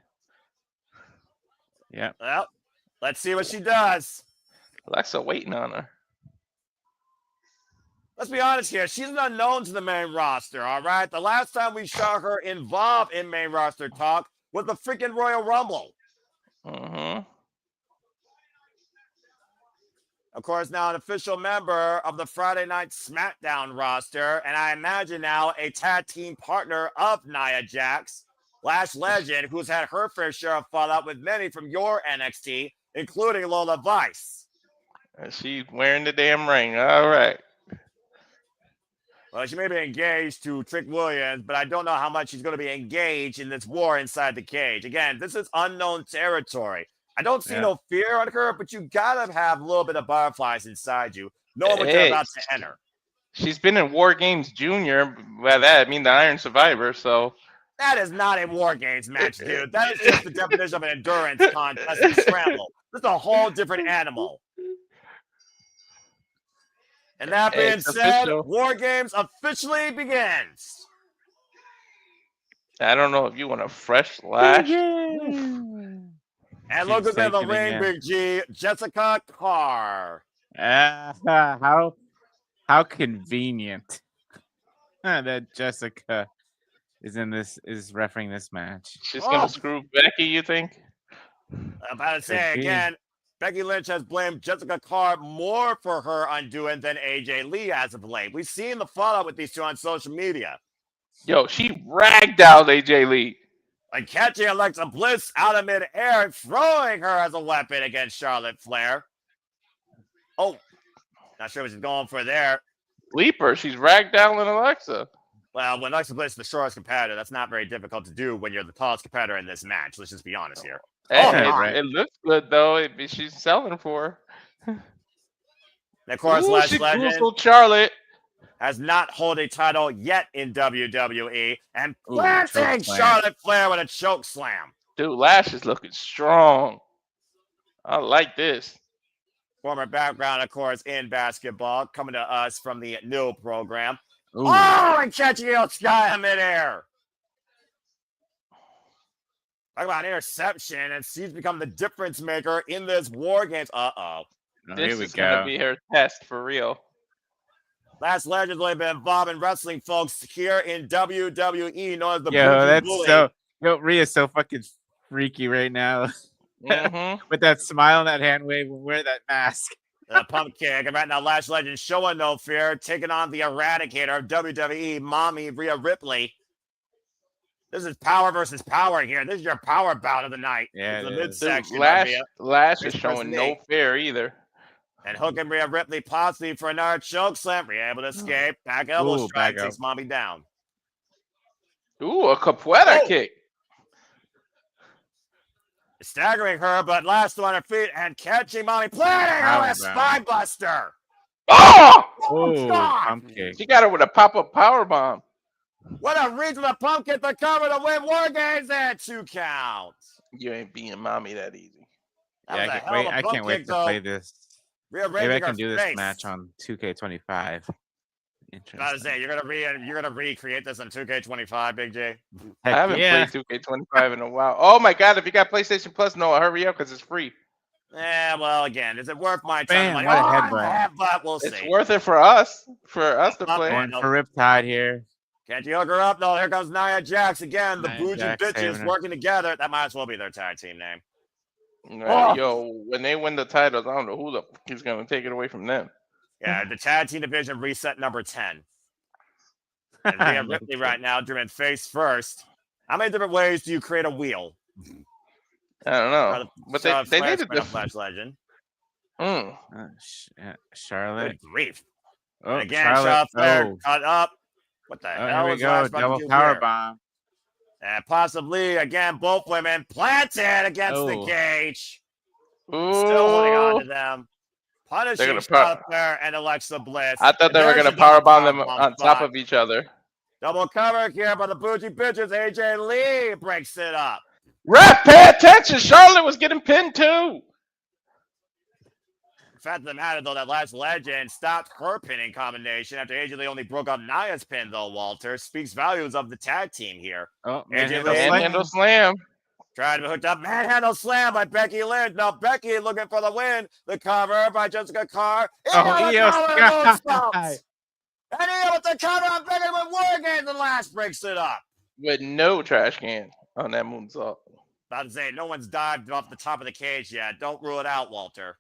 Yeah. Well, let's see what she does. Alexa waiting on her. Let's be honest here. She's an unknown to the main roster, all right? The last time we saw her involved in main roster talk was the freaking Royal Rumble. Mm-hmm. Of course, now an official member of the Friday Night SmackDown roster, and I imagine now a tag team partner of Nia Jax, Lash Legend, who's had her fair share of fallout with many from your NXT, including Lola Vice. She's wearing the damn ring. All right. Well, she may be engaged to Trick Williams, but I don't know how much she's going to be engaged in this war inside the cage. Again, this is unknown territory. I don't see no fear on her, but you got to have a little bit of butterflies inside you, knowing what you're about to enter. She's been in War Games Junior. By that, I mean the Iron Survivor, so. That is not a War Games match, dude. That is just the definition of an endurance contest and scramble. This is a whole different animal. And that being said, official. War Games officially begins. I don't know if you want a fresh Lash. And look who's in the taking it ring, in. Big G, Jessica Carr. How convenient that Jessica is refereeing this match. She's gonna screw Becky, you think? I'm about to say Could be. again, Becky Lynch has blamed Jessica Carr more for her undoing than AJ Lee as of late. We've seen the fallout with these two on social media. Yo, she ragged out AJ Lee. Like catching Alexa Bliss out of midair and throwing her as a weapon against Charlotte Flair. Oh, not sure what she's going for there. Leaper, she's ragged down with Alexa. Well, when Alexa Bliss is the shortest competitor, that's not very difficult to do when you're the tallest competitor in this match. Let's just be honest here. Hey, my. it looks good though. She's selling for her. And of course, Ooh, Lash she Legend boozled Charlotte. has not held a title yet in WWE and Ooh, planting choke slam. Charlotte Flair with a choke slam. Dude, Lash is looking strong. I like this. Former background, of course, in basketball, coming to us from the new program. Ooh. Oh, and catching El Sky in midair. Talk about interception, and she's become the difference maker in this War Games. Uh-oh. This Here we is gonna go. be her test for real. Last Legend's only been involved in wrestling, folks, here in WWE, known as the Yo, Bougie that's Bully. so. Yo, Rhea's so fucking freaky right now Mm-hmm. with that smile and that hand wave and wear that mask. The pump kick. And right now, Lash Legend showing no fear, taking on the Eradicator of WWE, Mommy Rhea Ripley. This is power versus power here. This is your power bout of the night. Yeah, It's the it is. midsection. Lash is Chris showing no Snake. fear either. And hooking Rhea Ripley possibly for another choke slam. Rhea able to escape. Back elbow Ooh, strike back takes Mommy down. Ooh, a capoeira Oh. kick. Staggering her, but last on her feet and catching Mommy, planting her with a Power spine buster. Oh! Oh, God! pump kick. She got her with a pop-up power bomb. What a reach with a pumpkin to cover to win War Games and 2 counts. You ain't being mommy that easy. That Yeah, was a hell of a I pump can't wait kick, to though. play this. Rhea Maybe I raising can her do this face. match on 2K25. I was Interesting. say you're gonna recreate this on 2K25, Big J. I Heck haven't yeah. played 2K25 in a while. Oh my god, if you got PlayStation Plus, no, hurry up because it's free. Yeah, well, again, is it worth my Bam, time? what a headbutt. Headbutt, we'll It's see. worth it for us to Up play. and Going for Riptide here. Can't you hook her up? No, here comes Nia Jax again. The Nia bougie Jax saving bitches her. working together. That might as well be their tag team name. Right, yo, when they win the titles, I don't know who the fuck is gonna take it away from them. Yeah, the tag team division reset number 10. And Rhea Ripley right now doing face first. How many different ways do you create a wheel? I don't know, but they needed the the Flash legend. Charlotte. Good grief. Oh, And again, Charlotte Flair Oh, cut up. What the hell here we is go. Lash about Double to do power here? bomb. And possibly, again, both women planted against the Oh. cage. Ooh. Still holding on to them. Punishing gonna Charlotte Flair and Alexa Bliss. I thought they were There's gonna a double powerbomb them powerbomb on top spot. of each other. Double cover here by the bougie bitches. AJ Lee breaks it up. Ref, pay attention. Charlotte was getting pinned too. The fact of the matter, though, that Lash legend stopped her pinning combination after AJ Lee only broke up Nia's pin, though, Walter. Speaks volumes of the tag team here. Oh, AJ manhandle Lee slam. Manhandle slam. Trying to be hooked up. Manhandle slam by Becky Lynch. Now Becky looking for the win. The cover by Jessica Carr. Io Sky. And Io with the cover on Becky with War Games, and Lash breaks it up. With no trash can on that moonsault. About to say, no one's dived off the top of the cage yet. Don't rule it out, Walter.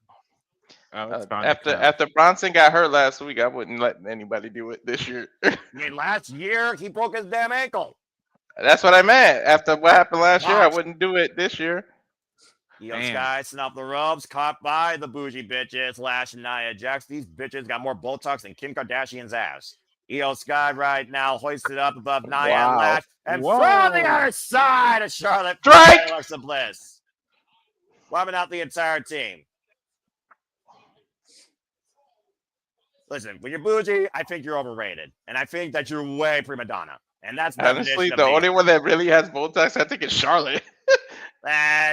Oh, it's bound to come. After Bronson got hurt last week, I wouldn't let anybody do it this year. I mean, last year, he broke his damn ankle. That's what I meant. After what happened last year, I wouldn't do it this year. Io Sky snuff the ropes, caught by the bougie bitches, Lash and Nia Jax. These bitches got more Botox than Kim Kardashian's ass. Io Sky right now hoisted up above Nia and Lash. And from the other side of Charlotte, Strike! Alexa Bliss. Wiping out the entire team. Listen, when you're bougie, I think you're overrated. And I think that you're way prima donna. And that's Honestly, the only one that really has Botox, I think, is Charlotte.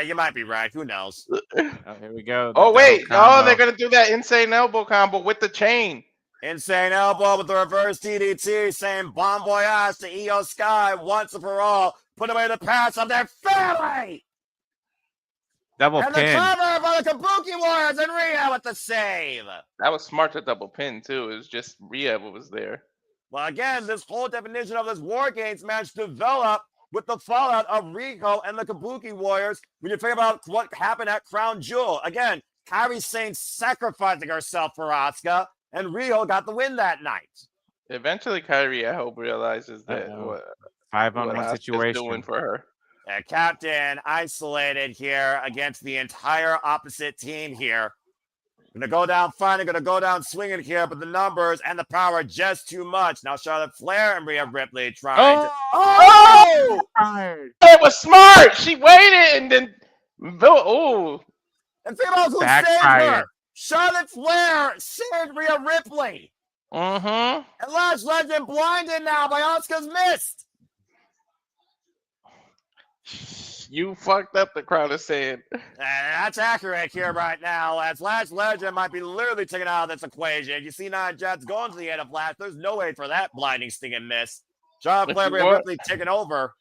You might be right. Who knows? Oh, here we go. Oh, wait. Oh, they're going to do that insane elbow combo with the chain. Insane elbow with the reverse DDT, saying bon voyage to Io Sky once and for all. Put away the past of their family. Double And pin. the cover by the Kabuki Warriors and Rhea with the save. That was smart to double pin, too. It was just Rhea who was there. Well, again, this whole definition of this War Games match developed with the fallout of Rico and the Kabuki Warriors. When you think about what happened at Crown Jewel, again, Kairi Sane sacrificing herself for Auska, and Rio got the win that night. Eventually, Kairi, I hope, realizes that what 5-on-1 situation doing for her. Captain isolated here against the entire opposite team here. Gonna go down fighting, gonna go down swinging here, but the numbers and the power are just too much. Now Charlotte Flair and Rhea Ripley trying to... Oh! It was smart! She waited and then... Oh! And think about who saved her. Charlotte Flair saved Rhea Ripley. Mm-hmm. And Lash Legend blinded now by Auska's mist. You fucked up, the crowd is saying. That's accurate here right now, as Lash Legend might be literally taken out of this equation. You see Nia Jax going to the end of Lash. There's no way for that blinding stinging miss. Charlotte Flair and Ripley taking over.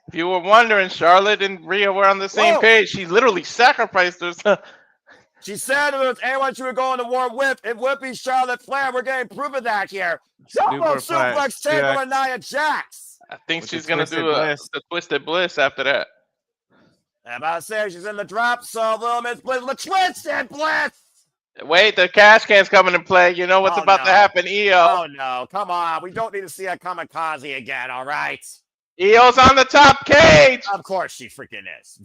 If you were wondering, Charlotte and Rhea were on the same page. She literally sacrificed herself. She said if it was anyone she would go into war with, it would be Charlotte Flair. We're getting proof of that here. Jumbo suplex table to Nia Jax. I think she's going to do a Twisted Bliss after that. I'm about to say she's in the drop, so little Miss Bliss, the Twisted Bliss. Wait, the cash can's coming to play. You know what's about to happen, Io. Oh, no. Come on. We don't need to see a kamikaze again, all right? Io's on the top cage. Of course she freaking is.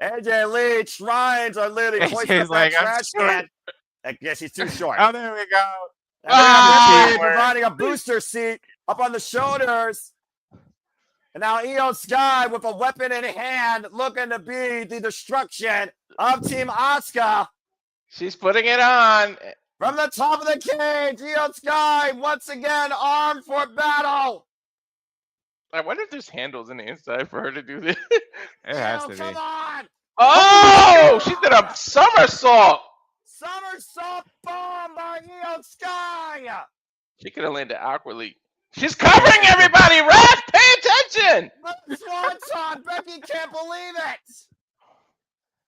AJ Lee trying to literally hoist up that trash can. I guess he's too short. Oh, there we go. Providing a booster seat up on the shoulders. And now Io Sky with a weapon in hand looking to be the destruction of Team Auska. She's putting it on. From the top of the cage, Io Sky once again armed for battle. I wonder if there's handles in the inside for her to do this. It has to Come be. on! Oh, she did a somersault. Somersault bomb by Io Sky. She could have landed awkwardly. She's covering everybody. Ref, pay attention. Swanson, Becky can't believe it.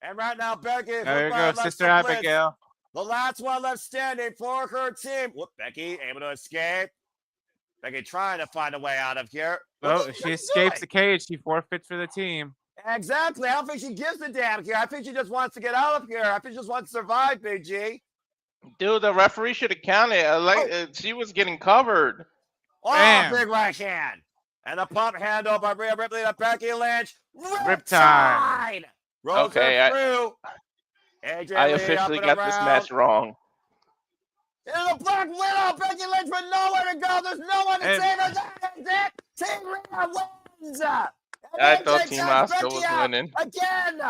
And right now, Becky, There you go, Sister Abigail. the last one left standing for her team. Whoop, Becky able to escape. Becky trying to find a way out of here. Oh, she escapes the cage. She forfeits for the team. Exactly. I don't think she gives a damn here. I think she just wants to get out of here. I think she just wants to survive, Big G. Dude, the referee should have counted. She was getting covered. Oh, Bam. big right hand. And a pump handle by Rhea Ripley to Becky Lynch. Riptide. Rhodes Okay, through. AJ I Lee officially up and got this around. match wrong. And the Black Widow, Becky Lynch with nowhere to go. There's no one to And- save her. That is it. Team Rhea wins. And I AJ thought Team takes Auska Becky was out winning. again.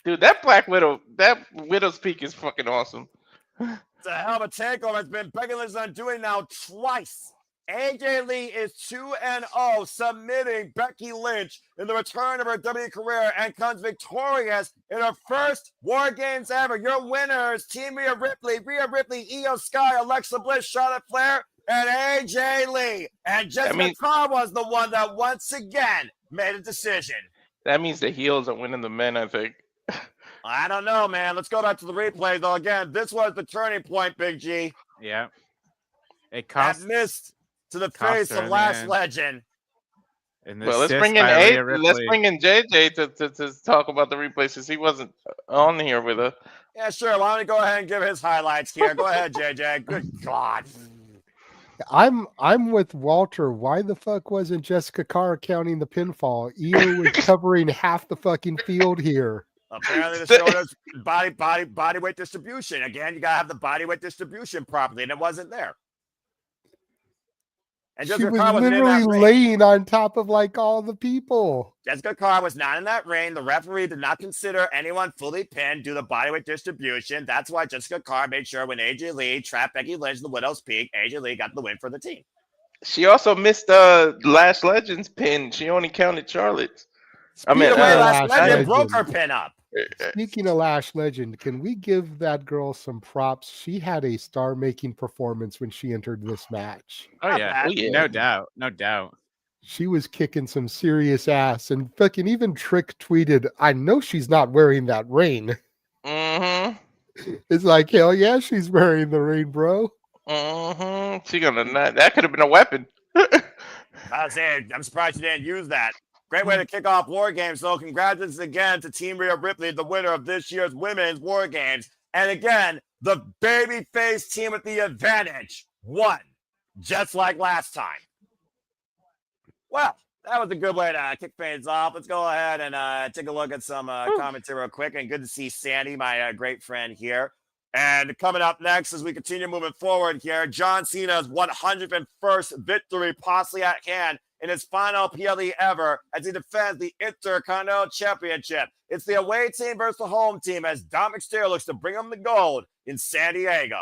Dude, that Black Widow, that Widow's Peak is fucking awesome. It's a hell of a takeover. It's been Becky Lynch's undoing now twice. AJ Lee is 2-0, submitting Becky Lynch in the return of her WWE career and comes victorious in her first War Games ever. Your winners, Team Rhea Ripley, Io Sky, Alexa Bliss, Charlotte Flair, and AJ Lee. And Jessica Carr was the one that once again made a decision. That means the heels are winning the men, I think. I don't know, man. Let's go back to the replay, though. Again, this was the turning point, Big G. Yeah. It That cost. missed to the cost face her of in Lash the end. Legend. Well, let's bring in JJ to talk about the replay since he wasn't on here with us. Yeah, sure. Why don't we go ahead and give his highlights here? Go ahead, JJ. Good God. I'm with Walter. Why the fuck wasn't Jessica Carr counting the pinfall? Io was covering half the fucking field here. Apparently, the show does body weight distribution. Again, you gotta have the body weight distribution properly, and it wasn't there. And She Jessica was Carr wasn't in literally that ring. laying on top of like all the people. Jessica Carr was not in that ring. The referee did not consider anyone fully pinned due to bodyweight distribution. That's why Jessica Carr made sure when AJ Lee trapped Becky Lynch in the Widow's Peak, AJ Lee got the win for the team. She also missed Lash Legend's pin. She only counted Charlotte's. Either way, Lash Lash Legend broke Legend. her pin up. Speaking of Lash Legend, can we give that girl some props? She had a star-making performance when she entered this match. Oh Not yeah. bad. Oh, yeah. No doubt. No doubt. She was kicking some serious ass, and fucking even Trick tweeted, "I know she's not wearing that ring." Mm-hmm. It's like, hell yeah, she's wearing the ring, bro. Mm-hmm. She gonna not. That could have been a weapon. I was saying, I'm surprised you didn't use that. Great way to kick off War Games, though. Congratulations again to Team Rhea Ripley, the winner of this year's Women's War Games. And again, the babyface team with the advantage won, just like last time. Well, that was a good way to kick things off. Let's go ahead and take a look at some commentary real quick. And good to see Sandy, my great friend here. And coming up next, as we continue moving forward here, John Cena's 101st victory possibly at hand in his final PLE ever as he defends the Intercontinental Championship. It's the away team versus the home team as Dominik Mysterio looks to bring him the gold in San Diego.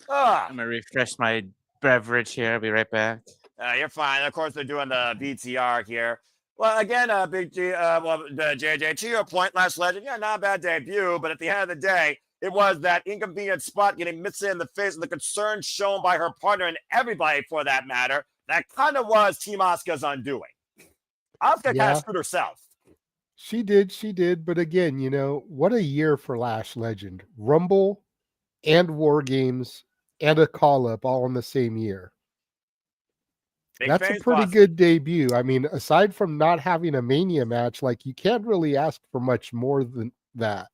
I'm gonna refresh my beverage here. I'll be right back. You're fine. Of course, they're doing the VTR here. Well, again, Big G, JJ, to your point, Lash Legend, yeah, not a bad debut, but at the end of the day, it was that inconvenient spot getting missed in the face and the concern shown by her partner and everybody for that matter. That kind of was Team Auska's undoing. Auska kind of screwed herself. She did. But again, you know, what a year for Lash Legend. Rumble and War Games and a call-up all in the same year. That's a pretty good debut. I mean, aside from not having a Mania match, like you can't really ask for much more than that.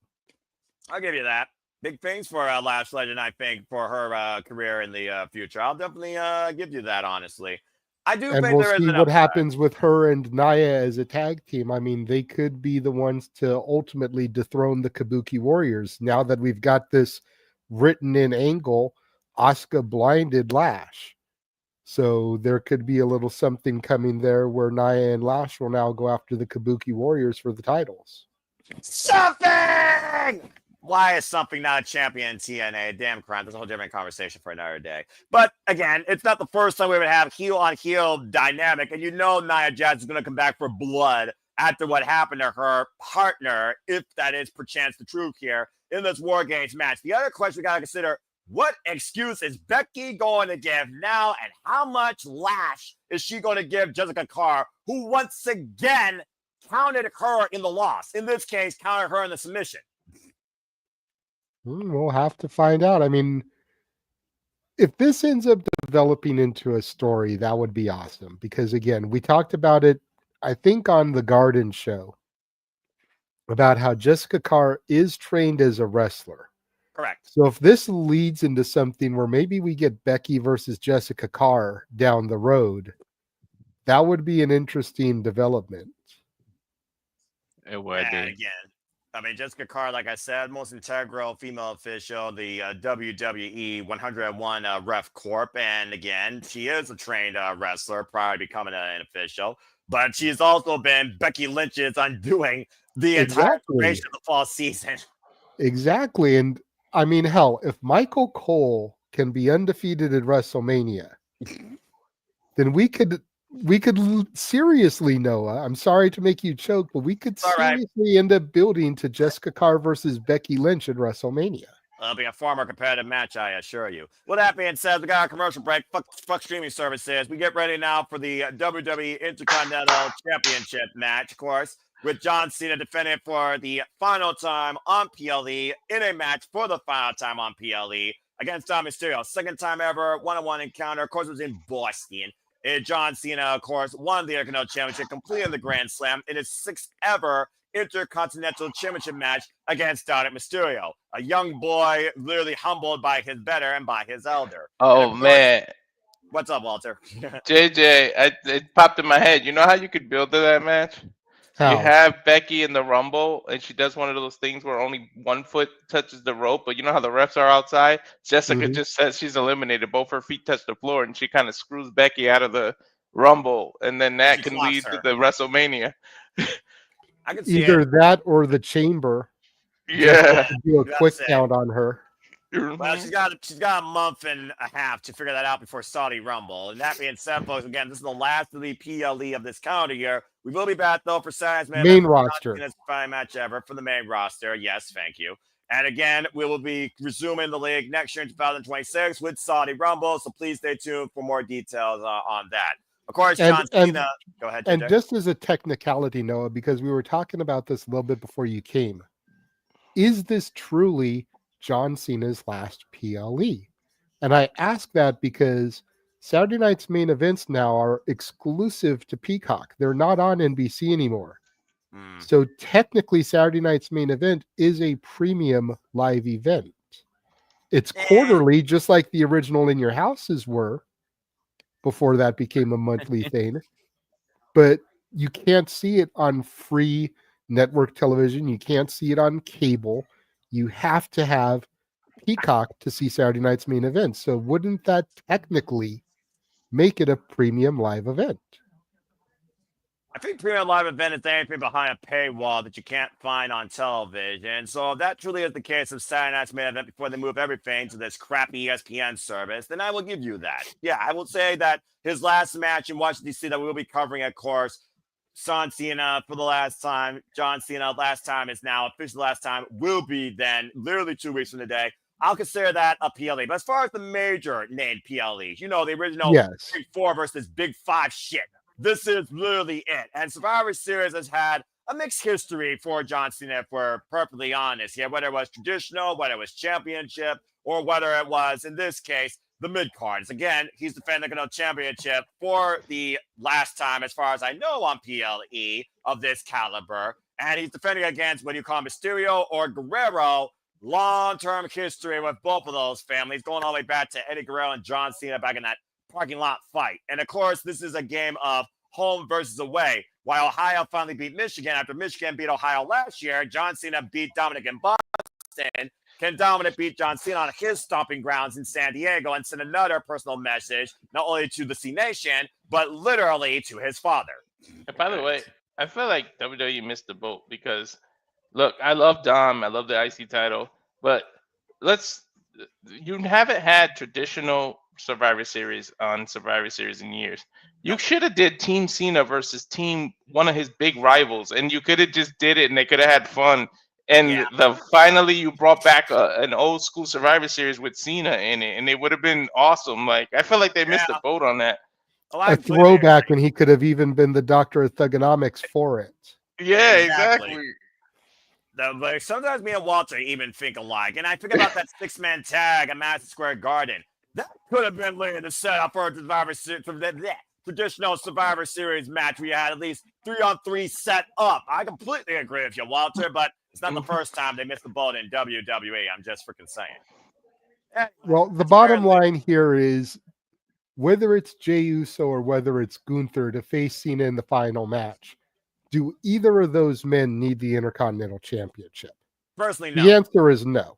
I'll give you that. Big things for Lash Legend, I think, for her career in the future. I'll definitely give you that, honestly. I do think we'll there is see an what upside. happens with her and Nia as a tag team. I mean, they could be the ones to ultimately dethrone the Kabuki Warriors. Now that we've got this written in angle, Auska blinded Lash. So there could be a little something coming there where Nia and Lash will now go after the Kabuki Warriors for the titles. Something! Why is something not a champion in TNA? Damn crime. That's a whole different conversation for another day. But again, it's not the first time we would have heel on heel dynamic. And you know Nia Jax is going to come back for blood after what happened to her partner, if that is perchance the truth here in this War Games match. The other question we got to consider, what excuse is Becky going to give now? And how much lash is she going to give Jessica Carr, who once again counted her in the loss? In this case, counted her in the submission. We'll have to find out. I mean, if this ends up developing into a story, that would be awesome. Because again, we talked about it, I think, on the Garden show about how Jessica Carr is trained as a wrestler. Correct. So if this leads into something where maybe we get Becky versus Jessica Carr down the road, that would be an interesting development. It would be. Again, I mean, Jessica Carr, like I said, most integral female official, the WWE 101 Ref Corp. And again, she is a trained wrestler prior to becoming an official. But she's also been Becky Lynch's undoing the entire duration of the fall season. Exactly. And I mean, hell, if Michael Cole can be undefeated at WrestleMania, then we could seriously, Noah, I'm sorry to make you choke, but we could seriously end up building to Jessica Carr versus Becky Lynch at WrestleMania. It'll be a far more competitive match, I assure you. With that being said, we got our commercial break. Fuck streaming services. We get ready now for the WWE Intercontinental Championship match, of course, with John Cena defending for the final time on PLE in a match for the final time on PLE against Mysterio. Second time ever, one-on-one encounter. Of course, it was in Boston. John Cena, of course, won the Intercontinental Championship, completing the Grand Slam in his sixth ever Intercontinental Championship match against Dominik Mysterio. A young boy, literally humbled by his better and by his elder. Oh, man. What's up, Walter? JJ, it popped in my head. You know how you could build to that match? How? You have Becky in the Rumble, and she does one of those things where only one foot touches the rope, but you know how the refs are outside? Jessica just says she's eliminated. Both her feet touch the floor, and she kind of screws Becky out of the Rumble, and then that can lead to the WrestleMania. I can see either that or the chamber. Yeah. Do a quick count on her. Well, she's got a month and a half to figure that out before Saudi Rumble. And that being said, folks, again, this is the last of the PLE of this calendar year. We will be back, though, for Saturday's main roster. Final match ever for the main roster. Yes, thank you. And again, we will be resuming the league next year in 2026 with Saudi Rumble. So please stay tuned for more details on that. Of course, John Cena. Go ahead, and just as a technicality, Noah, because we were talking about this a little bit before you came, is this truly John Cena's last PLE? And I ask that because Saturday night's main events now are exclusive to Peacock. They're not on NBC anymore. So technically, Saturday night's main event is a premium live event. It's quarterly, just like the original In Your Houses were before that became a monthly thing. But you can't see it on free network television. You can't see it on cable. You have to have Peacock to see Saturday night's main event. So wouldn't that technically make it a premium live event? I think premium live event is anything behind a paywall that you can't find on television. So if that truly is the case of Saturday night's main event before they move everything to this crappy ESPN service, then I will give you that. Yeah, I will say that his last match in Washington, D.C. that we will be covering, of course, John Cena for the last time. John Cena last time is now officially last time. Will be then literally 2 weeks from today. I'll consider that a PLE. But as far as the major named PLEs, you know, the original Big Four versus Big Five shit. This is literally it. And Survivor Series has had a mixed history for John Cena, if we're perfectly honest here, whether it was traditional, whether it was championship, or whether it was, in this case, the mid-cards. Again, he's defending the championship for the last time, as far as I know, on PLE of this caliber. And he's defending against what you call Mysterio or Guerrero. Long-term history with both of those families, going all the way back to Eddie Guerrero and John Cena back in that parking lot fight. And of course, this is a game of home versus away. While Ohio finally beat Michigan after Michigan beat Ohio last year, John Cena beat Dominik in Boston. Can Dominik beat John Cena on his stomping grounds in San Diego and send another personal message, not only to the C Nation, but literally to his father? And by the way, I feel like WWE missed the boat because look, I love Dom. I love the IC title, but you haven't had traditional Survivor Series on Survivor Series in years. You should have did Team Cena versus one of his big rivals, and you could have just did it, and they could have had fun. And finally you brought back an old school Survivor Series with Cena in it, and it would have been awesome. Like I feel like they missed the boat on that. A throwback when he could have even been the doctor of thugonomics for it. Yeah, exactly. But sometimes me and Walter even think alike. And I think about that 6-man tag at Madison Square Garden. That could have been later the setup for a traditional Survivor Series match where you had at least 3-on-3 set up. I completely agree with you, Walter, but it's not the first time they missed the boat in WWE. I'm just freaking saying. Anyway, well, the bottom line here is whether it's Jey Uso or whether it's Gunther to face Cena in the final match, do either of those men need the Intercontinental Championship? Personally, no. The answer is no.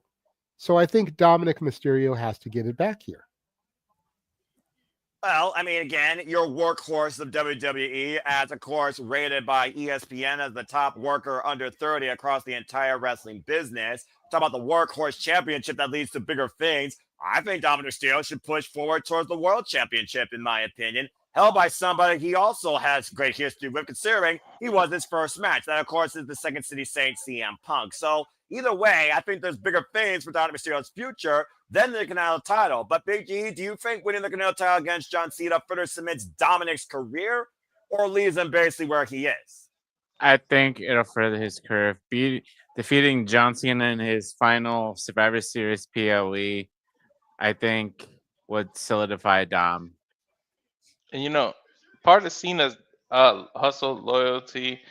So I think Dominik Mysterio has to get it back here. Well, I mean, again, your workhorse of WWE, as of course rated by ESPN as the top worker under 30 across the entire wrestling business. Talk about the workhorse championship that leads to bigger things. I think Dominik Mysterio should push forward towards the world championship, in my opinion. Held by somebody he also has great history with, considering he was his first match. That, of course, is the Second City Saint CM Punk. So either way, I think there's bigger things for Dominik Mysterio's future than the Intercontinental title. But Big G, do you think winning the Intercontinental title against John Cena further cements Dominik's career or leaves him basically where he is? I think it'll further his career. Defeating John Cena in his final Survivor Series PLE, I think, would solidify Dom. And part of Cena's hustle, loyalty,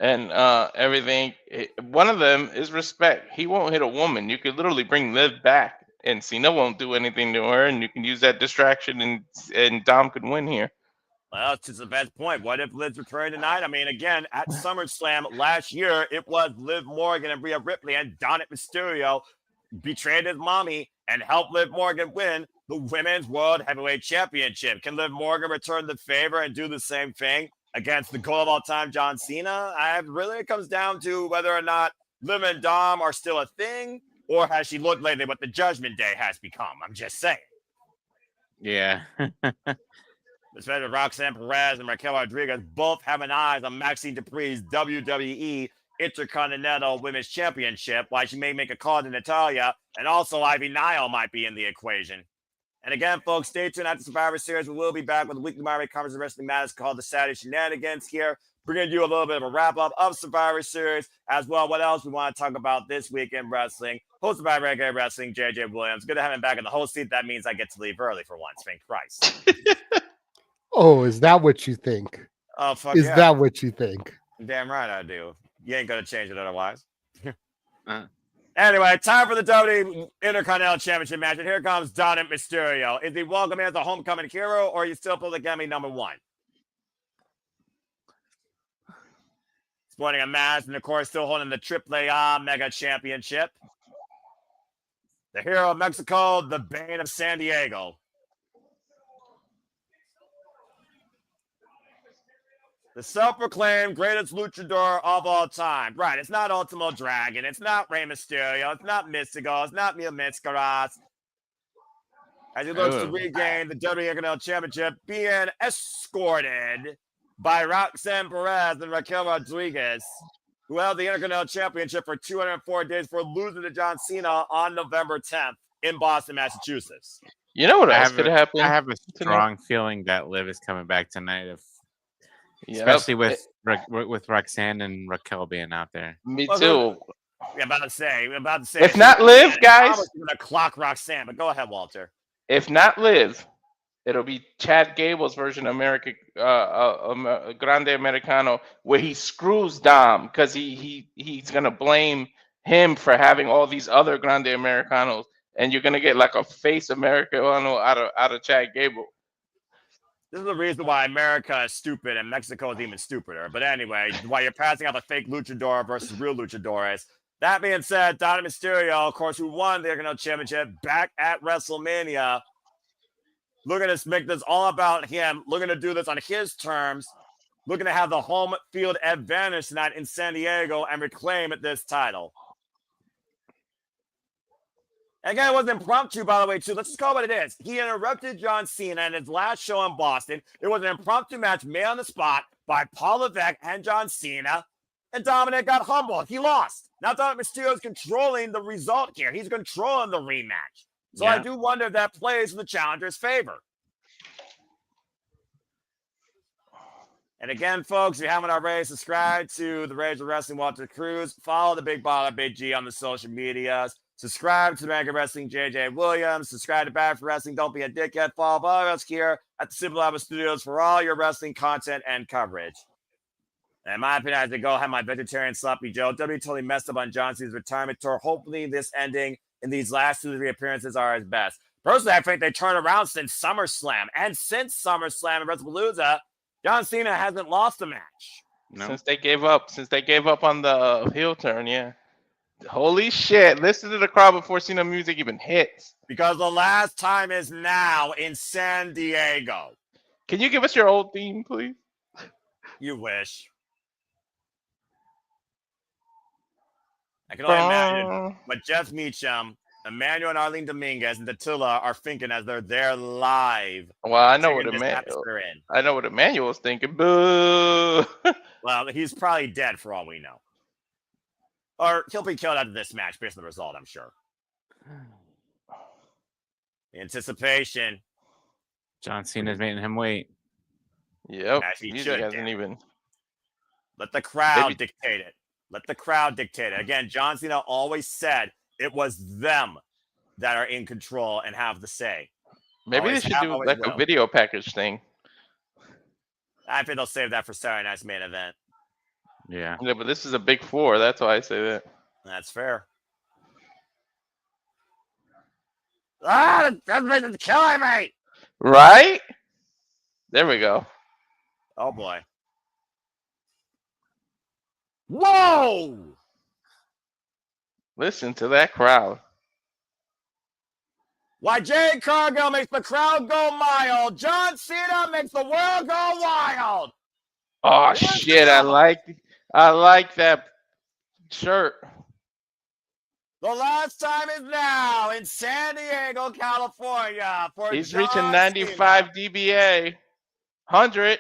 and everything, one of them is respect. He won't hit a woman. You could literally bring Liv back, and Cena won't do anything to her, and you can use that distraction, and Dom could win here. Well, it's the best point. What if Liv's returning tonight? I mean, again, at SummerSlam last year, it was Liv Morgan and Rhea Ripley and Dominik Mysterio betrayed his mommy and helped Liv Morgan win the Women's World Heavyweight Championship. Can Liv Morgan return the favor and do the same thing against the goal of all time, John Cena? It comes down to whether or not Liv and Dom are still a thing, or has she looked lately what the Judgment Day has become? I'm just saying. Yeah. Especially Roxanne Perez and Raquel Rodriguez both having eyes on Maxine Dupree's WWE Intercontinental Women's Championship, why she may make a call to Natalya, and also Ivy Nile might be in the equation. And again, folks, stay tuned after Survivor Series. We will be back with a weekly Marvel conference of wrestling matters called the Saturday Shenanigans here, bringing you a little bit of a wrap-up of Survivor Series, as well. What else we want to talk about this week in wrestling? Hosted by Regular Wrestling, JJ Williams. Good to have him back in the host seat. That means I get to leave early for once. Thank Christ. Oh, is that what you think? Oh, fuck Is yeah. that what you think? Damn right I do. You ain't going to change it otherwise. Anyway, time for the WWE Intercontinental Championship match. And here comes Dominik Mysterio. Is he welcome as a homecoming hero, or are you still polygamy number one? Sporting a mask, and of course, still holding the AAA Mega Championship. The hero of Mexico, the Bane of San Diego. The self-proclaimed greatest luchador of all time. Right, it's not Ultimo Dragon. It's not Rey Mysterio. It's not Mystico. It's not Mil Máscaras. As he looks to regain the WWE Intercontinental Championship, being escorted by Roxanne Perez and Raquel Rodriguez, who held the Intercontinental Championship for 204 days for losing to John Cena on November 10th in Boston, Massachusetts. You know what else could happen? I have a strong feeling that Liv is coming back tonight. Especially with Roxanne and Raquel being out there. Me too. I'm about to say. If not Liv, guys. I was going to clock Roxanne, but go ahead, Walter. If not Liv, it'll be Chad Gable's version of Grande Americano, where he screws Dom because he's going to blame him for having all these other Grande Americanos, and you're going to get like a face Americano out of Chad Gable. This is the reason why America is stupid and Mexico is even stupider. But anyway, why you're passing off a fake luchador versus real luchadores. That being said, Dominik Mysterio, of course, who won the Intercontinental Championship back at WrestleMania. Looking to make this all about him. Looking to do this on his terms. looking to have the home field advantage tonight in San Diego and reclaim this title. And again, it was impromptu, by the way, too. Let's just call it what it is. He interrupted John Cena in his last show in Boston. It was an impromptu match made on the spot by Paul Levesque and John Cena. And Dominik got humbled. He lost. Now Dominik Mysterio is controlling the result here. He's controlling the rematch. So I do wonder if that plays in the challenger's favor. And again, folks, if you haven't already, subscribe to the Rage of Wrestling Walter Cruz. Follow the Big Baller Big G on the social medias. Subscribe to Mega Wrestling JJ Williams. Subscribe to Bad for Wrestling. Don't be a dickhead. Follow all of us here at the Simple Lava Studios for all your wrestling content and coverage. And in my opinion, I have to go have my vegetarian sloppy Joe. WWE totally messed up on John Cena's retirement tour. Hopefully this ending in these last 2 or 3 appearances are his best. Personally, I think they turned around since SummerSlam. And since SummerSlam and WrestlePalooza, John Cena hasn't lost a match. No. Since they gave up on the heel turn, yeah. Holy shit. Listen to the crowd before Cena music even hits. Because the last time is now in San Diego. Can you give us your old theme, please? You wish. I can only imagine what Jeff Meacham, Emmanuel and Arlene Dominguez, and Dattila are thinking as they're there live. Well, I know what Emmanuel's thinking. Boo! Well, he's probably dead for all we know. Or he'll be killed after this match based on the result, I'm sure. The anticipation. John Cena's making him wait. Yep. He hasn't even. Let the crowd dictate it. Let the crowd dictate it. Again, John Cena always said it was them that are in control and have the say. Maybe they should do like a video package thing. I think they'll save that for Saturday night's main event. Yeah, but this is a big 4. That's why I say that. That's fair. That's killing me. Right? There we go. Oh, boy. Whoa! Listen to that crowd. Why Jade Cargill makes the crowd go mild. John Cena makes the world go wild. Oh, shit. I like that shirt. The last time is now in San Diego, California. He's reaching 95 DBA. 100.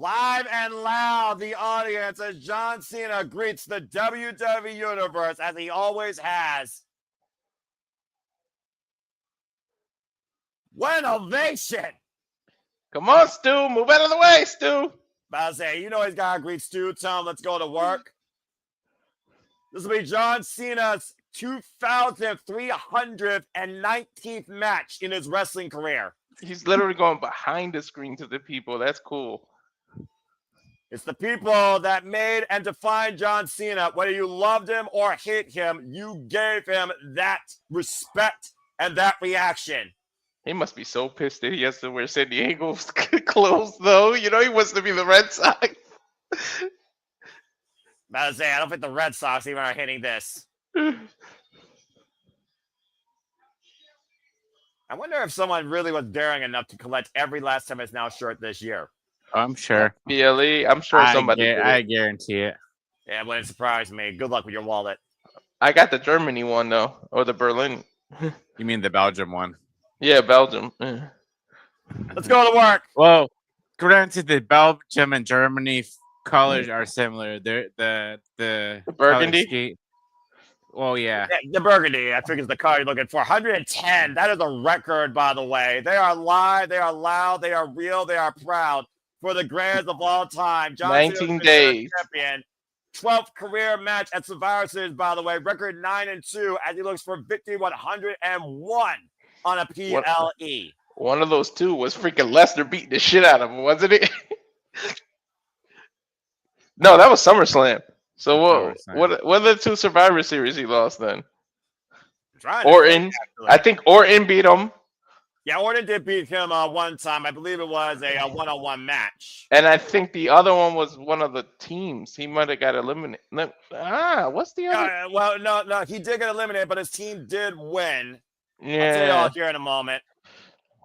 Live and loud, the audience as John Cena greets the WWE Universe as he always has. What an ovation! Come on, Stu. Move out of the way, Stu. I say, you know he's got to greet Stu. Tell him, let's go to work. This will be John Cena's 2,319th match in his wrestling career. He's literally going behind the screen to the people. That's cool. It's the people that made and defined John Cena. Whether you loved him or hate him, you gave him that respect and that reaction. He must be so pissed that he has to wear San Diego's clothes, though. You know, he wants to be the Red Sox. I don't think the Red Sox even are hitting this. I wonder if someone really was daring enough to collect every last time it's now shirt this year. I'm sure. BLE, I'm sure somebody did. I guarantee it. Yeah, it wouldn't surprise me. Good luck with your wallet. I got the Germany one, though, or the Berlin. You mean the Belgium one? Yeah, Belgium. Let's go to work. Well, granted, the Belgium and Germany colors are similar. They're the burgundy. Well, yeah. The burgundy, I think, is the color you're looking for. 110. That is a record, by the way. They are live. They are loud. They are real. They are proud for the greatest of all time. John 19 days. Champion. 12th career match at Survivor Series, by the way. Record 9-2 as he looks for victory 101 on a PLE. One of those two was freaking Lesnar beating the shit out of him, wasn't it? No, that was SummerSlam. So what are the 2 Survivor Series he lost then? Orton. I think Orton beat him. Yeah, Orton did beat him one time. I believe it was a one-on-one match. And I think the other one was one of the teams. He might have got eliminated. What's the other? Well, no, he did get eliminated, but his team did win. Yeah. I'll tell you all here in a moment.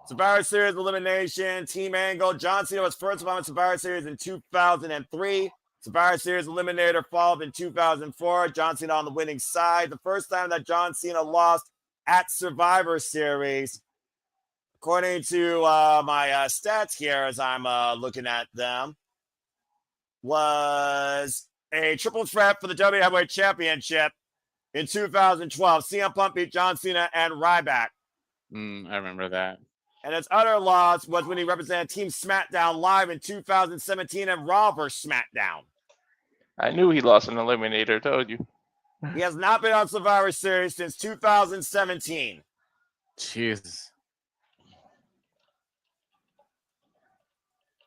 Survivor Series elimination, Team Angle. John Cena was first time on Survivor Series in 2003. Survivor Series eliminator followed in 2004. John Cena on the winning side. The first time that John Cena lost at Survivor Series, according to my stats here as I'm looking at them, was a triple threat for the WWE Heavyweight Championship in 2012. CM Punk beat John Cena and Ryback. I remember that. And his other loss was when he represented Team SmackDown Live in 2017 and Raw vs. SmackDown. I knew he lost an eliminator, told you. He has not been on Survivor Series since 2017. Jesus.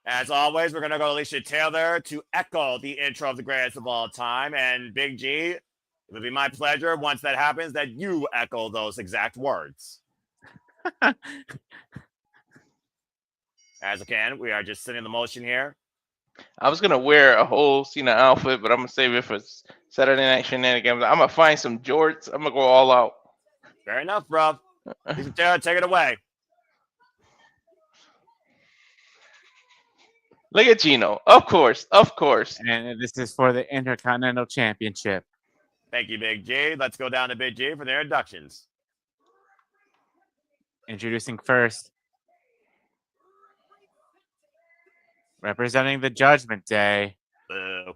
As always, we're going to go to Alicia Taylor to echo the intro of the greatest of all time. And Big G, it would be my pleasure once that happens that you echo those exact words. As again, we are just sitting the motion here. I was gonna wear a whole Cena outfit, but I'm gonna save it for Saturday Night Shenanigans. I'm gonna find some jorts. I'm gonna go all out. Fair enough, bro. Alicia Taylor, take it away. Look at Gino. Of course. And this is for the Intercontinental Championship. Thank you, Big G. Let's go down to Big G for the introductions. Introducing first, representing the Judgment Day Boo.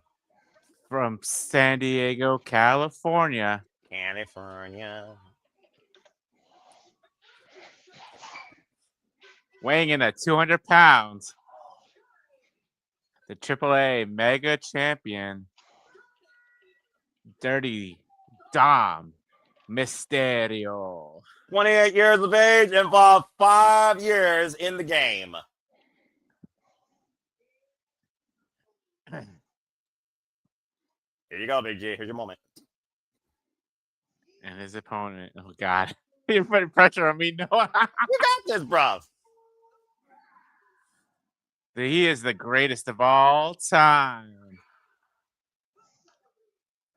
from San Diego, California. Weighing in at 200 pounds, the AAA Mega Champion, Dirty Dom Mysterio. 28 years of age, involved 5 years in the game. Here you go, Big G. Here's your moment. And his opponent, oh God, you're putting pressure on me. No, You got this, bro. he is the greatest of all time.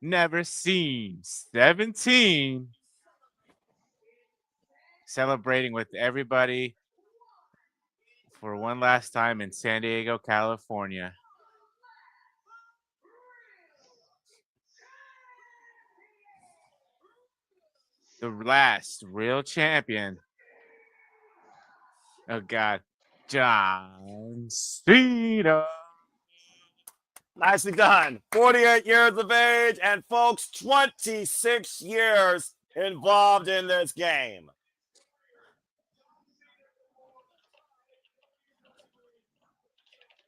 Never seen 17. Celebrating with everybody for one last time in San Diego, California. The last real champion. Oh God, John Cena. Nicely done. 48 years of age, and folks, 26 years involved in this game.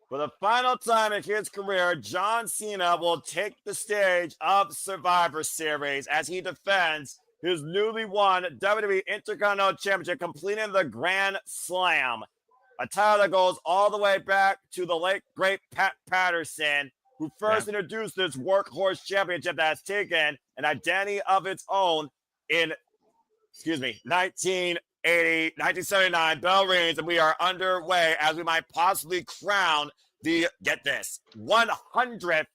For the final time in his career, John Cena will take the stage of Survivor Series as he defends his newly won WWE Intercontinental Championship, completing the Grand Slam. A title that goes all the way back to the late, great Pat Patterson, who first introduced this workhorse championship that has taken an identity of its own in, 1979, bell rings, and we are underway as we might possibly crown the, get this, 191st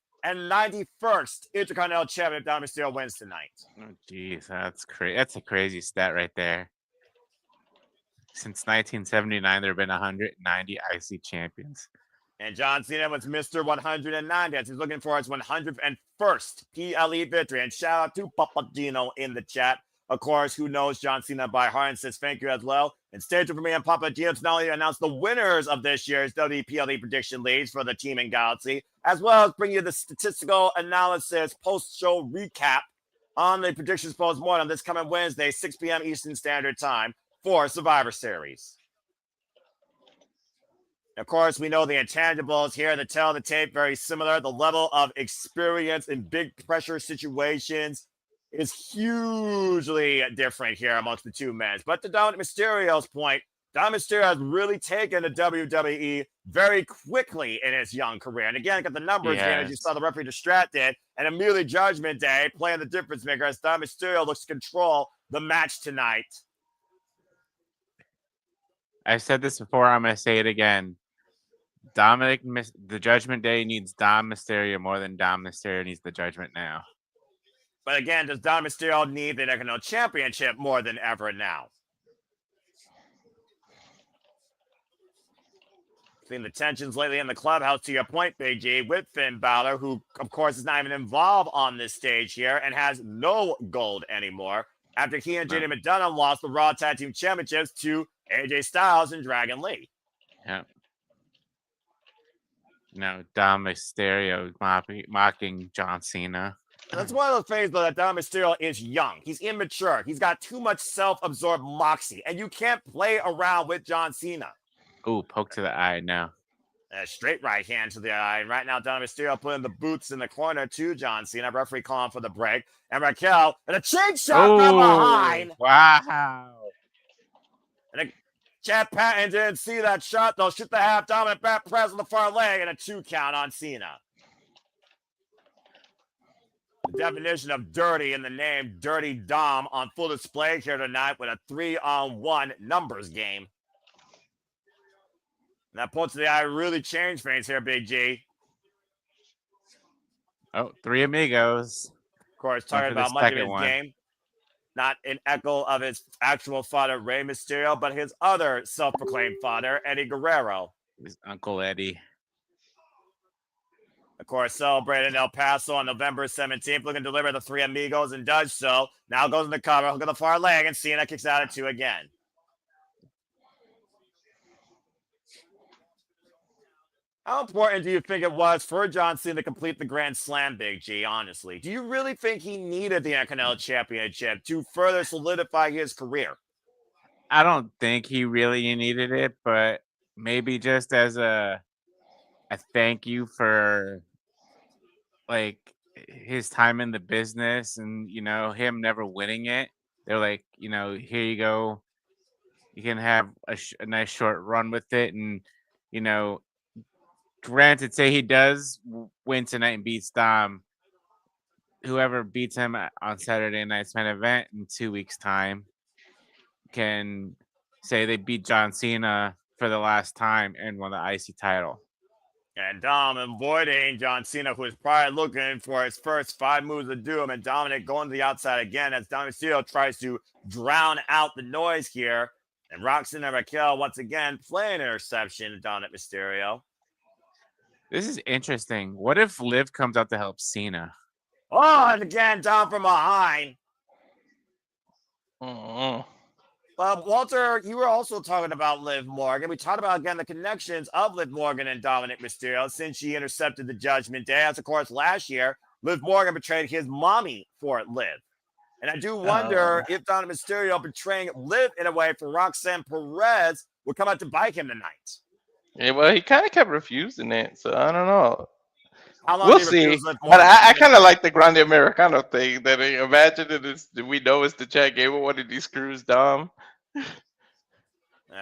Intercontinental Champion. Dominik Mysterio wins tonight. Oh, geez, that's crazy. That's a crazy stat right there. Since 1979, there have been 190 IC champions. And John Cena was Mr. 190 as he's looking for his 101st PLE victory. And shout out to Papa Gino in the chat, of course, who knows John Cena by heart and says thank you as well. And stay tuned for me and Papa Gino to not only announce the winners of this year's WPLE prediction leagues for the Team in Galaxy, as well as bring you the statistical analysis post-show recap on the predictions post-mortem this coming Wednesday, 6 p.m. Eastern Standard Time for Survivor Series. Of course, we know the intangibles here, the tail of the tape, very similar. The level of experience in big pressure situations is hugely different here amongst the two men. But to Dominik Mysterio's point, Dominik Mysterio has really taken the WWE very quickly in his young career. And again, got the numbers here, as you saw the referee distracted, and immediately Judgment Day playing the difference maker as Dominik Mysterio looks to control the match tonight. I've said this before, I'm going to say it again. The Judgment Day needs Dom Mysterio more than Dom Mysterio needs the Judgment now. But again, does Dominik Mysterio need the Intercontinental Championship more than ever now? Seeing the tensions lately in the clubhouse, to your point, Big G, with Finn Balor, who, of course, is not even involved on this stage here and has no gold anymore after he and JD McDonough lost the Raw Tag Team Championships to AJ Styles and Dragon Lee. Yeah. No, Dom Mysterio mocking John Cena. That's one of those things, though, that Dominik Mysterio is young. He's immature. He's got too much self-absorbed moxie, and you can't play around with John Cena. Ooh, poke to the eye now. A straight right hand to the eye. And right now, Dominik Mysterio putting the boots in the corner to John Cena. Referee calling for the break. And Raquel, and a chain shot from behind. Wow. And a Chad Patton didn't see that shot, though. Shoot the half dominant back press on the far leg and a 2 count on Cena. The definition of dirty in the name Dirty Dom on full display here tonight with a 3-on-1 numbers game. And that poke to the eye really changed things here, Big G. Oh, 3 amigos. Of course, talking about much of his game. Not an echo of his actual father, Rey Mysterio, but his other self-proclaimed father, Eddie Guerrero. His Uncle Eddie. Of course, celebrated in El Paso on November 17th, looking to deliver the 3 amigos and does so. Now goes in the cover, hook on the far leg, and Cena kicks out at 2 again. How important do you think it was for John Cena to complete the Grand Slam, Big G, honestly? Do you really think he needed the Intercontinental Championship to further solidify his career? I don't think he really needed it, but maybe just as a thank you for like his time in the business and, you know, him never winning it. They're like, you know, here you go. You can have a nice short run with it. And, you know, granted, say he does win tonight and beats Dom, whoever beats him on Saturday night's main event in 2 weeks' time can say they beat John Cena for the last time and won the IC title. And Dom avoiding John Cena, who is probably looking for his first 5 moves of doom, and Dominik going to the outside again as Dominik Mysterio tries to drown out the noise here. And Roxanne and Raquel once again playing interception to Dominik Mysterio. This is interesting. What if Liv comes out to help Cena? Oh, and again, down from behind. Walter, you were also talking about Liv Morgan. We talked about, again, the connections of Liv Morgan and Dominik Mysterio since she intercepted the Judgment Day. As, of course, last year, Liv Morgan betrayed his mommy for Liv. And I do wonder if Dominik Mysterio betraying Liv in a way for Roxanne Perez would come out to bite him tonight. Yeah, well, he kind of kept refusing it, so I don't know. How long We'll see. But I kind of like the Grande Americano thing. That imagine it is, we know it's the Chad Gable one of these Cruz Dom.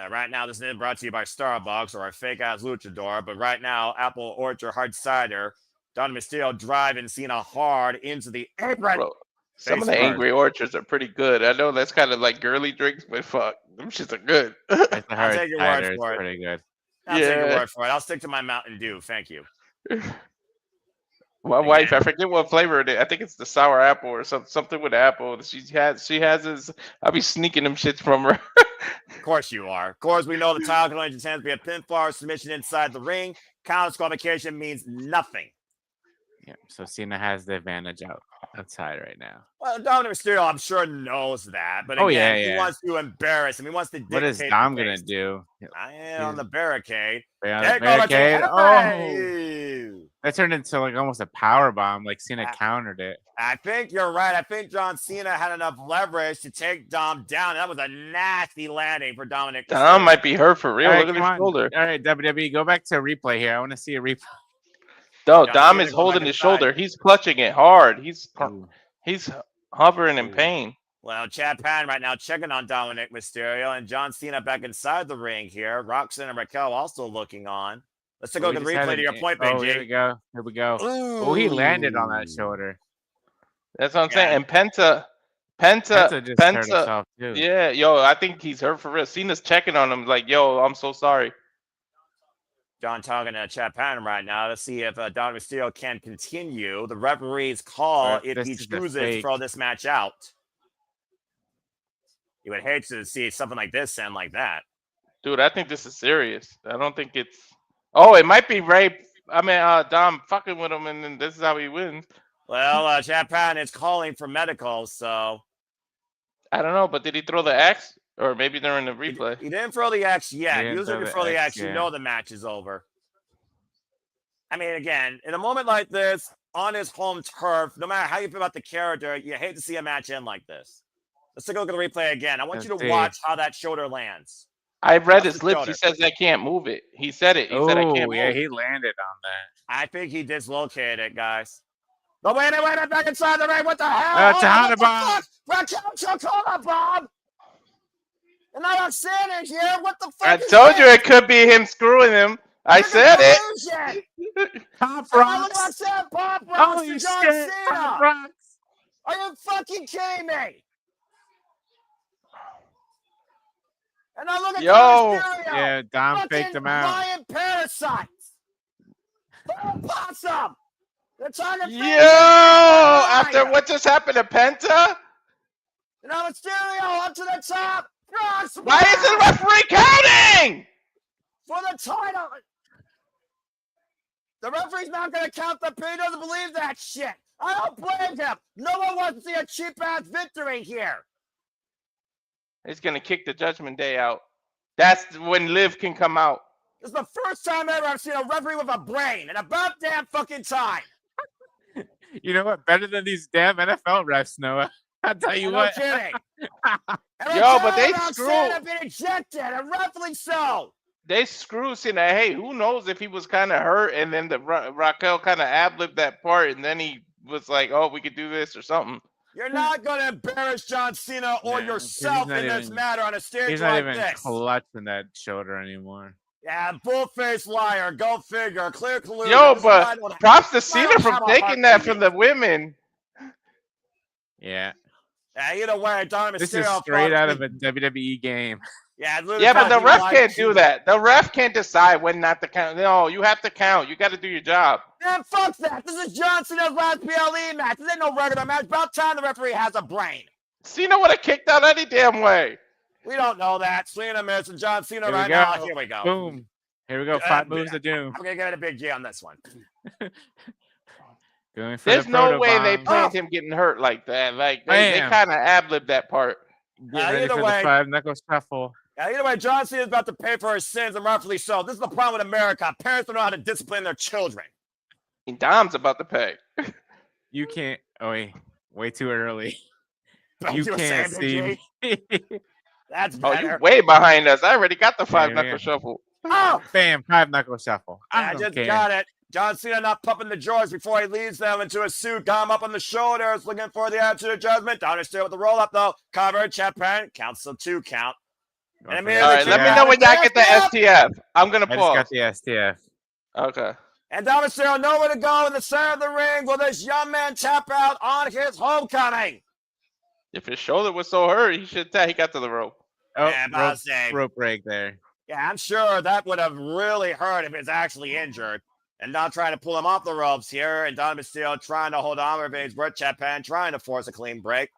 Right now, this is brought to you by Starbucks or our fake-ass luchador. But right now, Apple Orchard Hard Cider, Dominik Mysterio driving Cena hard into the apron. Bro, some of the Angry Orchards are pretty good. I know that's kind of like girly drinks, but fuck, them shits are good. I'll take your word for it. Pretty good. I'll take your word for it. I'll stick to my Mountain Dew. Thank you. My wife, I forget what flavor it is. I think it's the sour apple or something with apple. She has his. I'll be sneaking them shits from her. Of course you are. Of course, we know the title can only chance to be a pinfall or submission inside the ring. Counter disqualification means nothing. Yeah, so Cena has the advantage outside right now. Well, Dominik Mysterio, I'm sure, knows that. But again, he wants to embarrass him. He wants to dictate. What is Dom going to do? I am on the barricade. On the barricade. Oh! That turned into like almost a power bomb. Like Cena countered it. I think you're right. I think John Cena had enough leverage to take Dom down. That was a nasty landing for Dominik. Dom might be hurt for real. Look at his shoulder. All right, WWE, go back to a replay here. I want to see a replay. No, Dom is holding his shoulder. He's clutching it hard. He's hovering in pain. Well, Chad Patton right now checking on Dominik Mysterio and John Cena back inside the ring here. Roxanne and Raquel also looking on. Let's take a look at the replay to your point, Benji. Here we go. Here we go. Oh, he landed on that shoulder. That's what I'm saying. And Penta just hurt himself too. Yeah, yo, I think he's hurt for real. Cena's checking on him like, yo, I'm so sorry. John talking to Chad Patton right now to see if Dominik Mysterio can continue. The referee's call if he chooses to throw this match out. You would hate to see something like this end like that. Dude, I think this is serious. I don't think it's Oh, it might be Ray. I mean, Dom fucking with him, and then this is how he wins. Well, Japan is calling for medical, so I don't know, but did he throw the X? Or maybe they're in the replay. he didn't throw the X yet. He didn't Usually, throw if you the throw the X X, you yet. know the match is over. I mean, again, in a moment like this, on his home turf, no matter how you feel about the character, you hate to see a match end like this. Let's take a look at the replay again. I want you to watch how that shoulder lands. I read Watch his the lips. shoulder. He says I can't move it. He said it. He said I can't Oh, yeah, move. he landed on that. I think he dislocated it, guys. No, wait a minute, back inside the ring. What the hell? Tahana bomb. Raquel Chocona bomb. And now I'm standing here. What the fuck? I is told this? you it could be him screwing him. I said it. Illusion. Pop Oh, look rocks. what's that pop rocks Holy to John shit. Pop Cena. rocks. Are you fucking kidding me? And now look at Yo. Mysterio. Yeah, Dom Fucking faked him out. lion parasites. Possum. They're trying to Yo, after what just happened to Penta? And now Mysterio up to the top. Cross Why is the referee counting? for the title? The referee's not going to count the pin. He doesn't believe that shit. I don't blame him. No one wants to see a cheap-ass victory here. He's going to kick the Judgment Day out. That's when Liv can come out. This is the first time ever I've seen a referee with a brain in about damn fucking time. You know what? Better than these damn NFL refs, Noah. I'll tell you No what. kidding. Yo, but they screw. have been ejected, and rightfully so. They screw Cena. Hey, who knows if he was kind of hurt and then the Raquel kind of ad-libbed that part and then he was like, oh, we could do this or something. You're not going to embarrass John Cena or No, yourself he's not in this even- matter on a stage He's not like even this. clutching that shoulder anymore. Yeah, bull-faced liar. Go figure. Clear collusion. Yo, This is but why I don't- props to why I Cena don't from have a heart taking that for from you. the women. Yeah. Yeah, either way, Dominik This is Mysterio straight fought out of me. a WWE game. Yeah, literally Yeah, but the fought me ref like can't do Cena. that. The ref can't decide when not to count. No, you have to count. You got to do your job. Man, fuck that. This is John Cena's last PLE match. This ain't no regular match. About time the referee has a brain. Cena would have kicked out any damn way. We don't know that. Cena missing John Cena Here we right go. now. Here we go. Boom. Here we go. 5 moves of doom. I'm going to give it a big G on this one. Going for There's the no way they photobomb. planned him getting hurt like that. Like they Bam. kind of ad-libbed that part. Get ready either for way- the 5-knuckle shuffle. Yeah, either way, John Cena's about to pay for his sins, and rightfully so. This is the problem with America. Parents don't know how to discipline their children. And Dom's about to pay. You can't. Oh, wait. Way too early. Don't You do a can't Sam, see Big me. G. That's Oh, better. you way behind us. I already got the Yeah, 5-knuckle yeah. shuffle. Oh, Bam. 5-knuckle shuffle. I I don't just care. got it. John Cena not pumping the drawers before he leads them into a suit. Got him up on the shoulders, looking for the attitude of judgment. Down still with the roll up though. Cover, Japan. Counts till 2 count. Going And for the immediately All right, let me Yeah. know when y'all get the STF. I'm going to I just got pause. the STF. Okay. And Dominik nowhere to go in the center of the ring. Will this young man tap out on his homecoming? If his shoulder was so hurt, he should he got to the rope. Oh, Yeah, but I'll say- rope break there. Yeah, I'm sure that would have really hurt if it's actually injured. And not trying to pull him off the ropes here. And Dominik trying to hold on with his Brett Japan, trying to force a clean break.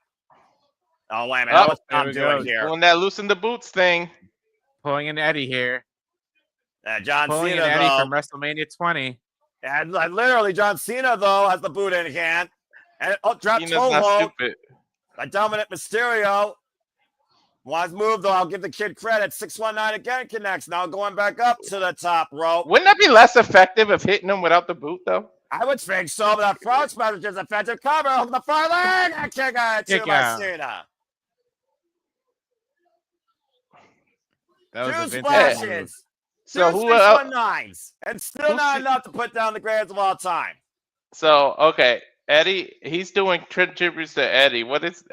Oh, wait a minute. Oh, What's there Dom we doing go. here? Doing that loosen the boots thing. Pulling an Eddie here. John Pulling Cena, an Eddie though. from WrestleMania 20. And literally, John Cena, though, has the boot in hand. And drop Cena's toe not hold stupid. by Dominik Mysterio. Wise move, though. I'll give the kid credit. 619 again connects. Now going back up to the top rope. Wouldn't that be less effective if hitting him without the boot, though? I would think so, but that frog smash is just effective cover over the far leg. And kick out to Kick out. Cena. That was Two a vintage move. splashes. So Two who? 619s. And still who's not the- enough to put down the greatest of all time. So okay, Eddie, he's doing tributes to Eddie. What is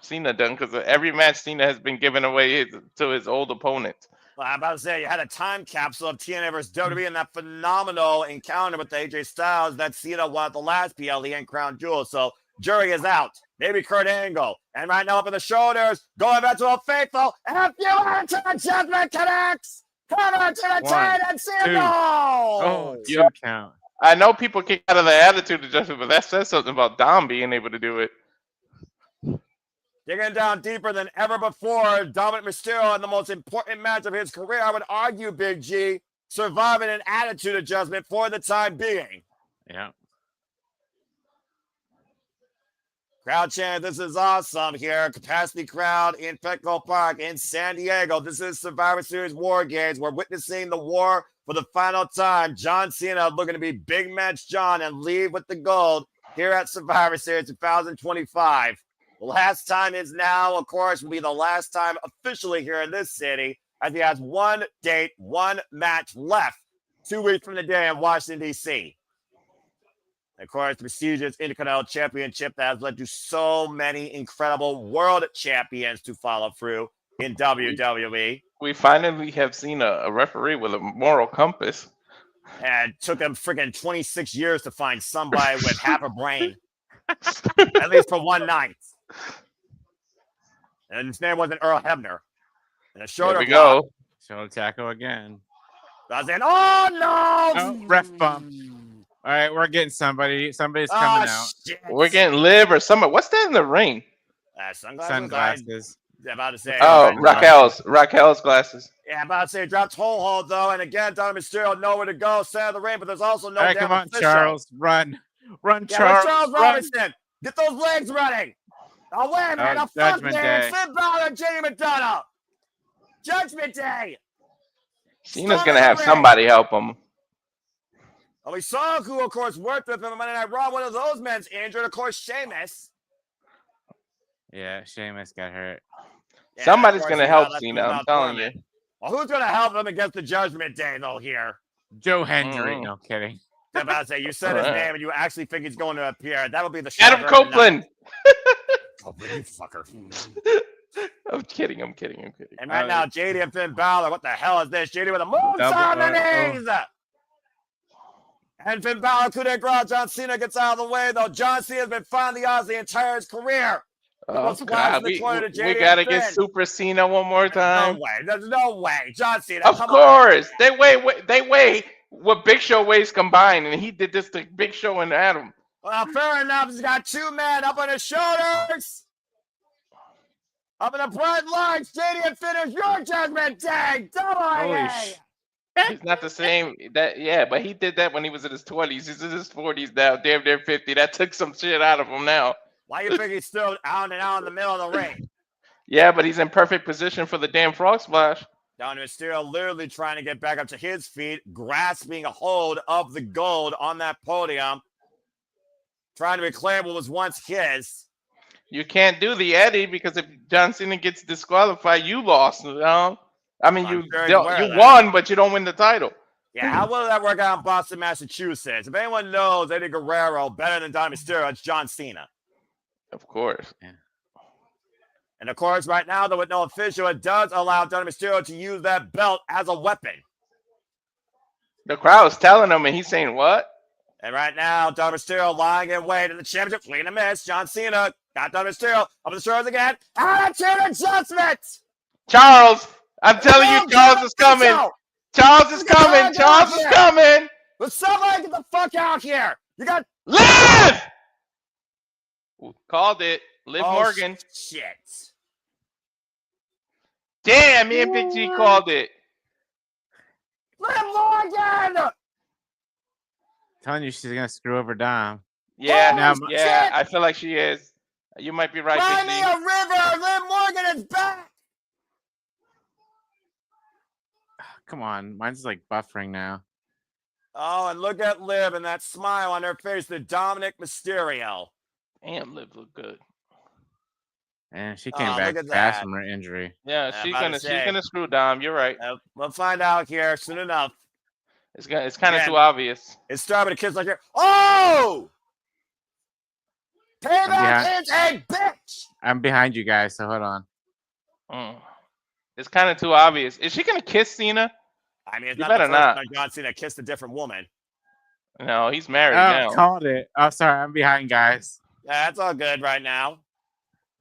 Cena done? Because every match Cena has been giving away to his old opponents. Well, I'm about to say, you had a time capsule of TNA versus WWE and that phenomenal encounter with AJ Styles that Cena won at the last PLE and Crown Jewel. So, jury is out. Maybe Kurt Angle. And right now up in the shoulders, going back to a faithful. And you into the judgment connects. Cover to the 1, chain and Cena. 2. No! Oh, Yo. 2 count. I know people kick out of the attitude adjustment, but that says something about Dom being able to do it. Digging down deeper than ever before, Dominik Mysterio in the most important match of his career, I would argue, Big G, surviving an attitude adjustment for the time being. Yeah. Crowd chant, this is awesome here. Capacity crowd in Petco Park in San Diego. This is Survivor Series War Games. We're witnessing the war for the final time. John Cena looking to be big match John and leave with the gold here at Survivor Series 2025. The last time is now, of course, will be the last time officially here in this city, as he has one date, one match left 2 weeks from the day in Washington, D.C. Of course, the prestigious Intercontinental Championship that has led to so many incredible world champions to follow through in WWE. We finally have seen a referee with a moral compass. And it took him freaking 26 years to find somebody with half a brain. At least for one night. And his name wasn't Earl Hebner. And a shoulder There we block. go. Shoulder tackle again. I was saying, oh no! Oh, ref bump. All right, we're getting somebody. Somebody's coming out. Shit. We're getting Liv or somebody. What's that in the ring? Sunglasses. I'm about to say. Oh, Raquel's glasses. Yeah, I'm about to say dropped whole hold though, and again, Dominik Mysterio nowhere to go, center of the ring, but there's also no. All right, damn come on, official. Charles, run, Yeah, Charles, Charles run. Robinson, get those legs running. Oh wait a minute, Oh, a fuck Judgment man, Day. Finn Balor and Jamie McDonough. Judgment Day. Cena's gonna have somebody help him. Oh, we saw who, of course, worked with him on Monday Night Raw. One of those men's injured, of course, Sheamus. Yeah, Sheamus got hurt. Yeah, Somebody's of course, gonna he help got Cena. left I'm telling you. Well, who's going to help him against the Judgment Day, though, here? Joe Hendry. No kidding. I'm about to say, you said his All right. name and you actually think he's going to appear. That would be the Adam shocker of the night. Copeland. Copeland, you fucker. I'm kidding. And right now, JD and Finn Balor, what the hell is this? JD with a moves on the knees. And Finn Balor couldn't grow. John Cena gets out of the way, though. John Cena's been finding the odds the entire his career. Oh, God. We gotta get Super Cena one more time. No way. There's no way. John Cena. Of course. They weigh what Big Show weighs combined, and he did this to Big Show and Adam. Well, fair enough. He's got two men up on his shoulders. Up in the front lines. JD and finish your Judgment Day. Holy He's not the same. But he did that when he was in his 20s. He's in his 40s now, damn near 50. That took some shit out of him now. Why you think he's still out and out in the middle of the ring? Yeah, but he's in perfect position for the damn frog splash. Dominik Mysterio literally trying to get back up to his feet, grasping a hold of the gold on that podium, trying to reclaim what was once his. You can't do the Eddie because if John Cena gets disqualified, you lost. You know? I mean, you won, but you don't win the title. Yeah, how will that work out in Boston, Massachusetts? If anyone knows Eddie Guerrero better than Dominik Mysterio, it's John Cena. Of course. Yeah. And of course, right now, though, with no official, it does allow Dominik Mysterio to use that belt as a weapon. The crowd's telling him, and he's saying, what? And right now, Dominik Mysterio lying in wait in the championship, clean a miss. John Cena got Dominik Mysterio up the shoulders again. Attitude adjustment! Charles! I'm telling you, Charles is coming! Charles is coming! Charles is coming! But somebody get the fuck out here! You got Liv! Called it. Liv Morgan. Shit. Damn, me and Big G called it. Liv Morgan! Telling you she's gonna screw over Dom. Yeah, Holy yeah, shit! I feel like she is. You might be right, Find Big me G. a river! Liv Morgan is back! Come on, mine's like buffering now. Oh, and look at Liv and that smile on her face, the Dominik Mysterio. Damn, Liv look good. And she came Oh, back look at fast that. from her injury. Yeah, I'm she's about to say. gonna screw Dom. You're right. We'll find out here soon enough. It's kind of Yeah. too obvious. It's starting with a kiss like here. Oh! Payback is a bitch! I'm behind you guys, so hold on. It's kind of too obvious. Is she gonna kiss Cena? I mean, it's You not the better first not. time John Cena kissed a different woman. No, he's married Oh, now. called it. Oh, sorry, I'm behind, guys. Yeah, that's all good right now.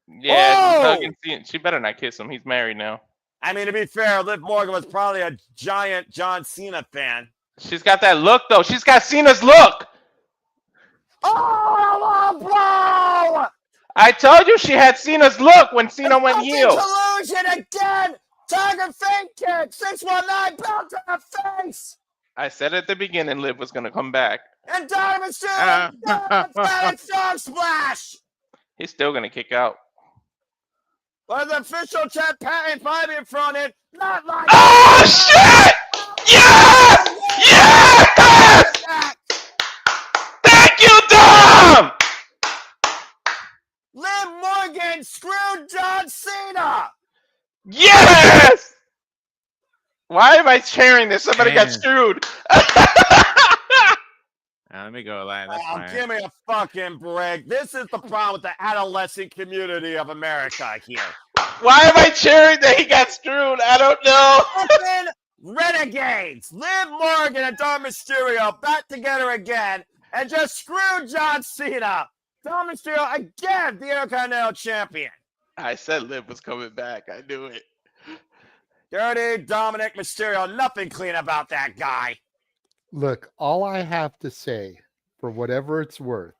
Yeah, she's Whoa! hugging Cena. She better not kiss him. He's married now. I mean, to be fair, Liv Morgan was probably a giant John Cena fan. She's got that look though. She's got Cena's look. Oh, blow! I told you she had Cena's look when Cena went Fucking heel. collusion again! Tiger fake kick! 619 belt to the face! I said at the beginning, Liv was gonna come back. And Diamond Mysterio, Emphatic Frog Splash. He's still gonna kick out. But the official chat patent 5 in front in. Not like Oh shit! Yes! Yes! Thank you, Dom! Liv Morgan screwed John Cena. Yes! Why am I cheering this? Somebody got screwed. Let me go, Lion. That's fine. Give me a fucking break. This is the problem with the adolescent community of America here. Why am I cheering that he got screwed? I don't know. Fucking Renegades. Liv Morgan and Dom Mysterio back together again and just screwed John Cena. Dom Mysterio again, the Intercontinental Champion. I said Liv was coming back. I knew it. Dirty Dominik Mysterio. Nothing clean about that guy. Look, all I have to say, for whatever it's worth,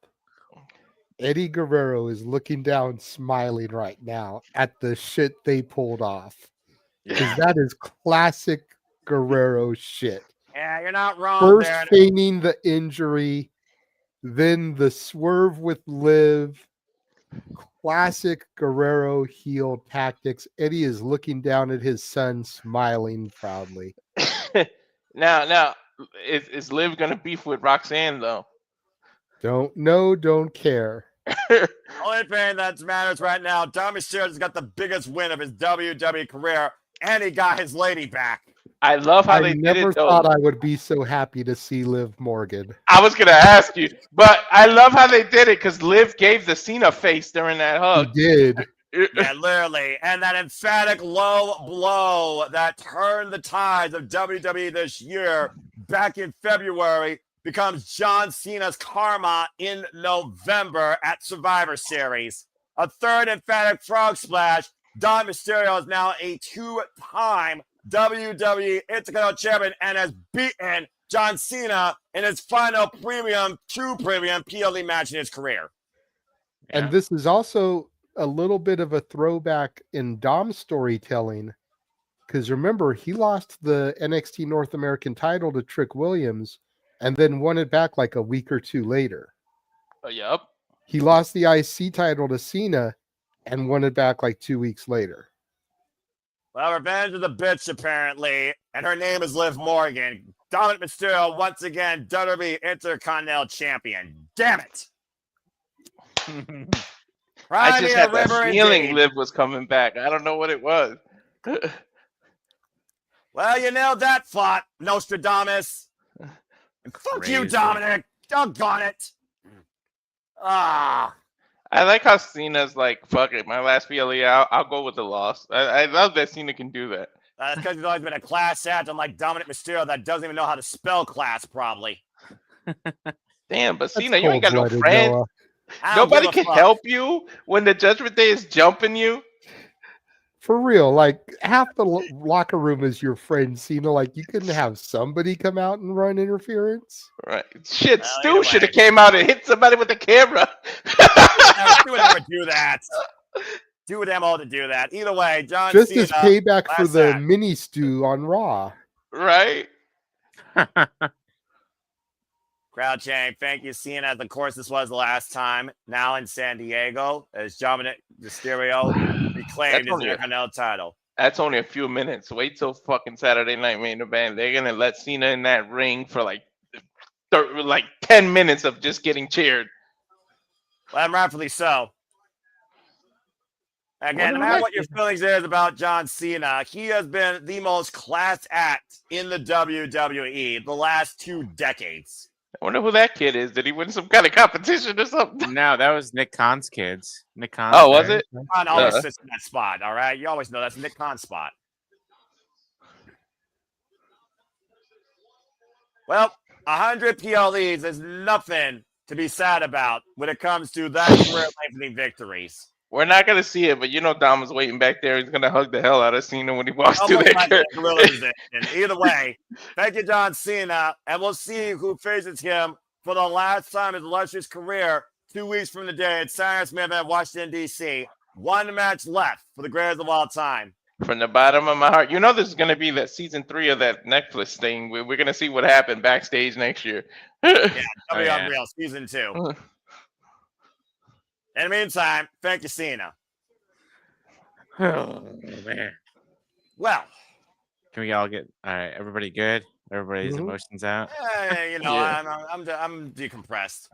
Eddie Guerrero is looking down smiling right now at the shit they pulled off. Because that is classic Guerrero shit. Yeah, you're not wrong First there. feigning the injury, then the swerve with Liv. Classic Guerrero heel tactics. Eddie is looking down at his son, smiling proudly. Now, is Liv gonna beef with Roxanne though? Don't know, don't care. Only thing that matters right now, Dom Mysterio's got the biggest win of his WWE career, and he got his lady back. I love how I they did never it though. thought I would be so happy to see Liv Morgan. I was gonna ask you, but I love how they did it because Liv gave the Cena face during that He hug. did. Yeah, literally. And that emphatic low blow that turned the tides of WWE this year back in February becomes John Cena's karma in November at Survivor Series. A third emphatic frog splash. Dom Mysterio is now a 2-time WWE Intercontinental Champion and has beaten John Cena in his final true premium PLE match in his career. And this is also a little bit of a throwback in Dom's storytelling. Because remember, he lost the NXT North American title to Trick Williams and then won it back like a week or two later. Yep. He lost the IC title to Cena and won it back like 2 weeks later. Well, revenge of the bitch, apparently, and her name is Liv Morgan. Dominik Mysterio, once again, WWE Intercontinental Champion. Damn it. I just had that feeling Liv was coming back. I don't know what it was. Well, you nailed that, Flot, Nostradamus. And fuck you, Dominik. Doggone it. Ah. I like how Cena's like, fuck it, my last PLE, I'll go with the loss. I love that Cena can do that. That's because he's always been a class act, unlike Dominik Mysterio that doesn't even know how to spell class, probably. Damn, but Cena, you ain't got no friends. Noah. Nobody can help you when the Judgment Day is jumping you. For real, like half the locker room is your friend, Cena. Like you couldn't have somebody come out and run interference. Right. Shit, Stu should have came out and hit somebody with the camera. Stu would never do that. Stu would have all to do that. Either way, John Just Cena. as payback for the mini Stu on Raw. Right. Crowd chant, thank you, Cena. As of course, this was the last time. Now in San Diego, as Dominik Mysterio reclaimed his Intercontinental title. That's only a few minutes. Wait till fucking Saturday Night Main Event. They're gonna let Cena in that ring for like 10 minutes of just getting cheered. Well, and rightfully so. Again, no matter what your feelings is about John Cena, he has been the most class act in the WWE the last 2 decades. I wonder who that kid is. Did he win some kind of competition or something? No, that was Nick Khan's kids. Nick Khan. Oh, was it? Nick Khan always sits in that spot, all right? You always know that's Nick Khan's spot. Well, 100 PLEs is nothing to be sad about when it comes to that career-lengthening victories. We're not going to see it, but you know Dom is waiting back there. He's going to hug the hell out of Cena when he walks through that. Either way, thank you, John Cena, and we'll see who faces him for the last time in his illustrious career 2 weeks from today at Cyrus Smith at Washington, D.C. 1 match left for the greatest of all time. From the bottom of my heart. You know, there's going to be that season 3 of that Netflix thing. We're going to see what happened backstage next year. Yeah, Oh, W yeah. Unreal season 2. In the meantime, thank you, Cena. Oh man. Well, Can we all get all right? Everybody good? Everybody's Mhm. emotions out. you know, Yeah. I'm decompressed.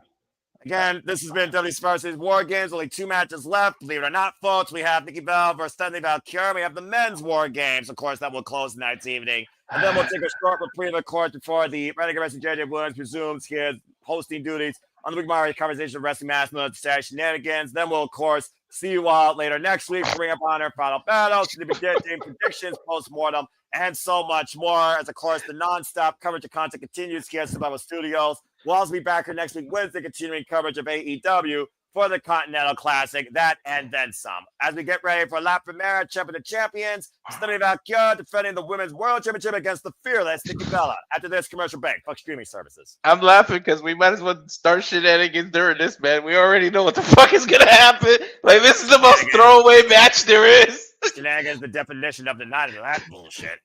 Again, this has been WWE Survivor Series War Games. Only 2 matches left. Believe it or not, folks, we have Nikki Bella versus Stephanie Vaquer. We have the men's War Games. Of course, that will close tonight's evening. And then we'll take a short reprieve, of course, before the Renegade Wrestling JJ Williams resumes his hosting duties on the Big Mario Conversation of Wrestling Mass Military Shenanigans. Then we'll, of course, see you all later next week for Ring of Honor Final Battle, Significant Game Predictions, Post-Mortem, and so much more. As, of course, the non-stop coverage of content continues here at Survival Studios. We'll also be back here next week, Wednesday, continuing coverage of AEW for the Continental Classic, that and then some. As we get ready for La Primera Champion of Champions, Stephanie Vaquer defending the Women's World Championship against the fearless Nikki Bella. After this commercial break, fuck streaming services. I'm laughing because we might as well start shenanigans during this, man. We already know what the fuck is going to happen. Like, this is the most throwaway match there is. Shenanigans, the definition of the night of that bullshit.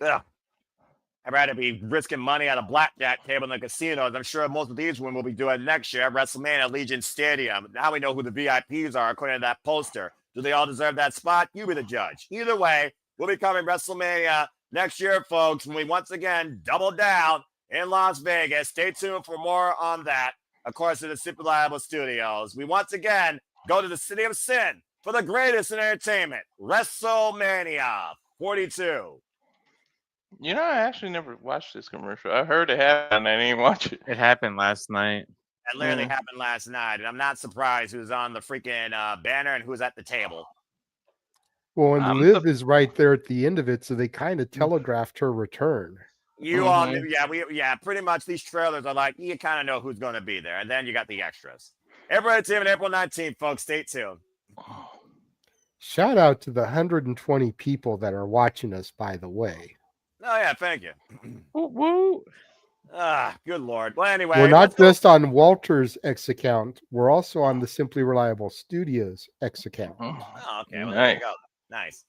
Ugh. I'd rather be risking money at a blackjack table in the casinos. I'm sure most of these women will be doing next year at WrestleMania at Legion Stadium. Now we know who the VIPs are according to that poster. Do they all deserve that spot? You be the judge. Either way, we'll be covering WrestleMania next year, folks, when we once again double down in Las Vegas. Stay tuned for more on that. Of course, in the Super Reliable Studios. We once again go to the City of Sin for the greatest in entertainment, WrestleMania 42. You know, I actually never watched this commercial. I heard it happen. I didn't watch it. It happened last night. That literally happened last night, and I'm not surprised who's on the freaking banner and who's at the table. Well, and I'm Liv is right there at the end of it, so they kind of telegraphed her return. You all knew, pretty much these trailers are like, you kind of know who's going to be there, and then you got the extras. Everybody team on April 19th, folks. Stay tuned. Shout out to the 120 people that are watching us, by the way. Oh, yeah, thank you. Woo! Good Lord. Well, anyway. We're not just on Walter's X account. We're also on the Simply Reliable Studios X account. Oh, okay. Well, there you go. Nice.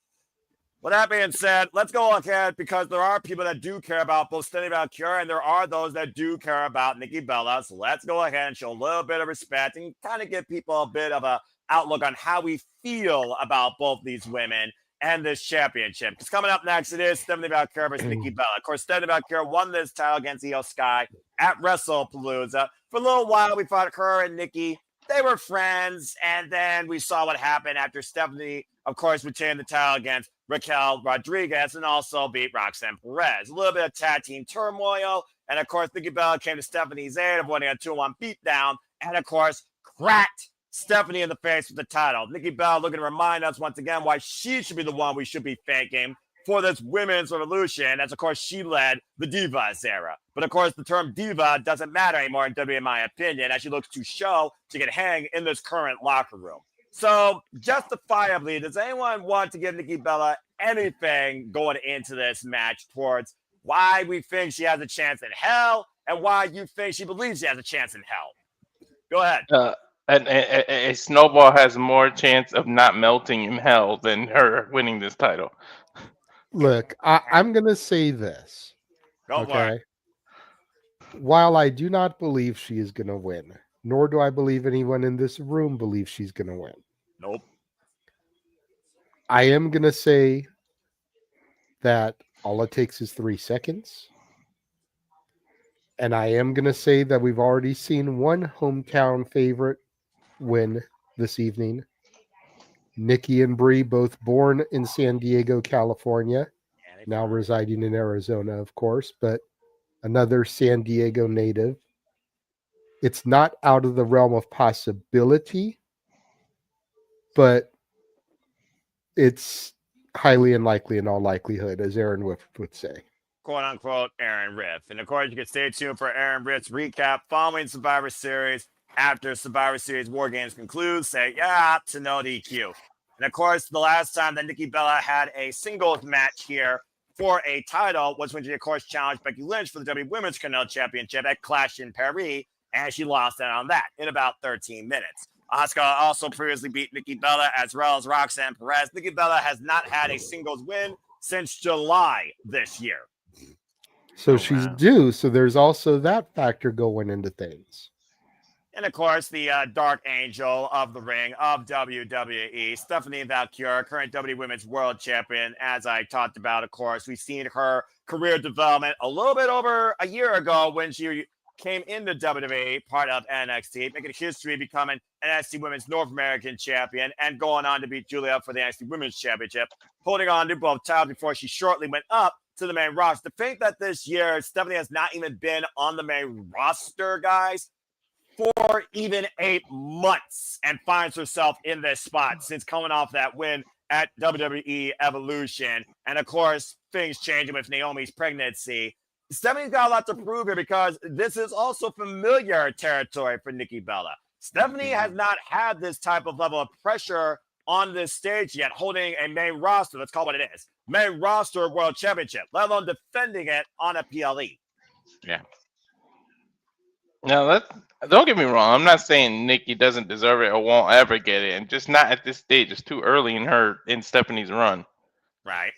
With that being said, let's go ahead because there are people that do care about both Stephanie Vaquer and there are those that do care about Nikki Bella. So let's go ahead and show a little bit of respect and kind of give people a bit of a outlook on how we feel about both these women and this championship. Because coming up next, it is Stephanie Vaquer versus Nikki Bella. Of course, Stephanie Vaquer won this title against Io Sky at WrestlePalooza. For a little while, we thought her and Nikki, they were friends. And then we saw what happened after Stephanie, of course, retained the title against Raquel Rodriguez and also beat Roxanne Perez. A little bit of tag team turmoil. And, of course, Nikki Bella came to Stephanie's aid, avoiding a 2-1 beatdown. And, of course, cracked Stephanie in the face with the title. Nikki Bella looking to remind us once again why she should be the one we should be thanking for this women's revolution, as of course she led the Divas era. But of course the term diva doesn't matter anymore in WWE, in my opinion, as she looks to show she can hang in this current locker room. So justifiably, does anyone want to give Nikki Bella anything going into this match towards why we think she has a chance in hell and why you think she believes she has a chance in hell? Go ahead. A snowball has more chance of not melting in hell than her winning this title. Look, I'm going to say this. Go for it. While I do not believe she is going to win, nor do I believe anyone in this room believes she's going to win. Nope. I am going to say that all it takes is 3 seconds. And I am going to say that we've already seen one hometown favorite win this evening. Nikki and Brie, both born in San Diego, California, now residing in Arizona, of course, but another San Diego native. It's not out of the realm of possibility, but it's highly unlikely in all likelihood, as Aaron would say. Quote unquote Aaron Riff. And of course, you can stay tuned for Aaron Riff's recap following Survivor Series. After Survivor Series War Games concludes, say yeah to no DQ. And of course, the last time that Nikki Bella had a singles match here for a title was when she, of course, challenged Becky Lynch for the WWE Women's Continental Championship at Clash in Paris, and she lost out on that in about 13 minutes. Auska also previously beat Nikki Bella as well as Roxanne Perez. Nikki Bella has not had a singles win since July this year. So she's due. So there's also that factor going into things. And of course, the Dark Angel of the ring of WWE, Stephanie Vaquer, current WWE Women's World Champion. As I talked about, of course, we've seen her career development a little bit over a year ago when she came into WWE, part of NXT, making history, becoming NXT Women's North American Champion, and going on to beat Julia for the NXT Women's Championship, holding on to both titles before she shortly went up to the main roster. To think that this year Stephanie has not even been on the main roster, guys, for even 8 months, and finds herself in this spot since coming off that win at WWE Evolution. And of course, things changing with Naomi's pregnancy. Stephanie's got a lot to prove here because this is also familiar territory for Nikki Bella. Stephanie has not had this type of level of pressure on this stage yet, holding a main roster. Let's call it what it is. Main roster world championship, let alone defending it on a PLE. Yeah. Now, don't get me wrong. I'm not saying Nikki doesn't deserve it or won't ever get it, and just not at this stage. It's too early in Stephanie's run. Right.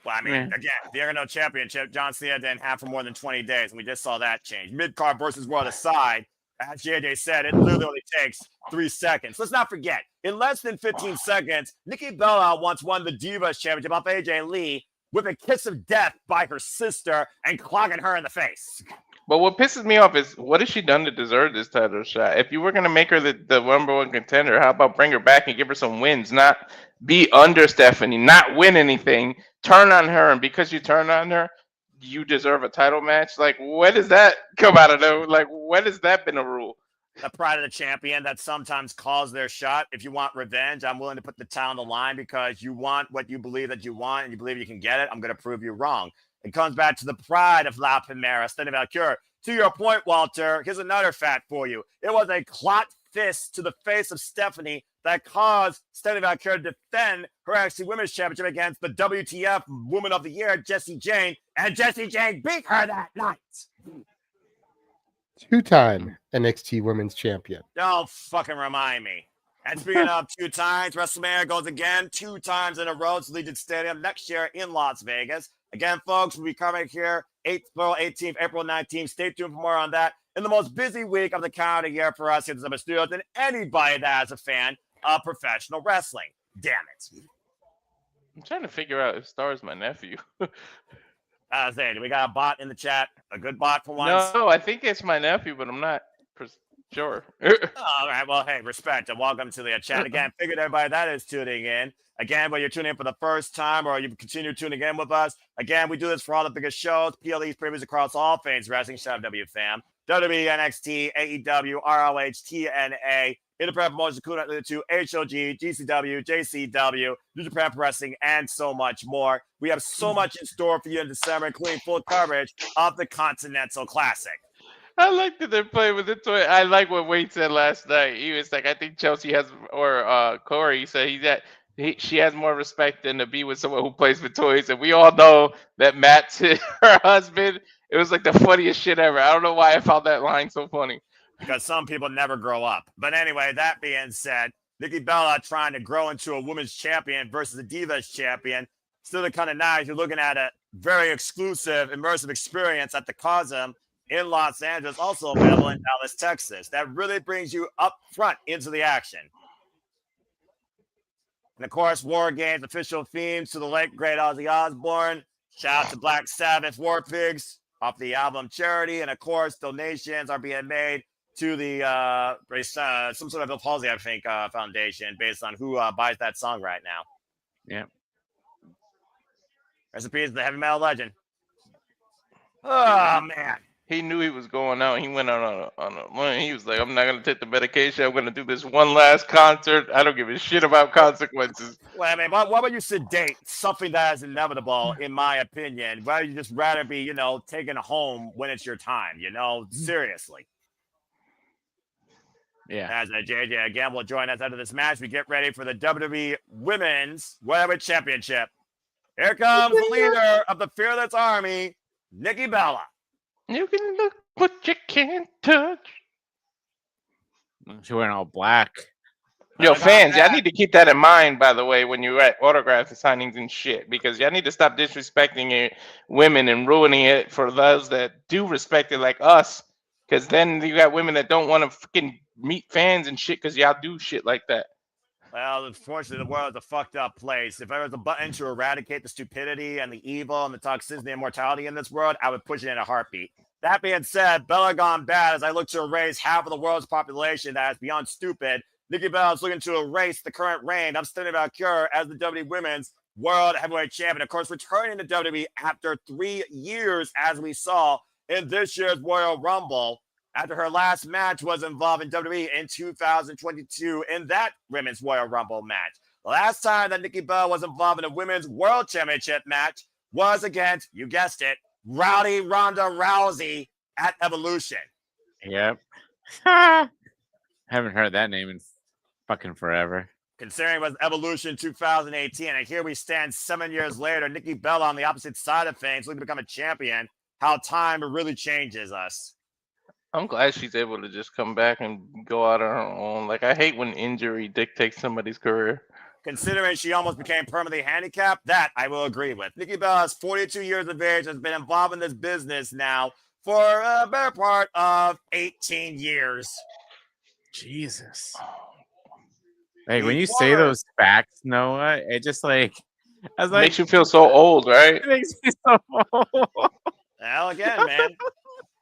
Well, I mean, again, the Intercontinental Championship, John Cena didn't have for more than 20 days, and we just saw that change. Mid-card versus world aside, as JJ said, it literally only takes 3 seconds. Let's not forget, in less than 15 seconds, Nikki Bella once won the Divas Championship off AJ Lee with a kiss of death by her sister and clogging her in the face. But what pisses me off is, what has she done to deserve this title shot? If you were going to make her the number one contender, how about bring her back and give her some wins? Not be under Stephanie, not win anything, turn on her, and because you turn on her, you deserve a title match? Like, where does that come out of though? Like, when has that been a rule? The pride of the champion that sometimes calls their shot. If you want revenge, I'm willing to put the town on the line because you want what you believe that you want and you believe you can get it. I'm going to prove you wrong. It comes back to the pride of La Primera, Stephanie Vaquer. To your point, Walter, here's another fact for you. It was a clot fist to the face of Stephanie that caused Stephanie Vaquer to defend her NXT Women's Championship against the WTF Woman of the Year, Jessie Jane, and Jessie Jane beat her that night. 2-time NXT Women's Champion. Don't fucking remind me. And speaking of 2 times, WrestleMania goes again 2 times in a row to Legion Stadium next year in Las Vegas. Again, folks, we'll be coming here April 18th, April 19th. Stay tuned for more on that. In the most busy week of the calendar year for us here at the Studios and anybody that is a fan of professional wrestling. Damn it. I'm trying to figure out if Star's my nephew. Zane, we got a bot in the chat? A good bot for once? No, I think it's my nephew, but I'm not sure. All right. Well, hey, respect and welcome to the chat. Again, figured everybody that is tuning in. Again, whether you're tuning in for the first time or you continue tuning in with us, again, we do this for all the biggest shows, PLEs, previews across all things wrestling. Shout out W fam. WWE, NXT, AEW, ROH, TNA, Independent Promotions, to HOG, GCW, JCW, New Japan Pro Wrestling, and so much more. We have so much in store for you in December, including full coverage of the Continental Classic. I like that they're playing with the toy. I like what Wade said last night. He was like, I think Chelsea has, or Corey said she has more respect than to be with someone who plays with toys. And we all know that Matt's her husband. It was like the funniest shit ever. I don't know why I found that line so funny. Because some people never grow up. But anyway, that being said, Nikki Bella trying to grow into a women's champion versus a Divas champion. Still kind of nice. You're looking at a very exclusive, immersive experience at the Cosm in Los Angeles, also available in Dallas, Texas. That really brings you up front into the action. And of course, War Games official themes to the late great Ozzy Osbourne. Shout out to Black Sabbath War Pigs off the album Charity. And of course, donations are being made to the some sort of Bill Palsy, I think, foundation based on who buys that song right now. Yeah. Rest in peace, the heavy metal legend. Oh, man. He knew he was going out. He went out on a he was like, I'm not going to take the medication. I'm going to do this one last concert. I don't give a shit about consequences. Well, I mean, why would you sedate something that is inevitable, in my opinion? Why would you just rather be, taken home when it's your time, Seriously. Yeah. As JJ again will join us after this match, we get ready for the WWE Women's World Championship. Here comes the leader of the Fearless Army, Nikki Bella. You can look, but you can't touch. She's wearing all black. Yo, Like, fans, y'all that. need to keep that in mind, by the way, when you're at autographs and signings and shit, because y'all need to stop disrespecting it, women and ruining it for those that do respect it, like us. Because then you got women that don't want to fucking meet fans and shit because y'all do shit like that. Well, unfortunately, the world is a fucked up place. If there was a button to eradicate the stupidity and the evil and the toxicity and mortality in this world, I would push it in a heartbeat. That being said, Bella gone bad as I look to erase half of the world's population that is beyond stupid. Nikki Bella is looking to erase the current reign of Vaquer as the WWE Women's World Heavyweight Champion. Of course, returning to WWE after 3 years, as we saw in this year's Royal Rumble, after her last match was involved in WWE in 2022 in that Women's Royal Rumble match. The last time that Nikki Bella was involved in a Women's World Championship match was against, you guessed it, Rowdy Ronda Rousey at Evolution. Yep. Haven't heard that name in fucking forever. Considering it was Evolution 2018, and here we stand 7 years later, Nikki Bella on the opposite side of things, looking to become a champion. How time really changes us. I'm glad she's able to just come back and go out on her own. Like, I hate when injury dictates somebody's career. Considering she almost became permanently handicapped, that I will agree with. Nikki Bella is 42 years of age, has been involved in this business now for a better part of 18 years. Jesus. Like, when you say those facts, Noah, it just like, I was like, Makes you feel so old, right? it makes me so old. Well, again, man,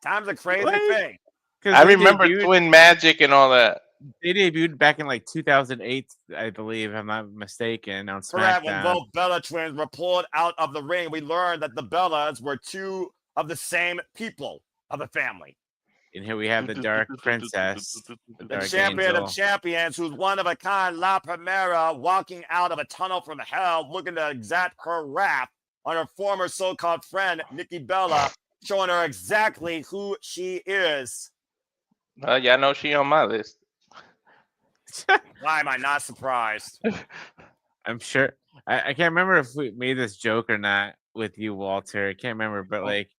time's a crazy thing. I remember Twin Magic and all that. They debuted back in like 2008, I believe, if I'm not mistaken, on Correct. When SmackDown. both Bella twins were pulled out of the ring, we learned that the Bellas were two of the same people of the family. And here we have the Dark Princess, the Dark champion Angel. of champions, who's one of a kind, La Primera, walking out of a tunnel from hell, looking to exact her wrath on her former so-called friend, Nikki Bella, showing her exactly who she is. Y'all know she on my list. Why am I not surprised? I'm sure. I can't remember if we made this joke or not with you, Walter. I can't remember, but like,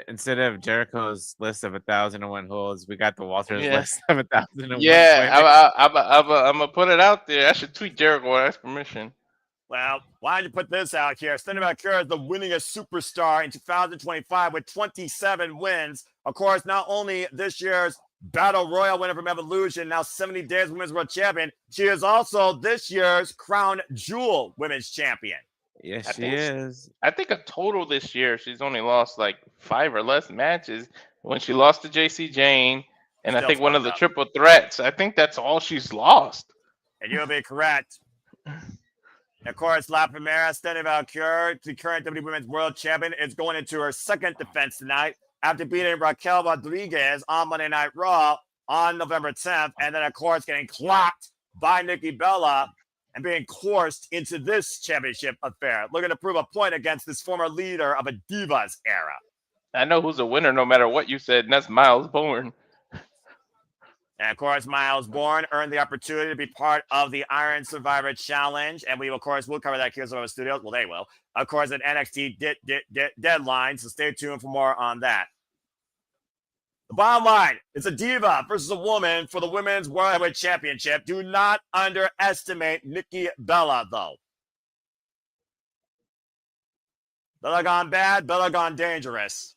instead of Jericho's list of 1,001 holds, we got the Walter's list of 1,001. Yeah, I'm gonna put it out there. I should tweet Jericho and ask permission. Well, why don't you put this out here? Vaquer is the winningest superstar in 2025 with 27 wins. Of course, not only this year's Battle Royal winner from Evolution, now 70 Days Women's World Champion, she is also this year's Crown Jewel Women's Champion. Yes, she is. I think a total this year, she's only lost like 5 or less matches. When she lost to JC Jane, and I think one of the triple threats, I think that's all she's lost. And you'll be correct. Of course, La Primera, Vaquer, the current WWE Women's World Champion, is going into her second defense tonight after beating Raquel Rodriguez on Monday Night Raw on November 10th. And then, of course, getting clocked by Nikki Bella and being coursed into this championship affair, looking to prove a point against this former leader of a Divas era. I know who's a winner no matter what you said, and that's Miles Bourne. And of course, Miles Bourne earned the opportunity to be part of the Iron Survivor Challenge. And we, of course, will cover that here at Survivor Studios. Well, they will. Of course, at NXT Deadline. So stay tuned for more on that. The bottom line, it's a diva versus a woman for the Women's World Heavyweight Championship. Do not underestimate Nikki Bella, though. Bella gone bad, Bella gone dangerous.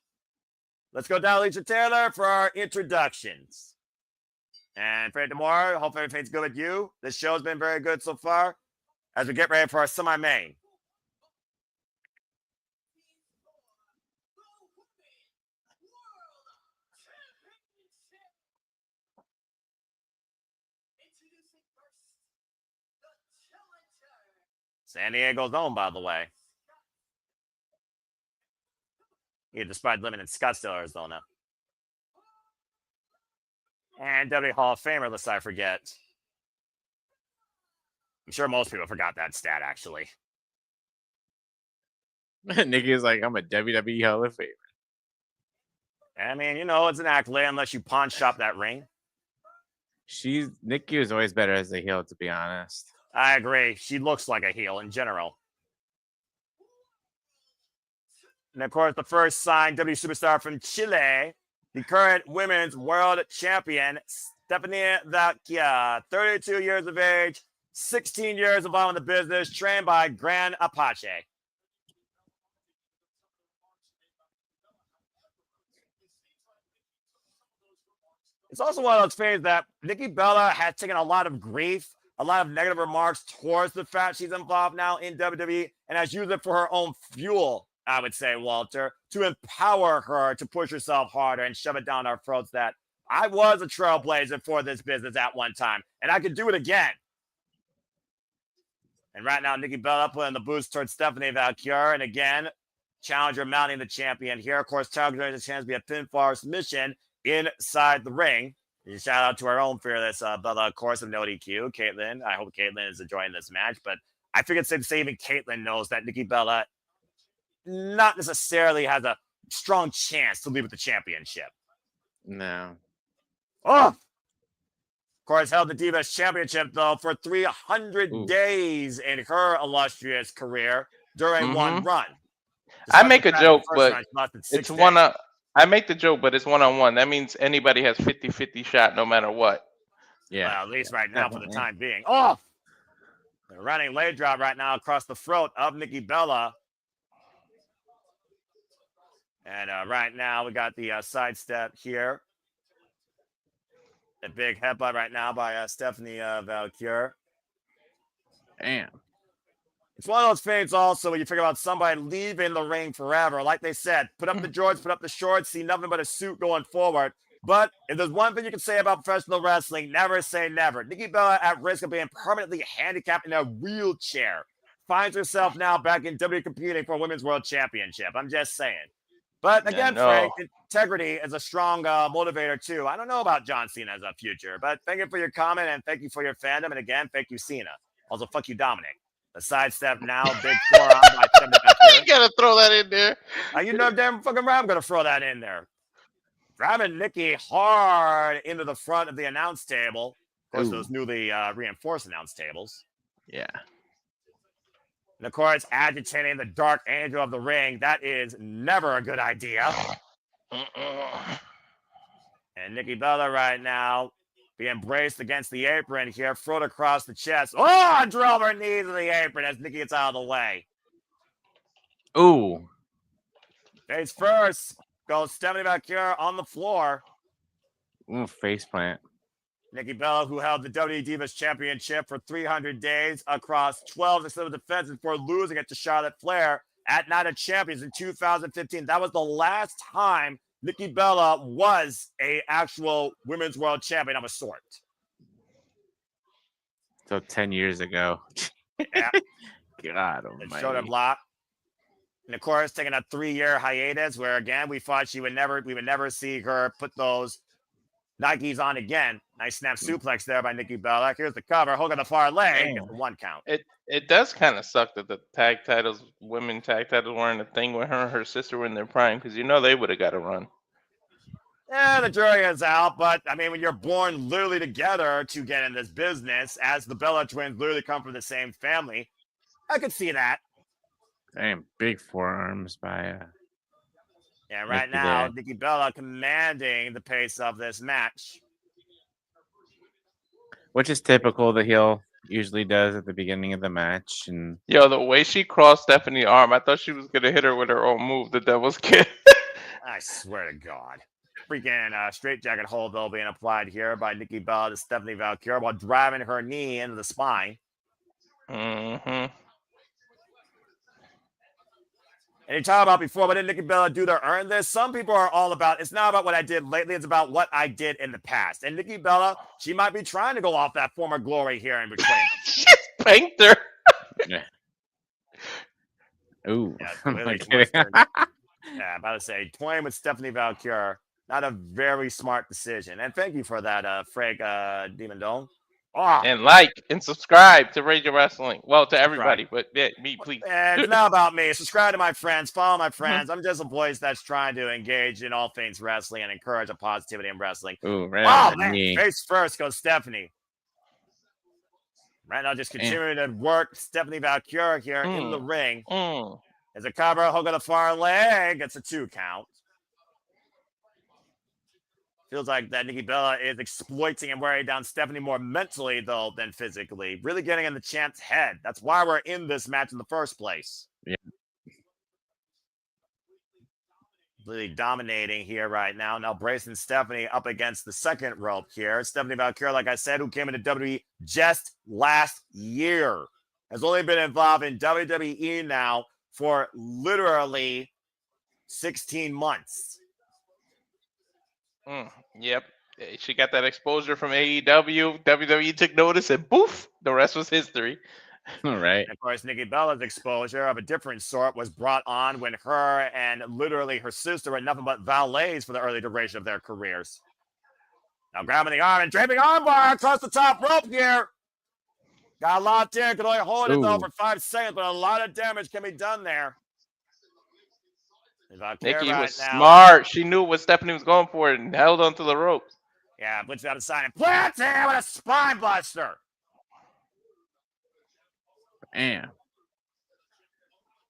Let's go down to Lisa Taylor for our introductions. And Fred DeMore, hope everything's good with you. This show's been very good so far as we get ready for our semi-main. San Diego's own, by the way. Yeah, despite living in Scottsdale, Arizona. And WWE Hall of Famer, lest I forget. I'm sure most people forgot that stat, actually. Nikki's like, I'm a WWE Hall of Famer. I mean, you know, it's an accolade unless you pawn shop that ring. Nikki was always better as a heel, to be honest. I agree. She looks like a heel in general. And of course, the first signed WWE superstar from Chile, the current Women's World Champion, Stephanie Vaquer, 32 years of age, 16 years involved in the business, trained by Grand Apache. It's also one of those things that Nikki Bella has taken a lot of grief, a lot of negative remarks towards the fact she's involved now in WWE, and has used it for her own fuel, I would say, Walter, to empower her to push herself harder and shove it down our throats that I was a trailblazer for this business at one time, and I could do it again. And right now, Nikki Bella putting the boost towards Stephanie Vaquer, and again, challenger mounting the champion here. Of course, challenger has a chance to be a pinfall submission inside the ring. And shout out to our own fearless Bella, of course, of no DQ, Caitlyn. I hope Caitlyn is enjoying this match, but I think it's safe to say even Caitlyn knows that Nikki Bella not necessarily has a strong chance to leave with the championship. No. Oh! Of course, held the Divas Championship, though, for 300 days in her illustrious career during one run. I make a joke, but it's I make the joke, but it's one-on-one. That means anybody has 50-50 shot no matter what. Yeah. Well, at least right now for the time being. Oh! The running leg drop right now across the throat of Nikki Bella. And right now we got the sidestep here. A big headbutt right now by Stephanie Vaquer. Damn. It's one of those things also when you figure about somebody leaving the ring forever. Like they said, put up the jorts, put up the shorts, see nothing but a suit going forward. But if there's one thing you can say about professional wrestling, never say never. Nikki Bella, at risk of being permanently handicapped in a wheelchair, finds herself now back in WWE competing for a Women's World Championship. I'm just saying. But again, Frank, integrity is a strong motivator too. I don't know about John Cena as a future, but thank you for your comment and thank you for your fandom. And again, thank you, Cena. Also, fuck you, Dominik. The sidestep now, big forearm by Stephanie Vaquer. You gotta throw that in there. You know damn fucking right I'm gonna throw that in there. Grabbing Nikki hard into the front of the announce table. Of course, those newly reinforced announce tables. Yeah. And of course, agitating the Dark Angel of the ring. That is never a good idea. And Nikki Bella right now being braced against the apron here, thrown across the chest. Oh, drove her knee to the apron as Nikki gets out of the way. Ooh. Face first goes Stephanie Vaquer on the floor. Ooh, face plant. Nikki Bella, who held the WWE Divas Championship for 300 days across 12 successive defenses before losing it to Charlotte Flair at Night of Champions in 2015. That was the last time Nikki Bella was a actual Women's World Champion of a sort. So 10 years ago. Yeah. God almighty. Shoulder block. And of course, taking a 3-year hiatus where again we thought we would never see her put those Nikes on again. Nice snap suplex there by Nikki Bella. Here's the cover. Hook on the far leg. Gets the 1 count. It does kind of suck that the women tag titles weren't a thing when her and her sister were in their prime, because they would have got a run. Yeah, the jury is out, but I mean, when you're born literally together to get in this business, as the Bella twins literally come from the same family, I could see that. Damn, big forearms by Yeah, right now, Nikki Bella commanding the pace of this match. Which is typical. The heel usually does at the beginning of the match. And the way she crossed Stephanie's arm, I thought she was going to hit her with her own move, the Devil's Kick. I swear to God. Freaking straitjacket hold, though, being applied here by Nikki Bella to Stephanie Vaquer while driving her knee into the spine. Mm-hmm. And you talk about before, what did Nikki Bella do to earn this? Some people are all about, it's not about what I did lately, it's about what I did in the past. And Nikki Bella, she might be trying to go off that former glory here in between. She's spanked her. yeah. Ooh. Yeah, I'm really kidding. yeah, about to say, toying with Stephanie Vaquer, not a very smart decision. And thank you for that, Frank Demon Dome. Oh. And like and subscribe to Radio Wrestling. Well, to everybody, but me, please. And it's not about me. Subscribe to my friends. Follow my friends. I'm just a voice that's trying to engage in all things wrestling and encourage a positivity in wrestling. Ooh, right. Oh, man. Face first goes Stephanie. Right now, just continuing to work Stephanie Vaquer here in the ring. As a cover, hook on the far leg. It's a 2 count. Feels like that Nikki Bella is exploiting and wearing down Stephanie more mentally, though, than physically. Really getting in the champ's head. That's why we're in this match in the first place. Yeah. Really dominating here right now. Now bracing Stephanie up against the second rope here. Stephanie Vaquer, like I said, who came into WWE just last year, has only been involved in WWE now for literally 16 months. Yep. She got that exposure from AEW. WWE took notice and poof, the rest was history. All right. And of course, Nikki Bella's exposure of a different sort was brought on when her and literally her sister were nothing but valets for the early duration of their careers. Now grabbing the arm and draping armbar across the top rope here. Got locked in, could only hold it though Ooh. for 5 seconds, but a lot of damage can be done there. Nikki right was now, smart. She knew what Stephanie was going for and held onto the ropes. Yeah, Blitz out of sign and plants him with a spine buster. Damn.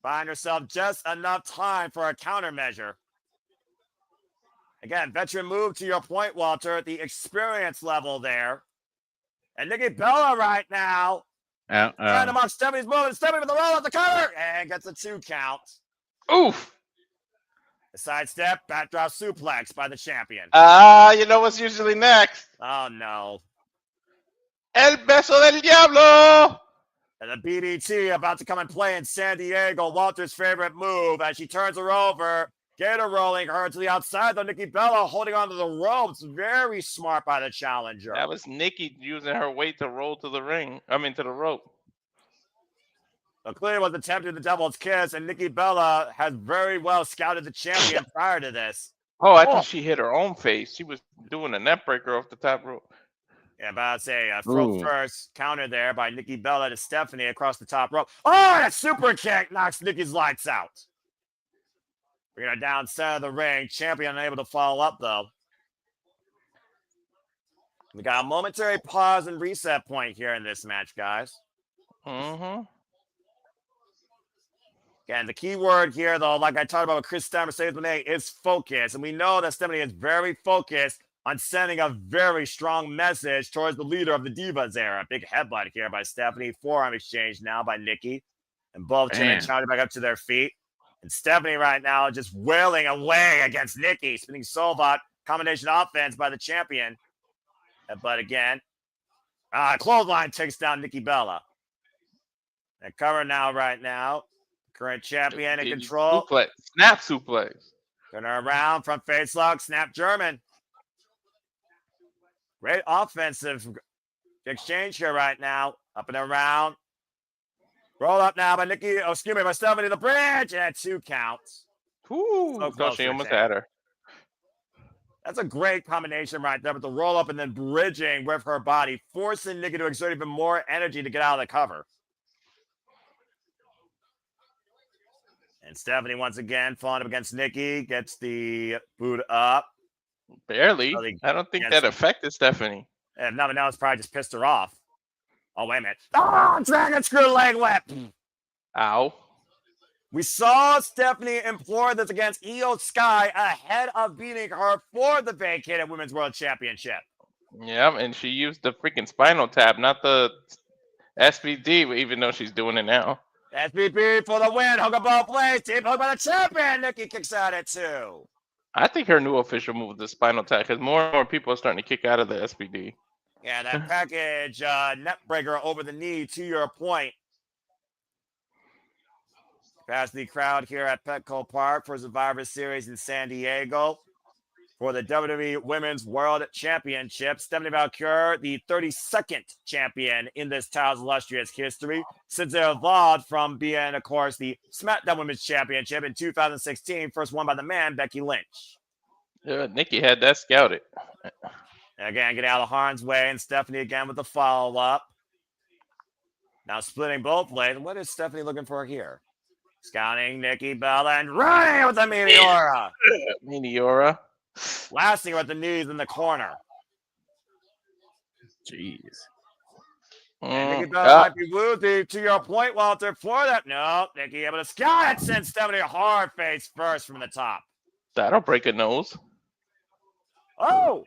Buying herself just enough time for a countermeasure. Again, veteran move to your point, Walter, at the experience level there. And Nikki Bella right now trying to mock Stephanie's move, and Stephanie with the roll of the cover and gets a 2 count. Oof. A sidestep, backdrop suplex by the champion. You know what's usually next? Oh no. El beso del diablo. And the BDT about to come and play in San Diego, Walter's favorite move as she turns her over, Gator rolling her to the outside, though Nikki Bella holding onto the ropes. Very smart by the challenger. That was Nikki using her weight to roll to the ring. To the rope. But clearly was attempting the devil's kiss, and Nikki Bella has very well scouted the champion prior to this. Oh, I thought she hit her own face. She was doing a neck breaker off the top rope. Yeah, about to say throat first counter there by Nikki Bella to Stephanie across the top rope. Oh, and a super kick knocks Nikki's lights out. We're going to down center of the ring. Champion unable to follow up, though. We got a momentary pause and reset point here in this match, guys. Mm-hmm. Again, the key word here, though, like I talked about with Chris Stein, Mercedes Moné, is focus. And we know that Stephanie is very focused on sending a very strong message towards the leader of the Divas era. Big headbutt here by Stephanie. Forearm exchange now by Nikki. And both Tim and Charlie back up to their feet. And Stephanie right now just wailing away against Nikki. Spinning Solvat. Combination offense by the champion. But again, clothesline takes down Nikki Bella. And cover now right now. Current champion in control. Suplex. Snap suplex. Turn her around. Front face lock. Snap German. Great offensive exchange here right now. Up and around. Roll up now by Nikki. Oh, excuse me, by Stephanie to the bridge. And 2 counts. Ooh, So close she for almost Sane. had her. That's a great combination right there with the roll up and then bridging with her body, forcing Nikki to exert even more energy to get out of the cover. And Stephanie once again falling up against Nikki, gets the boot up. Barely. I don't think that affected Stephanie. And nothing else probably just pissed her off. Oh, wait a minute. Oh, dragon screw leg whip. Ow. We saw Stephanie implore this against Io Sky ahead of beating her for the vacated Women's World Championship. Yeah, and she used the freaking spinal tap, not the SVD, even though she's doing it now. SVP for the win. Hook up all plays. Deep hook by the champion. Nikki kicks out at 2. I think her new official move is the spinal tap because more and more people are starting to kick out of the SVD. Yeah, that package net breaker over the knee, to your point. Past the crowd here at Petco Park for Survivor Series in San Diego for the WWE Women's World Championship. Stephanie Vaquer, the 32nd champion in this title's illustrious history, since it evolved from being, of course, the SmackDown Women's Championship in 2016, first won by the man, Becky Lynch. Yeah, Nikki had that scouted. And again, getting out of harm's way, and Stephanie again with the follow-up. Now splitting both legs. What is Stephanie looking for here? Scouting Nikki Bella and running with the Meteora. Meteora. Lasting with the knees in the corner. Jeez. And Nikki Bella might be woozy, to your point, Walter, for that. No, Nikki able to scout it, sends Stephanie hard face first from the top. That'll break a nose. Oh,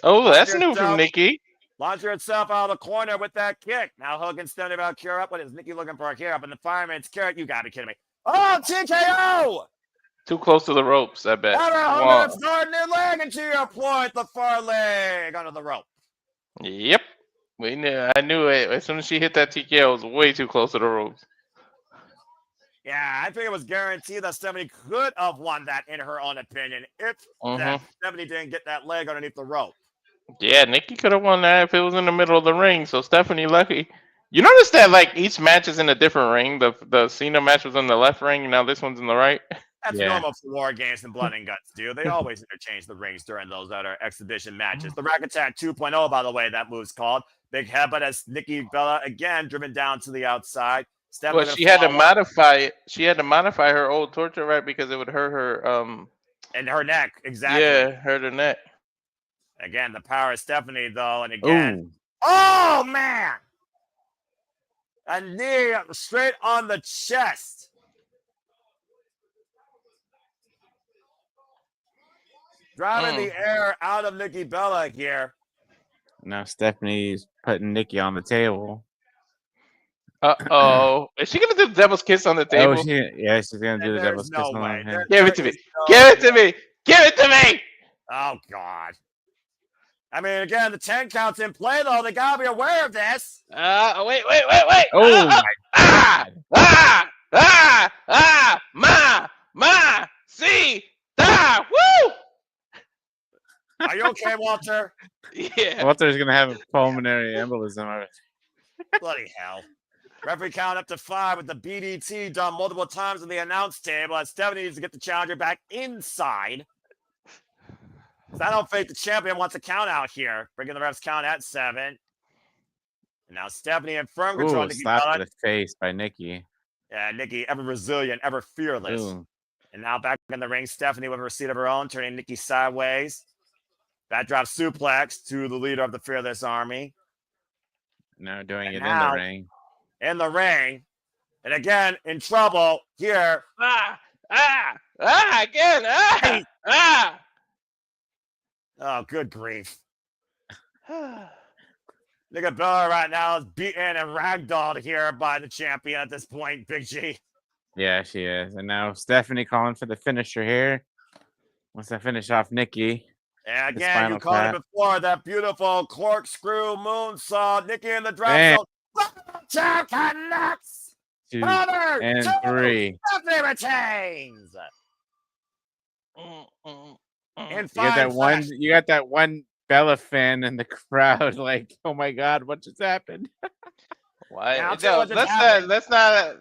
Oh, that's Launcher new from itself- Nikki. Launcher itself out of the corner with that kick. Now hooking Stephanie Vaquer up. What is Nikki looking for a kick up in the fireman's carrot? You gotta be kidding me. Oh, TKO! Too close to the ropes, I bet. Ever Wow. hooking starting their leg into your point. The far leg under the rope. Yep. We knew. I knew it. As soon as she hit that TKO, it was way too close to the ropes. Yeah, I think it was guaranteed that Stephanie could have won that in her own opinion if that Stephanie didn't get that leg underneath the rope. Yeah, Nikki could have won that if it was in the middle of the ring. So Stephanie lucky. You notice that like each match is in a different ring. The Cena match was in the left ring, and now this one's in the right. That's Yeah. normal for War Games and Blood and Guts, dude. They always interchange the rings during those other exhibition matches. The Rack Attack 2.0, by the way, that move's called. Big headbutt as Nikki Bella again driven down to the outside. Well, she had to modify it. She had to modify her old torture rack because it would hurt her. And her neck, exactly. Yeah, hurt her neck. Again, the power of Stephanie, though, and again. Ooh. Oh, man! A knee straight on the chest. Driving the air out of Nikki Bella here. Now Stephanie's putting Nikki on the table. Uh-oh. Is she going to do the devil's kiss on the table? Oh, she's gonna do the devil's kiss on him. Give it to me. Give it to me. Give it to me. Oh, God. I mean, again, the 10 count's in play, though. They got to be aware of this. Wait. Oh, See, woo! Are you okay, Walter? Yeah. Walter's gonna have a pulmonary embolism. Bloody hell. Referee count up to 5 with the BDT done multiple times on the announce table as Stephanie needs to get the challenger back inside. So I don't think the champion wants a count out here. Bringing the refs count at 7. And now Stephanie in firm control. Ooh, Nikki slap Bella. to the face by Nikki. Yeah, Nikki, ever resilient, ever fearless. Ooh. And now back in the ring, Stephanie with a receipt of her own, turning Nikki sideways. Backdrop suplex to the leader of the Fearless Army. Now doing it now, in the ring. In the ring. And again, in trouble here. Again. Oh, good grief. Look at Bella right now is beaten and ragdolled here by the champion at this point, Big G. Yeah, she is. And now Stephanie calling for the finisher here. Wants to finish off Nikki. And again, you called it before, that beautiful corkscrew moonsault. Nikki in the drop zone. Connects. 2 and 3. Stephanie retains. You got that one Bella fan in the crowd, like, oh my God, what just happened? Why? No, let's not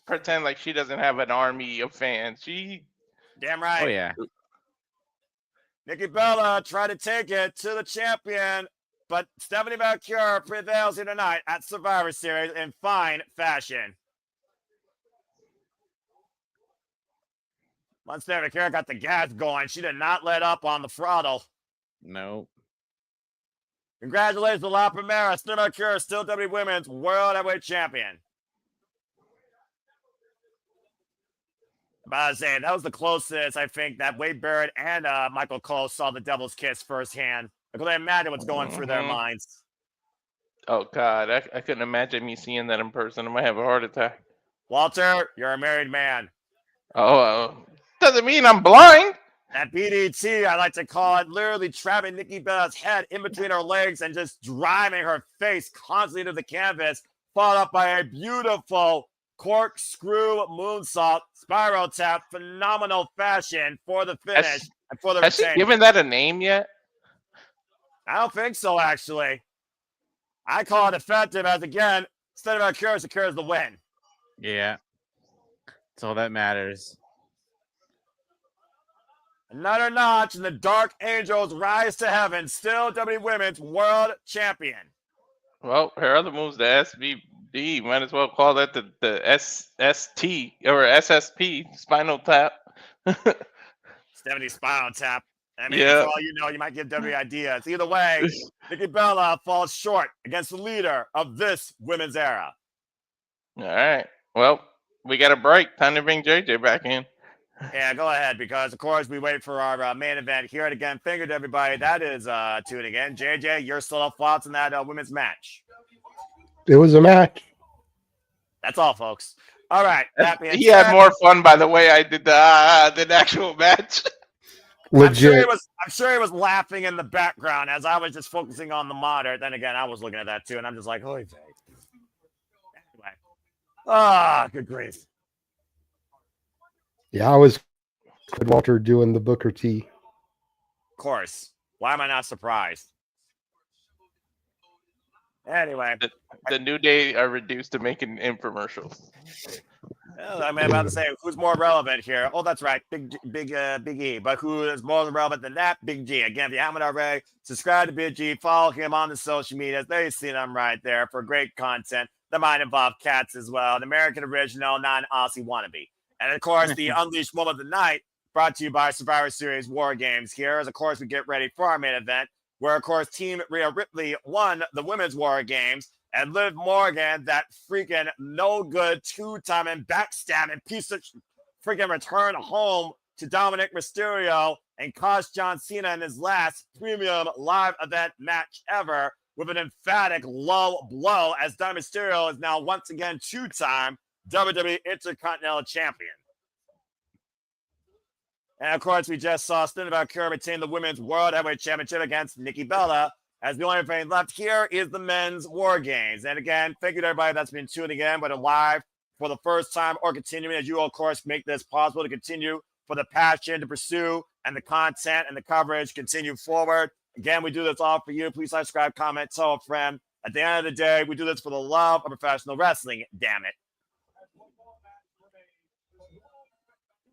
pretend like she doesn't have an army of fans. Damn right. Oh yeah. Nikki Bella tried to take it to the champion, but Stephanie Vaquer prevails here tonight at Survivor Series in fine fashion. Once Stephanie Vaquer got the gas going, she did not let up on the throttle. No. Congratulations to La Primera. Stephanie Vaquer is still WWE Women's World Heavyweight Champion. But I was saying, that was the closest, I think, that Wade Barrett and Michael Cole saw the Devil's Kiss firsthand. I couldn't imagine what's going through their minds. Oh, God. I couldn't imagine me seeing that in person. I might have a heart attack. Walter, you're a married man. Oh, doesn't mean I'm blind. That BDT, I like to call it, literally trapping Nikki Bella's head in between her legs and just driving her face constantly to the canvas, followed up by a beautiful corkscrew moonsault, spiral tap, phenomenal fashion for the finish and for the Has she given that a name yet? I don't think so, actually. I call it effective as, again, instead of Vaquer secures the win. Yeah. That's all that matters. Another notch, and the Dark Angels rise to heaven. Still WWE Women's World Champion. Well, her other move's the SVD. Might as well call that the SST or SSP, spinal tap. Stephanie spinal tap. I mean, yeah. For all you know, you might give WWE ideas. Either way, Nikki Bella falls short against the leader of this women's era. All right. Well, we got a break. Time to bring JJ back in. Yeah, go ahead, because of course we wait for our main event here. And again, thank you to everybody that is tuning in. JJ, your solo thoughts on that women's match? It was a match. That's all, folks. All right. That being He had said, more fun by the way I did the actual match. I'm sure Legit. he was laughing in the background as I was just focusing on the monitor. Then again, I was looking at that too, and I'm just like, holy faith. Anyway. Ah, good grief. Yeah, I was with Walter doing the Booker T. Of course. Why am I not surprised? Anyway. The New Day are reduced to making infomercials. I'm about to say, who's more relevant here? Oh, that's right, Big E. But who is more relevant than that? Big G. Again, if you haven't already, subscribe to Big G. Follow him on the social medias. There you see them right there for great content. That might involve cats as well. An American original, non-Aussie wannabe. And, of course, the Unleashed Moment of the Night brought to you by Survivor Series War Games here. As, of course, we get ready for our main event, where, of course, Team Rhea Ripley won the Women's War Games. And Liv Morgan, that freaking no-good two-time and backstabbing piece of freaking return home to Dominik Mysterio and cost John Cena in his last premium live event match ever with an emphatic low blow, as Dominik Mysterio is now once again two-time WWE Intercontinental Champion. And, of course, we just saw Vaquer retain the Women's World Heavyweight Championship against Nikki Bella, as the only thing left here is the men's War Games. And again, thank you to everybody that's been tuning in, whether live for the first time or continuing, as you, of course, make this possible to continue for the passion to pursue and the content and the coverage continue forward. Again, we do this all for you. Please subscribe, comment, tell a friend. At the end of the day, we do this for the love of professional wrestling, damn it.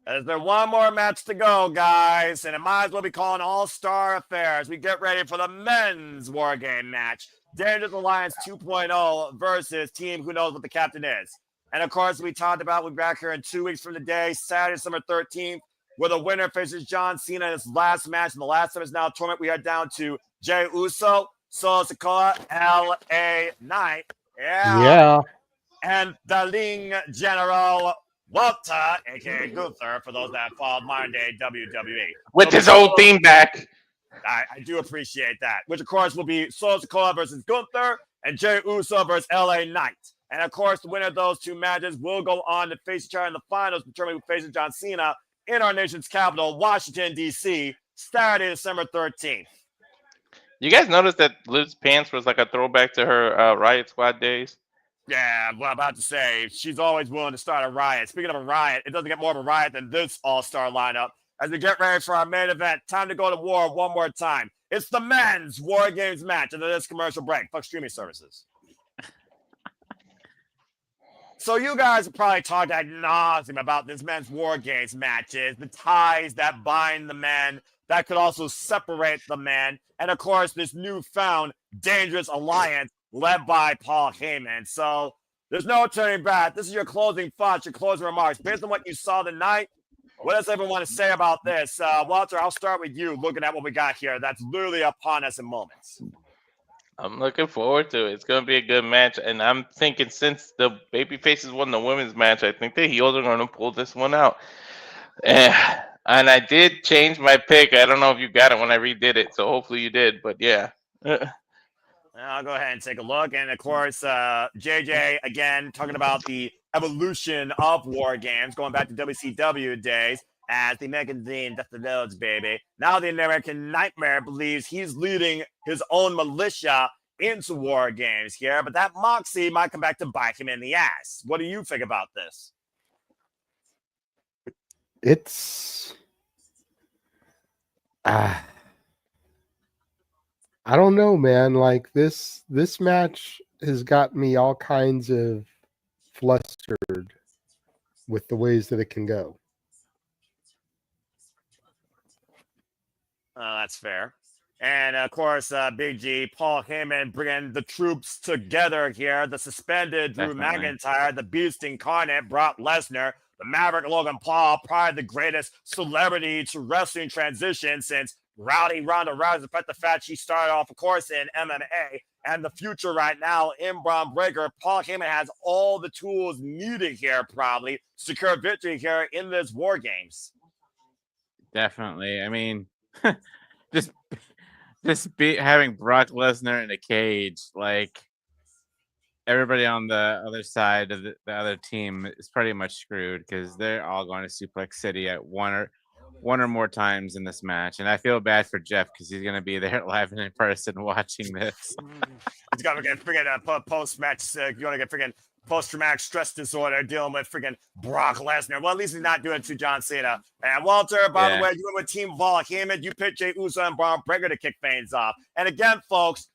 Is there one more match to go, guys? And it might as well be called an all-star affair as we get ready for the men's War Game match. Dangerous Alliance 2.0 versus Team Who Knows What the Captain Is. And, of course, we talked about, we'll be back here in 2 weeks from today, Saturday, December 13th, where the winner faces John Cena in his last match. And the last time is now tournament. We are down to Jey Uso, Solo Sikoa, L.A. Knight. Yeah. And the Ling General Walter, a.k.a. Gunther, for those that followed modern-day WWE. With his old theme back. I do appreciate that. Which, of course, will be Solo Sikoa versus Gunther and Jey Uso versus L.A. Knight. And, of course, the winner of those two matches will go on to face each other in the finals, determining who faces John Cena in our nation's capital, Washington, D.C., Saturday, December 13th. You guys noticed that Liv's pants was like a throwback to her Riot Squad days? Yeah, well, I'm about to say, she's always willing to start a riot. Speaking of a riot, it doesn't get more of a riot than this all-star lineup. As we get ready for our main event, time to go to war one more time. It's the men's War Games match after this commercial break. Fuck streaming services. So you guys have probably talked ad nauseum about this men's War Games matches, the ties that bind the men, that could also separate the men, and of course this newfound dangerous alliance led by Paul Heyman. So there's no turning back. This is your closing thoughts, your closing remarks. Based on what you saw tonight, what does everyone want to say about this? Walter, I'll start with you looking at what we got here. That's literally upon us in moments. I'm looking forward to it. It's going to be a good match. And I'm thinking since the babyfaces won the women's match, I think the heels are going to pull this one out. And I did change my pick. I don't know if you got it when I redid it. So hopefully you did. But yeah. I'll go ahead and take a look. And, of course, JJ, again, talking about the evolution of War Games, going back to WCW days, as the American Dream, that's the Rhodes, baby. Now the American Nightmare believes he's leading his own militia into War Games here, but that moxie might come back to bite him in the ass. What do you think about this? It's... I don't know, man. Like this match has got me all kinds of flustered with the ways that it can go. That's fair. And, of course, Big G, Paul Heyman bringing the troops together here. The suspended Drew McIntyre, the Beast Incarnate, Brock Lesnar, the Maverick Logan Paul, probably the greatest celebrity to wrestling transition since Rowdy Ronda Rousey, despite the fact she started off, of course, in MMA and the future right now in Braun Breaker, Paul Heyman has all the tools needed here probably to secure victory here in this War Games. Definitely. I mean, just having Brock Lesnar in a cage, like everybody on the other side of the other team is pretty much screwed because they're all going to Suplex City at one or more times in this match. And I feel bad for Jeff because he's going to be there live and in person watching this. He's got to get freaking post-match, you're going to get freaking post-traumatic stress disorder dealing with freaking Brock Lesnar. Well, at least he's not doing it to John Cena. And Walter, by the way, you went with Team Paul Heyman. You picked Jey Uso and Braun Breaker to kick things off. And again, folks,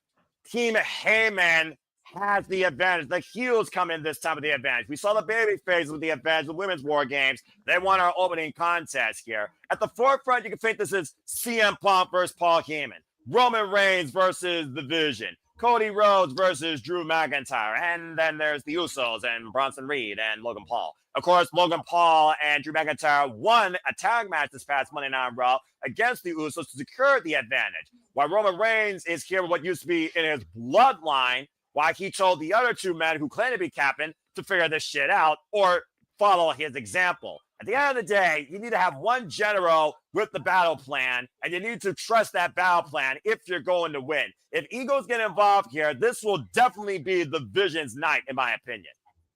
Team Heyman has the advantage. The heels come in this time with the advantage. We saw the baby phase with the advantage, the women's War Games. They won our opening contest here. At the forefront, you can think this is CM Punk versus Paul Heyman. Roman Reigns versus The Vision. Cody Rhodes versus Drew McIntyre. And then there's the Usos and Bronson Reed and Logan Paul. Of course, Logan Paul and Drew McIntyre won a tag match this past Monday Night Raw against the Usos to secure the advantage. While Roman Reigns is here with what used to be in his bloodline, why he told the other two men who claim to be captain to figure this shit out or follow his example. At the end of the day, you need to have one general with the battle plan, and you need to trust that battle plan if you're going to win. If egos get involved here, this will definitely be the Vision's night, in my opinion.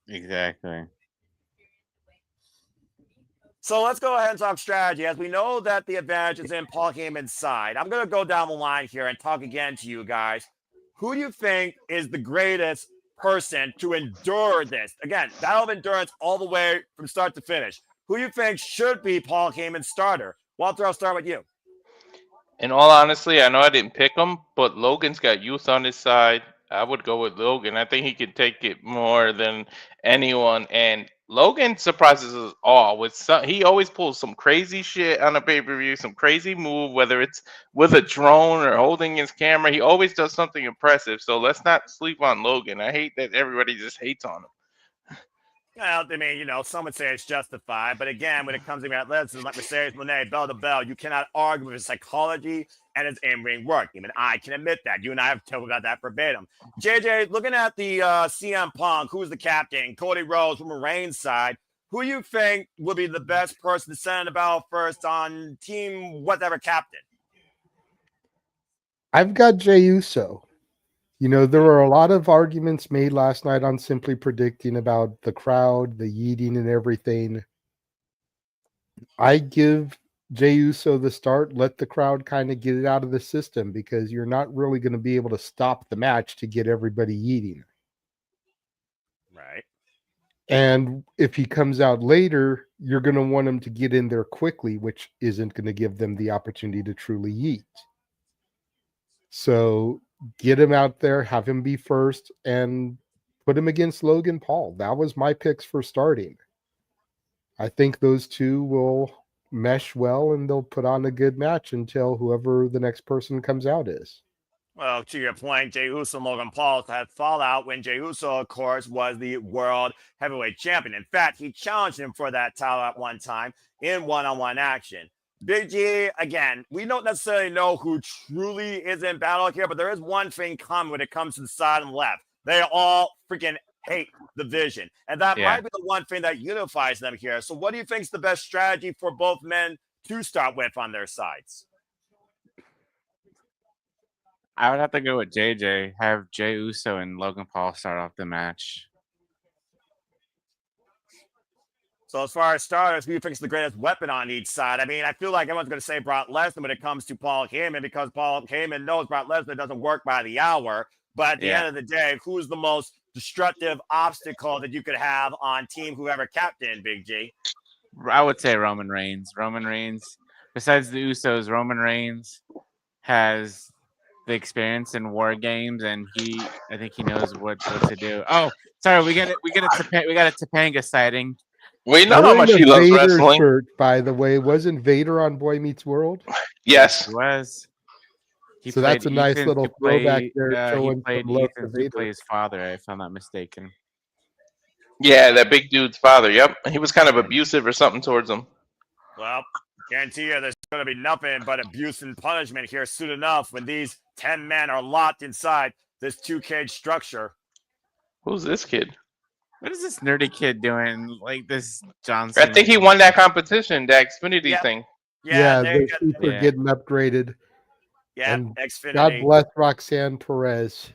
Exactly. So let's go ahead and talk strategy. As we know that the advantage is in Paul Heyman's side, I'm going to go down the line here and talk again to you guys. Who do you think is the greatest person to endure this? Again, battle of endurance all the way from start to finish. Who do you think should be Paul Heyman's starter? Walter, I'll start with you. In all honesty, I know I didn't pick him, but Logan's got youth on his side. I would go with Logan. I think he could take it more than anyone. And Logan surprises us all with he always pulls some crazy shit on a pay-per-view, some crazy move, whether it's with a drone or holding his camera. He always does something impressive. So let's not sleep on Logan. I hate that everybody just hates on him. Well, I mean, some would say it's justified. But again, when it comes to athleticism, like Mercedes Monet, bell to bell, you cannot argue with his psychology and his in-ring work. Even I can admit that. You and I have talked about that verbatim. JJ, looking at the CM Punk, who's the captain, Cody Rhodes from Reigns' side, who you think would be the best person to send the battle first on team whatever captain? I've got Jey Uso. There were a lot of arguments made last night on simply predicting about the crowd, the yeeting and everything. I give Jey Uso the start, let the crowd kind of get it out of the system because you're not really going to be able to stop the match to get everybody yeeting. Right. And if he comes out later, you're going to want him to get in there quickly, which isn't going to give them the opportunity to truly yeet. So get him out there, have him be first, and put him against Logan Paul. That was my picks for starting. I think those two will mesh well, and they'll put on a good match until whoever the next person comes out is. Well, to your point, Jey Uso and Logan Paul had fallout when Jey Uso, of course, was the world heavyweight champion. In fact, he challenged him for that title at one time in one-on-one action. Big G, again, we don't necessarily know who truly is in battle here, but there is one thing common when it comes to the side and left. They all freaking hate the Vision. And that might be the one thing that unifies them here. So what do you think is the best strategy for both men to start with on their sides? I would have to go with JJ. Have Jey Uso and Logan Paul start off the match. So as far as starters, who do you think is the greatest weapon on each side? I mean, I feel like everyone's going to say Brock Lesnar when it comes to Paul Heyman because Paul Heyman knows Brock Lesnar doesn't work by the hour. But at the end of the day, who's the most destructive obstacle that you could have on team whoever captain, Big G? I would say Roman Reigns. Roman Reigns, besides the Usos, Roman Reigns has the experience in war games, and I think he knows what to do. Oh, sorry, we got a Topanga sighting. We know how much he loves Vader wrestling. Shirt, by the way, wasn't Vader on Boy Meets World? Yes, he was. So that's a nice little throwback there. He played Ethan to play his father, if I'm not mistaken. Yeah, that big dude's father. Yep, he was kind of abusive or something towards him. Well, guarantee you there's going to be nothing but abuse and punishment here soon enough when these 10 men are locked inside this 2-cage structure. Who's this kid? What is this nerdy kid doing? Like this John I Cena? think he won that competition, the Xfinity Yep. thing. Yeah, the sheep are yeah. getting upgraded. and God Xfinity. bless Roxanne Perez.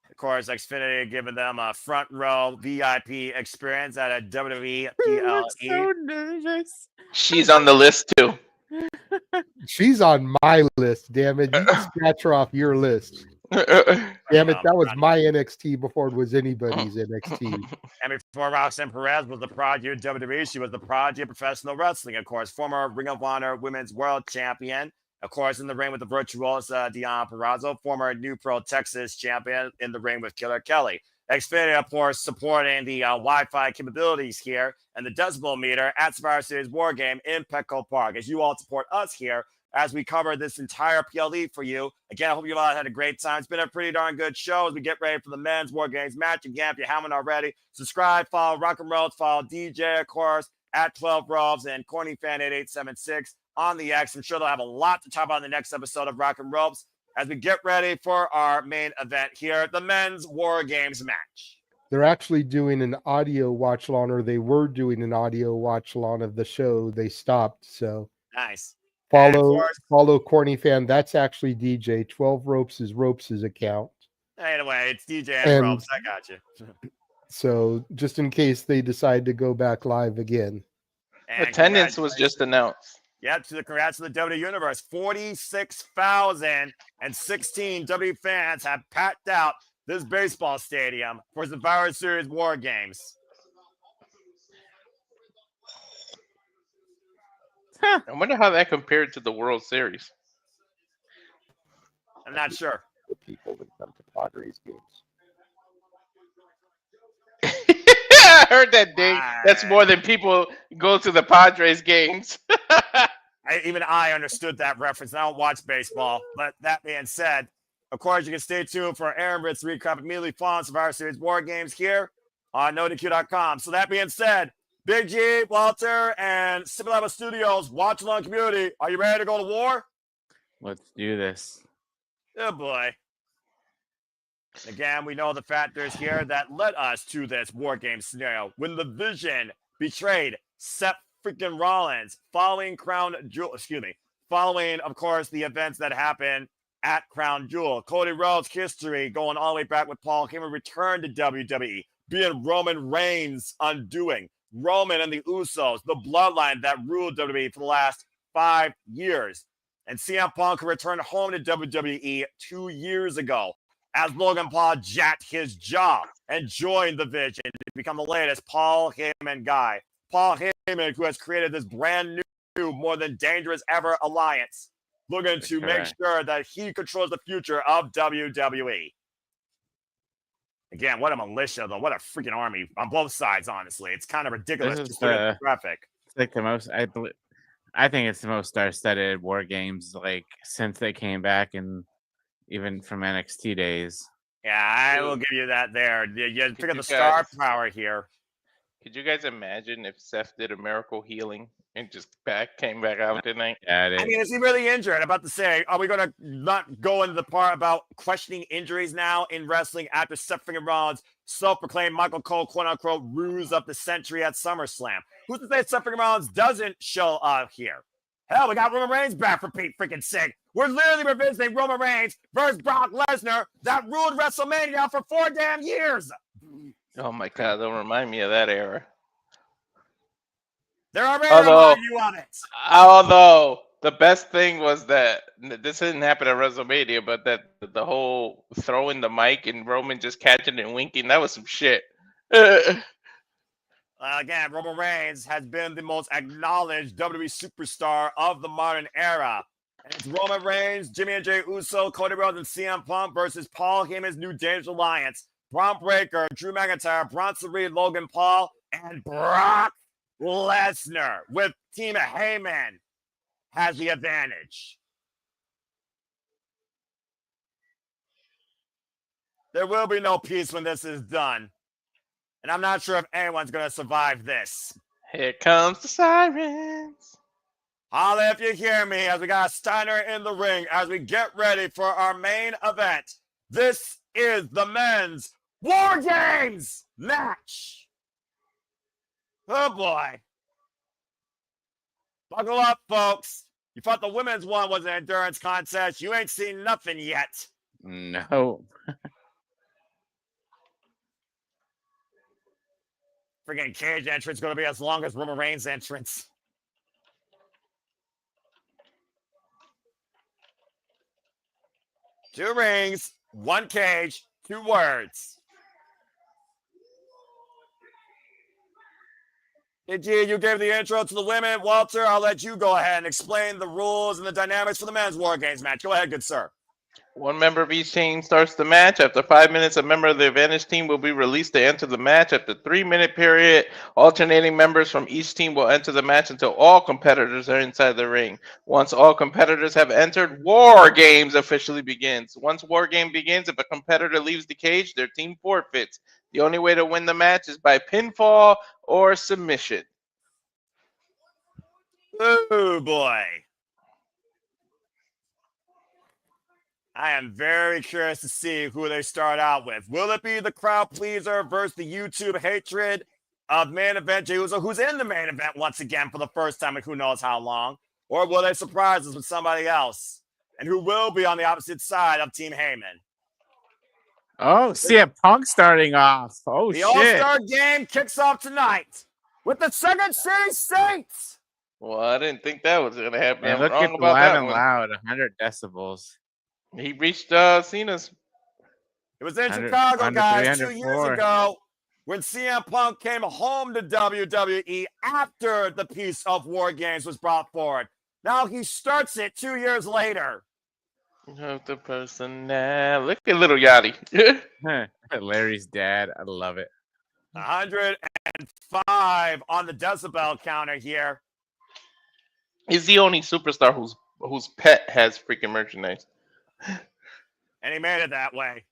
Of course, Xfinity giving them a front row VIP experience at a WWE PLE. So nervous. She's on the list too. She's on my list, damn it. You can scratch her off your list. Damn it, that was my NXT before it was anybody's NXT. And before Roxanne Perez was the prodigy of WWE, she was the prodigy of professional wrestling. Of course, former Ring of Honor Women's World Champion. Of course, in the ring with the virtuosa Deonna Purrazzo, former New Pro Texas champion in the ring with Killer Kelly. Xfinity, of course, supporting the Wi-Fi capabilities here and the decibel meter at Survivor Series War Game in Petco Park. As you all support us here as we cover this entire PLE for you. Again, I hope you all had a great time. It's been a pretty darn good show as we get ready for the men's War Games match. Again, if you haven't already, subscribe, follow Rock and Rhodes, follow DJ, of course, at 12 Robes and CornyFan8876 on the X. I'm sure they'll have a lot to talk about in the next episode of Rock and Ropes as we get ready for our main event here, the men's War Games match. They're actually doing an audio watch along, or they were doing an audio watch along of the show. They stopped, so Nice. follow Corny Fan. That's actually DJ. 12 Ropes is Ropes' account. Anyway, it's DJ and Ropes. I got you. So just in case they decide to go back live again. And Attendance was just announced. Yep, congrats to the WWE Universe. 46,016 W fans have packed out this baseball stadium for Survivor Series War Games. I wonder how that compared to the World Series. I'm not sure. The people that come to Padres games. I heard that ding. That's more than people go to the Padres games. Even I understood that reference. I don't watch baseball. But that being said, of course, you can stay tuned for Aaron Britt's recap immediately following Survivor Series War Games here on NoDQ.com. So that being said, Big G, Walter, and Simple Studios, Watch Along Community, are you ready to go to war? Let's do this. Oh, boy. Again, we know the factors here that led us to this War Game scenario. When the Vision betrayed Seth freaking Rollins following, of course, the events that happened at Crown Jewel. Cody Rhodes' history going all the way back with Paul Heyman returned to WWE, being Roman Reigns' undoing. Roman and the Usos, the bloodline that ruled WWE for the last 5 years. And CM Punk returned home to WWE 2 years ago as Logan Paul jacked his jaw and joined the Vision to become the latest Paul Heyman guy. Paul Heyman, who has created this brand new, more than dangerous ever alliance, looking to make sure that he controls the future of WWE. Again, what a militia, though. What a freaking army on both sides, honestly. It's kind of ridiculous. This is the graphic. It's like the most, I think it's the most star-studded War Games, like, since they came back and even from NXT days. Yeah, I will give you that there. You figure the star power here. Could you guys imagine if Seth did a miracle healing and just came back out tonight? I mean, is he really injured? I'm about to say, are we going to not go into the part about questioning injuries now in wrestling after Seth freaking Rollins self-proclaimed Michael Cole, quote-unquote, ruse of the century at SummerSlam? Who's to say Seth freaking Rollins doesn't show up here? Hell, we got Roman Reigns back for Pete freaking sake. We're literally revisiting Roman Reigns versus Brock Lesnar that ruled WrestleMania for 4 damn years. Oh my God! Don't remind me of that era. They're already reminding you of it. Although the best thing was that this didn't happen at WrestleMania, but that the whole throwing the mic and Roman just catching and winking—that was some shit. Again, Roman Reigns has been the most acknowledged WWE superstar of the modern era. And it's Roman Reigns, Jimmy and Jey Uso, Cody Rhodes, and CM Punk versus Paul Heyman's New Dangerous Alliance. Bron Breakker, Drew McIntyre, Bronson Reed, Logan Paul, and Brock Lesnar with Team Heyman has the advantage. There will be no peace when this is done. And I'm not sure if anyone's going to survive this. Here comes the sirens. Holla if you hear me as we got Steiner in the ring as we get ready for our main event. This is the men's War Games match. Oh boy. Buckle up, folks. You thought the women's one was an endurance contest. You ain't seen nothing yet. No. Freaking cage entrance going to be as long as Roman Reigns' entrance. Two rings, one cage, 2 words. Indeed, you gave the intro to the women. Walter, I'll let you go ahead and explain the rules and the dynamics for the men's War Games match. Go ahead, good sir. One member of each team starts the match. After 5 minutes, a member of the advantage team will be released to enter the match. After 3-minute period, alternating members from each team will enter the match until all competitors are inside the ring. Once all competitors have entered, War Games officially begins. Once War Game begins, if a competitor leaves the cage, their team forfeits. The only way to win the match is by pinfall or submission. Oh boy. I am very curious to see who they start out with. Will it be the crowd pleaser versus the YouTube hatred of main event Jey Uso, who's in the main event once again for the first time in who knows how long? Or will they surprise us with somebody else? And who will be on the opposite side of Team Heyman? Oh, CM Punk starting off. Oh, The shit. All-Star Game kicks off tonight with the Second City Saints. Well, I didn't think that was going to happen. And I'm look wrong at about Loud that and one. Loud, 100 decibels. He reached Cena's. It was in 100, Chicago, guys, 2 years 104. ago when CM Punk came home to WWE after the piece of War Games was brought forward. Now he starts it 2 years later. Of the person now. Look at little Yachty. Larry's dad. I love it. 105 on the decibel counter here. He's the only superstar whose pet has freaking merchandise. And he made it that way.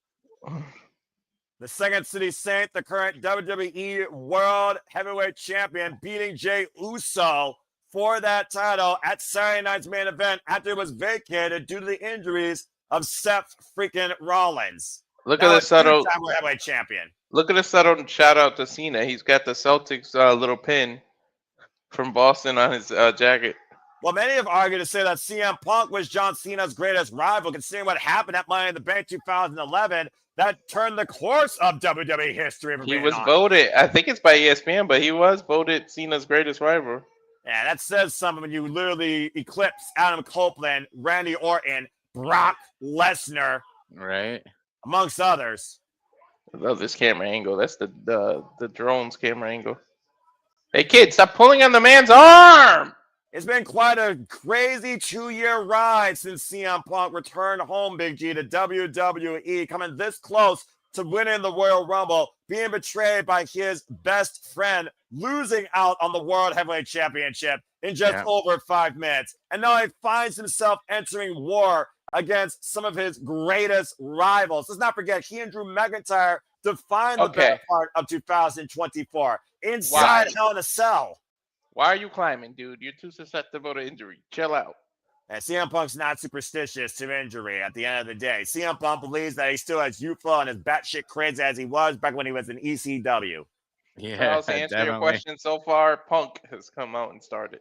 The Second City Saint, the current WWE World Heavyweight Champion, beating Jey Uso for that title at Saturday night's main event after it was vacated due to the injuries of Seth freaking Rollins. Look Now at the it's subtle. two-time World Heavyweight Champion. Look at the subtle shout out to Cena. He's got the Celtics little pin from Boston on his jacket. Well, many have argued to say that CM Punk was John Cena's greatest rival, considering what happened at Money in the Bank 2011 that turned the course of WWE history. He was voted, I think it's by ESPN, but he was voted Cena's greatest rival. Yeah, that says something when you literally eclipse Adam Copeland, Randy Orton, Brock Lesnar, Right. amongst others. I love this camera angle. That's the drone's camera angle. Hey, kid, stop pulling on the man's arm! It's been quite a crazy 2-year ride since CM Punk returned home, Big G, to WWE, coming this close to winning the Royal Rumble, being betrayed by his best friend, losing out on the World Heavyweight Championship in just over 5 minutes. And now he finds himself entering war against some of his greatest rivals. Let's not forget, he and Drew McIntyre defined the better part of 2024 inside Hell in a Cell. Why are you climbing, dude? You're too susceptible to injury. Chill out. And CM Punk's not superstitious to injury at the end of the day. CM Punk believes that he's still as youthful and as batshit crazy as he was back when he was in ECW. Yeah, To answer your question so far, Punk has come out and started.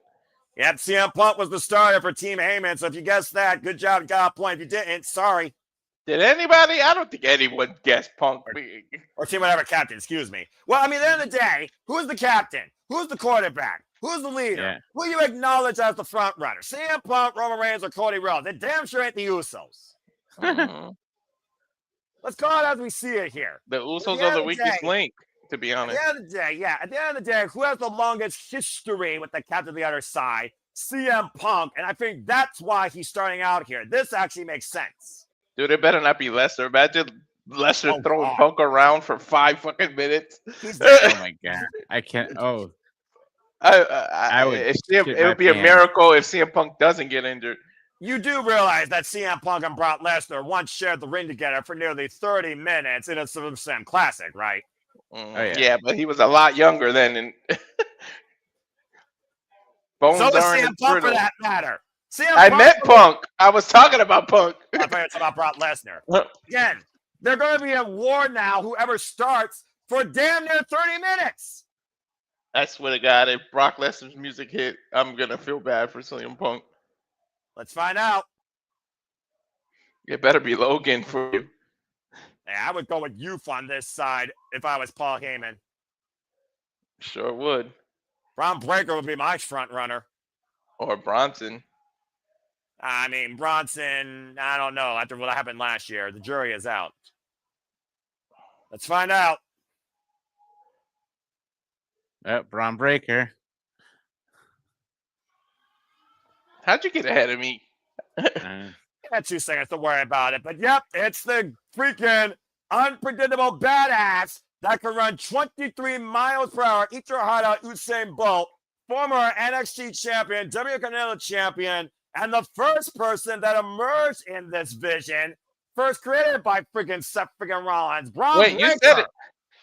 Yep, CM Punk was the starter for Team Heyman. So if you guessed that, good job, got a point. If you didn't, sorry. Did anybody? I don't think anyone guessed Punk. Or Team whatever captain, excuse me. Well, I mean, at the end of the day, who's the captain? Who's the quarterback? Who's the leader? Yeah. Who you acknowledge as the front runner? CM Punk, Roman Reigns, or Cody Rhodes? They damn sure ain't the Usos. Let's call it as we see it here. The Usos are the weakest link, to be honest. At the end of the day, at the end of the day, who has the longest history with the captain of the other side? CM Punk. And I think that's why he's starting out here. This actually makes sense. Dude, it better not be Lesnar. Imagine Lesnar throwing Punk around for 5 fucking minutes. Oh my god. I can't. Oh. I would. It would be a miracle if CM Punk doesn't get injured. You do realize that CM Punk and Brock Lesnar once shared the ring together for nearly 30 minutes in a SummerSlam Classic, right? Yeah, but he was a lot younger then. And bones so was aren't CM Punk brittle. for that matter. I met Punk. I was talking about Punk. I thought you were talking about Brock Lesnar. Again, they're going to be at war now, whoever starts, for damn near 30 minutes. I swear to God, if Brock Lesnar's music hit, I'm gonna feel bad for CM Punk. Let's find out. It better be Logan for you. Hey, I would go with youth on this side if I was Paul Heyman. Sure would. Bron Breakker would be my front runner. Or Bronson. I mean, Bronson, I don't know. After what happened last year, the jury is out. Let's find out. Bron Breakker. How'd you get ahead of me? Got 2 seconds to worry about it. But yep, it's the freaking unpredictable badass that can run 23 miles per hour, eat your heart out, Usain Bolt, former NXT champion, WWE champion, and the first person that emerged in this vision, first created by freaking Seth freaking Rollins. Bron Wait, Breakker. you said it.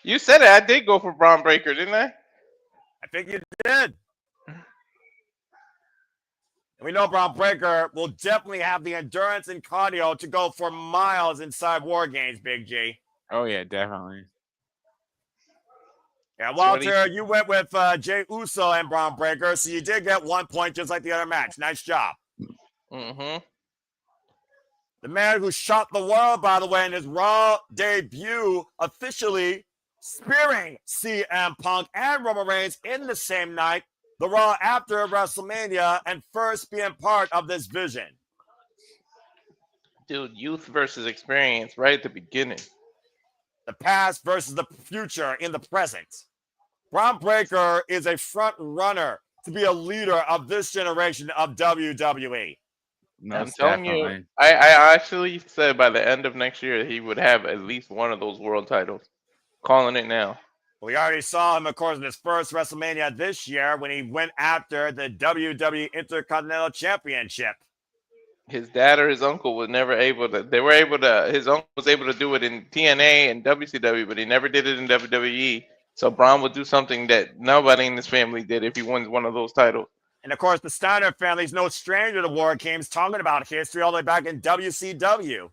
You said it. I did go for Bron Breakker, didn't I? I think you did. And we know Bron Breakker will definitely have the endurance and cardio to go for miles inside War Games, Big G. Oh yeah, definitely. Yeah, Walter, you went with Jey Uso and Bron Breakker, so you did get 1 point just like the other match. Nice job. Mm-hmm. The man who shocked the world, by the way, in his Raw debut, officially spearing CM Punk and Roman Reigns in the same night, the Raw after WrestleMania, and first being part of this vision. Dude, youth versus experience right at the beginning. The past versus the future in the present. Bron Breakker is a front runner to be a leader of this generation of WWE. I'm telling you, I actually said by the end of next year he would have at least one of those world titles. Calling it now. We already saw him, of course, in his first WrestleMania this year when he went after the WWE Intercontinental Championship. His dad or his uncle was never able to. They were able to. His uncle was able to do it in TNA and WCW, but he never did it in WWE. So Bron would do something that nobody in his family did if he wins one of those titles. And of course, the Steiner family is no stranger to War Games, talking about history all the way back in WCW.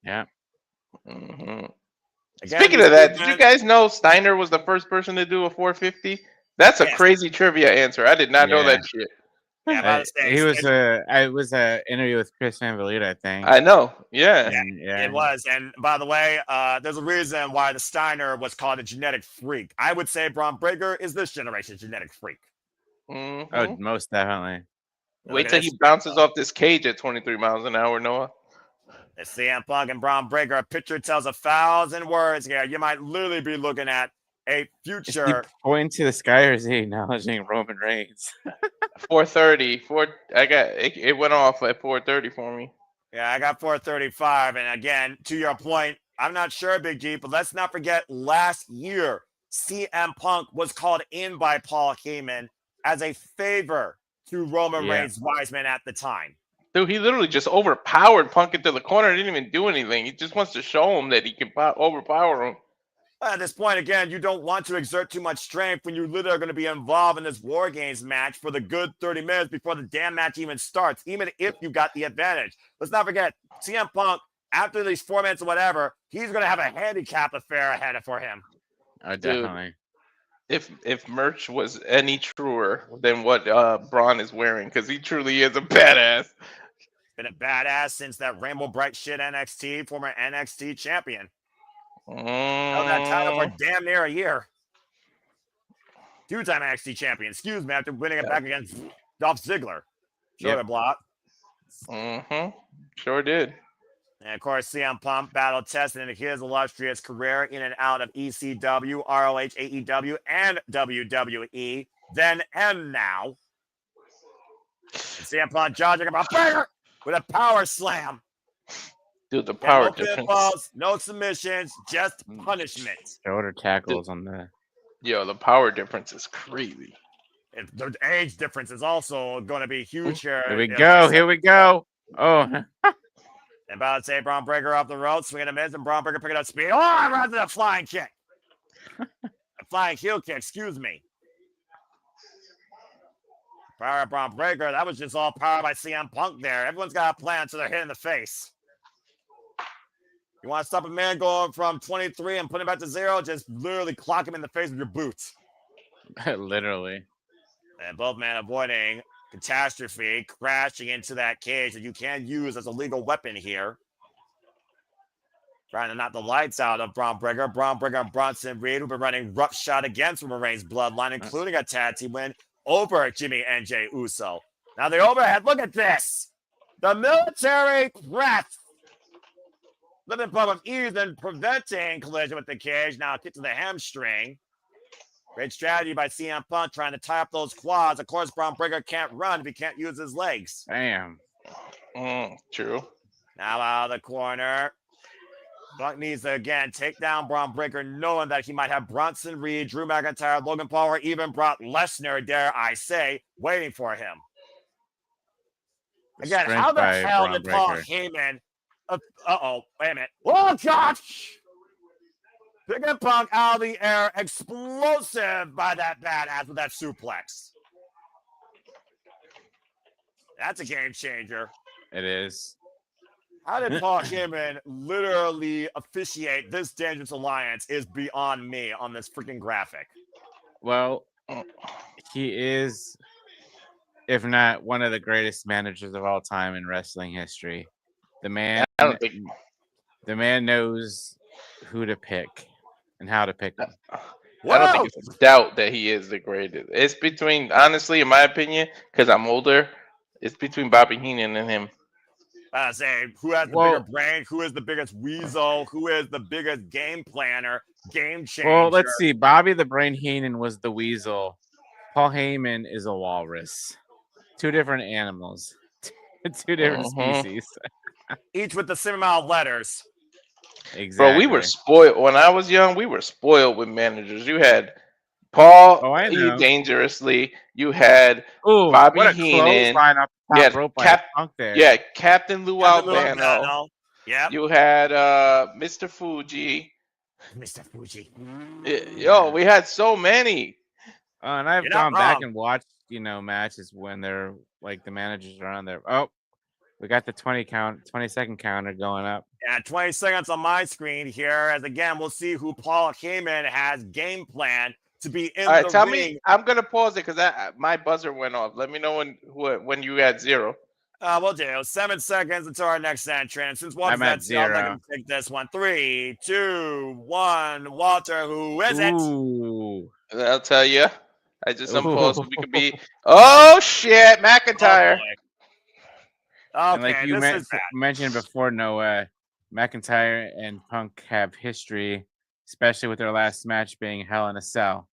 Yeah. Mm-hmm. Again, Speaking of that, did you guys know Steiner was the first person to do a 450? That's a crazy trivia answer. I did not know that shit. Yeah, it was a interview with Chris Van Vliet, I think. I know. Yeah. It was. And by the way, there's a reason why the Steiner was called a genetic freak. I would say Bron Breakker is this generation's genetic freak. Mm-hmm. Oh, most definitely. Wait till he bounces off this cage at 23 miles an hour, Noah. The CM Punk and Bron Breakker, a picture tells 1,000 words here. You might literally be looking at a future. Pointing to the sky, or is he acknowledging Roman Reigns? 4:30. It went off at 4:30 for me. Yeah, I got 4:35. And again, to your point, I'm not sure, Big G, but let's not forget last year, CM Punk was called in by Paul Heyman as a favor to Roman Reigns' Wiseman at the time. Dude, he literally just overpowered Punk into the corner. Didn't even do anything. He just wants to show him that he can overpower him. At this point, again, you don't want to exert too much strength when you literally are going to be involved in this War Games match for the good 30 minutes before the damn match even starts, even if you got the advantage. Let's not forget, CM Punk, after these 4 minutes or whatever, he's going to have a handicap affair ahead for him. Oh, definitely. Dude, if merch was any truer than what Bron is wearing, because he truly is a badass. Been a badass since that Rainbow Bright shit NXT, former NXT champion. Held that title for damn near a year. 2-time NXT champion, excuse me, after winning it back against Dolph Ziggler. Shoulder block. Mm-hmm. Sure did. And of course, CM Punk battle tested in his illustrious career in and out of ECW, ROH, AEW, and WWE, then and now. And CM Punk charging about Breakker with a power slam. Dude, the power no difference. Pinfalls, no submissions, just punishment. Shoulder tackles on the. Yo, the power difference is crazy. And the age difference is also going to be huge here. Here we go. Here we go. Oh. And about to say Bron Breakker off the road, swinging a miss, and Bron Breakker picking up speed. Oh, I ran to the flying kick. A flying heel kick, excuse me. Power of Bron Breakker. That was just all power by CM Punk there. Everyone's got a plan, so they're hit in the face. You want to stop a man going from 23 and put him back to 0? Just literally clock him in the face with your boot. Literally. And both men avoiding catastrophe, crashing into that cage that you can use as a legal weapon here. Trying to knock the lights out of Bron Breakker. Bron Breakker and Bronson Reed will be running roughshod against Roman Reigns' bloodline, including a tag team win over Jimmy and Jey Uso. Now the overhead, look at this. The military press. Living above of ease and preventing collision with the cage. Now kick to the hamstring. Great strategy by CM Punk trying to tie up those quads. Of course, Bron Breakker can't run if he can't use his legs. Damn. True. Now out of the corner. Punk needs to, again, take down Bron Breakker, knowing that he might have Bronson Reed, Drew McIntyre, Logan Paul, or even Brock Lesnar, dare I say, waiting for him. Again, how the hell did Paul Heyman... Uh-oh, wait a minute. Oh, gosh! Picking Punk out of the air, explosive by that badass with that suplex. That's a game changer. It is. How did Paul Heyman literally officiate this dangerous alliance is beyond me on this freaking graphic. Well, he is, if not one of the greatest managers of all time in wrestling history. The man knows who to pick and how to pick them. I don't think it's a doubt that he is the greatest. It's between, honestly, in my opinion, because I'm older, it's between Bobby Heenan and him. I say, who has the bigger brain? Who is the biggest weasel? Who is the biggest game planner? Game changer? Well, let's see. Bobby the Brain Heenan was the weasel. Paul Heyman is a walrus. Two different animals. Two different species. Each with the same amount of letters. Exactly. Bro, we were spoiled. When I was young, we were spoiled with managers. You had Paul E. Dangerously. You had Bobby Heenan. You had Captain Lou Albano. Yeah. You had Mr. Fuji. Mr. Fuji. Yo, we had so many. And I've gone back and watched, matches when they're like the managers are on there. Oh, we got the 20-second counter going up. Yeah, 20 seconds on my screen here. As again, we'll see who Paul Heyman has game plan to be in the tell ring. Me, I'm gonna pause it because my buzzer went off. Let me know when you had 0. We'll do 7 seconds until our next entrance. Since Walter's at 0, I can take this one. 3, 2, 1. Walter, who is it? I'll tell you. I just unpaused. We could be. Oh shit, McIntyre. Okay, and like you mentioned before, Noah, McIntyre and Punk have history, especially with their last match being Hell in a Cell.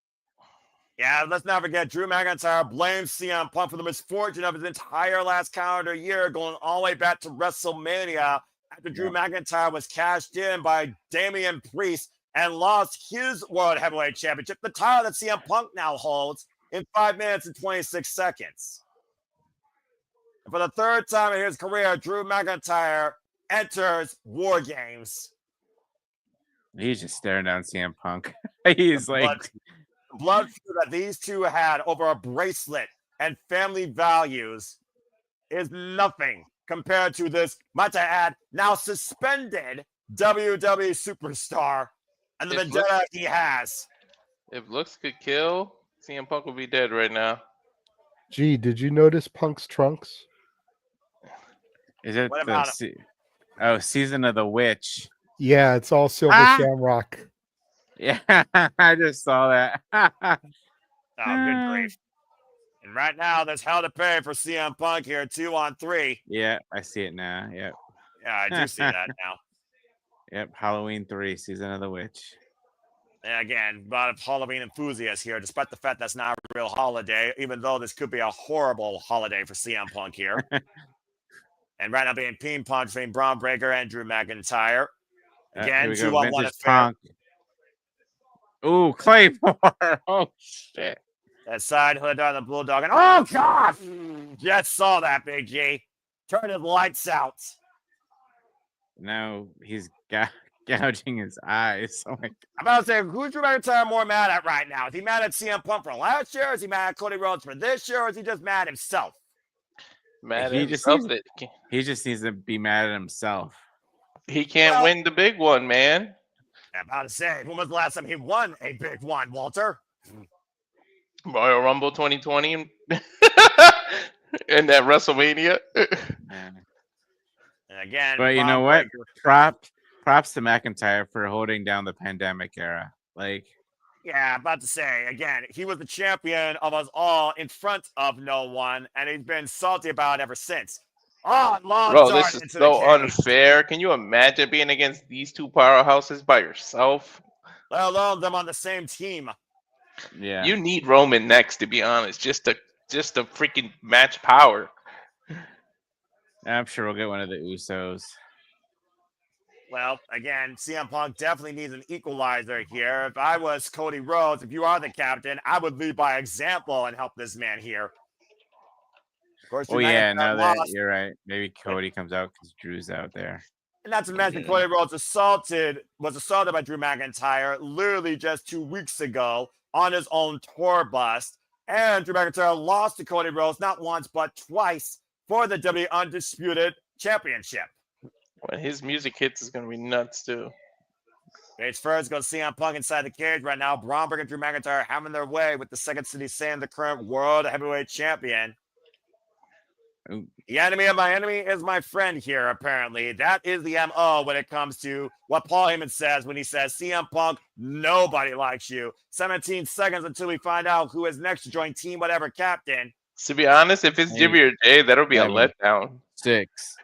Yeah, let's not forget, Drew McIntyre blames CM Punk for the misfortune of his entire last calendar year, going all the way back to WrestleMania after Drew McIntyre was cashed in by Damian Priest and lost his World Heavyweight Championship, the title that CM Punk now holds, in 5 minutes and 26 seconds. And for the third time in his career, Drew McIntyre enters War Games. He's just staring down CM Punk. He's like... Blood that these two had over a bracelet and family values is nothing compared to this, might I add, now suspended WWE superstar and the vendetta he has. If looks could kill, CM Punk will be dead right now. Gee, did you notice Punk's trunks? Is it Season of the Witch? Yeah, it's all silver shamrock. Yeah, I just saw that. Good grief. And right now, there's hell to pay for CM Punk here, 2-on-3. Yeah, I see it now. Yep. Yeah, I do see that now. Yep, Halloween 3, Season of the Witch. And again, a lot of Halloween enthusiasts here, despite the fact that's not a real holiday, even though this could be a horrible holiday for CM Punk here. And right now being ping pong between Bron Breakker and Drew McIntyre. Again, 2-on-1 affair. Ooh, Claymore. Oh, shit. That side hood on the Bulldog. And oh, God. Just saw that, Big G. Turn his lights out. Now he's gouging his eyes. Oh, my God. I'm about to say, who's Drew McIntyre more mad at right now? Is he mad at CM Punk for last year? Is he mad at Cody Rhodes for this year? Or is he just mad at himself? He just needs to be mad at himself. He can't Well- win the big one, man. I'm about to say, when was the last time he won a big one, Walter? Royal Rumble 2020 and that WrestleMania. And again, But you Bron know what? Breakker. Props to McIntyre for holding down the pandemic era. Like, Yeah, about to say, again, he was the champion of us all in front of no one, and he's been salty about it ever since. Oh, long Bro, dart this is into so the cage, unfair. Can you imagine being against these two powerhouses by yourself? let alone them on the same team. yeah. You need Roman next, to be honest, just to freaking match power. I'm sure we'll get one of the Usos. Well, again, CM Punk definitely needs an equalizer here. If I was Cody Rhodes, if you are the captain, I would lead by example and help this man here. Of course, Oh Drew yeah, McIntyre now that lost. you're right. Maybe Cody comes out because Drew's out there. And not to mention, Cody Rhodes was assaulted by Drew McIntyre literally just 2 weeks ago on his own tour bus. And Drew McIntyre lost to Cody Rhodes not once but twice for the WWE Undisputed Championship. When his music hits, it's gonna be nuts too. Page first goes CM Punk inside the cage right now. Bron Breakker and Drew McIntyre having their way with the Second City Sane, the current World Heavyweight Champion. Ooh. The enemy of my enemy is my friend here, apparently. That is the MO when it comes to what Paul Heyman says when he says, CM Punk, nobody likes you. 17 seconds until we find out who is next to join Team Whatever Captain. To be honest, if it's Jimmy or Jay, that'll be a 7, letdown. 6.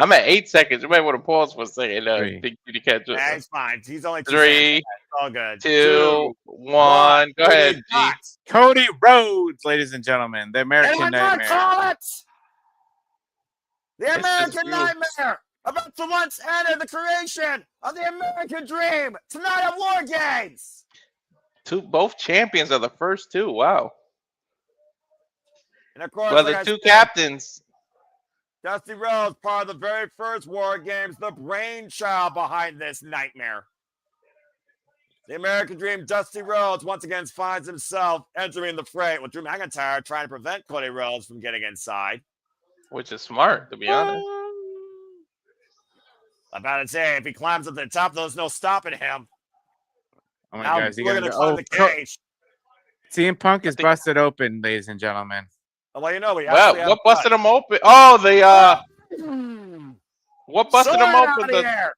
I'm at 8 seconds. You might want to pause for a second. 3. Think you catch Yeah, it. he's fine. He's only 2 3, seconds. It's all good. 2, 1. Go ahead, G. Cody Rhodes, ladies and gentlemen, the American Anyone want to Nightmare. call it? The It's just American you. Nightmare, about to once enter the creation of the American Dream tonight at War Games. Both champions are the first two. Wow. And of course, Well, like the I two said, captains. Dusty Rhodes, part of the very first War Games, the brainchild behind this nightmare. The American Dream, Dusty Rhodes, once again finds himself entering the fray with Drew McIntyre trying to prevent Cody Rhodes from getting inside. Which is smart, to be honest. I'm about to say, if he climbs up to the top, there's no stopping him. Oh my Now God, is he we're gonna going to go? climb the cage. CM Punk is think- busted open, ladies and gentlemen. Well, you know, we Well, actually have what busted him open? Oh, what busted him Sword out open? of here.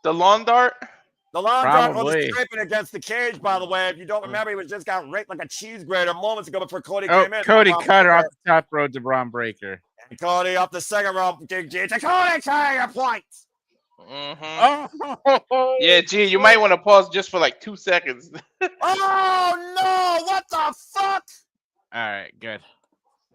The lawn dart? The lawn dart was Probably. scraping against the cage, by the way. If you don't remember, he was just got raped like a cheese grater moments ago before Cody Oh, came in. Cody Bron cut her Breakker. off the top road to Bron Breakker. And Cody up the second rope. Big G to Cody, carry your point. Mm-hmm. Oh, Yeah, G, you might want to pause just for like 2 seconds. Oh, no. What the fuck? All right, good.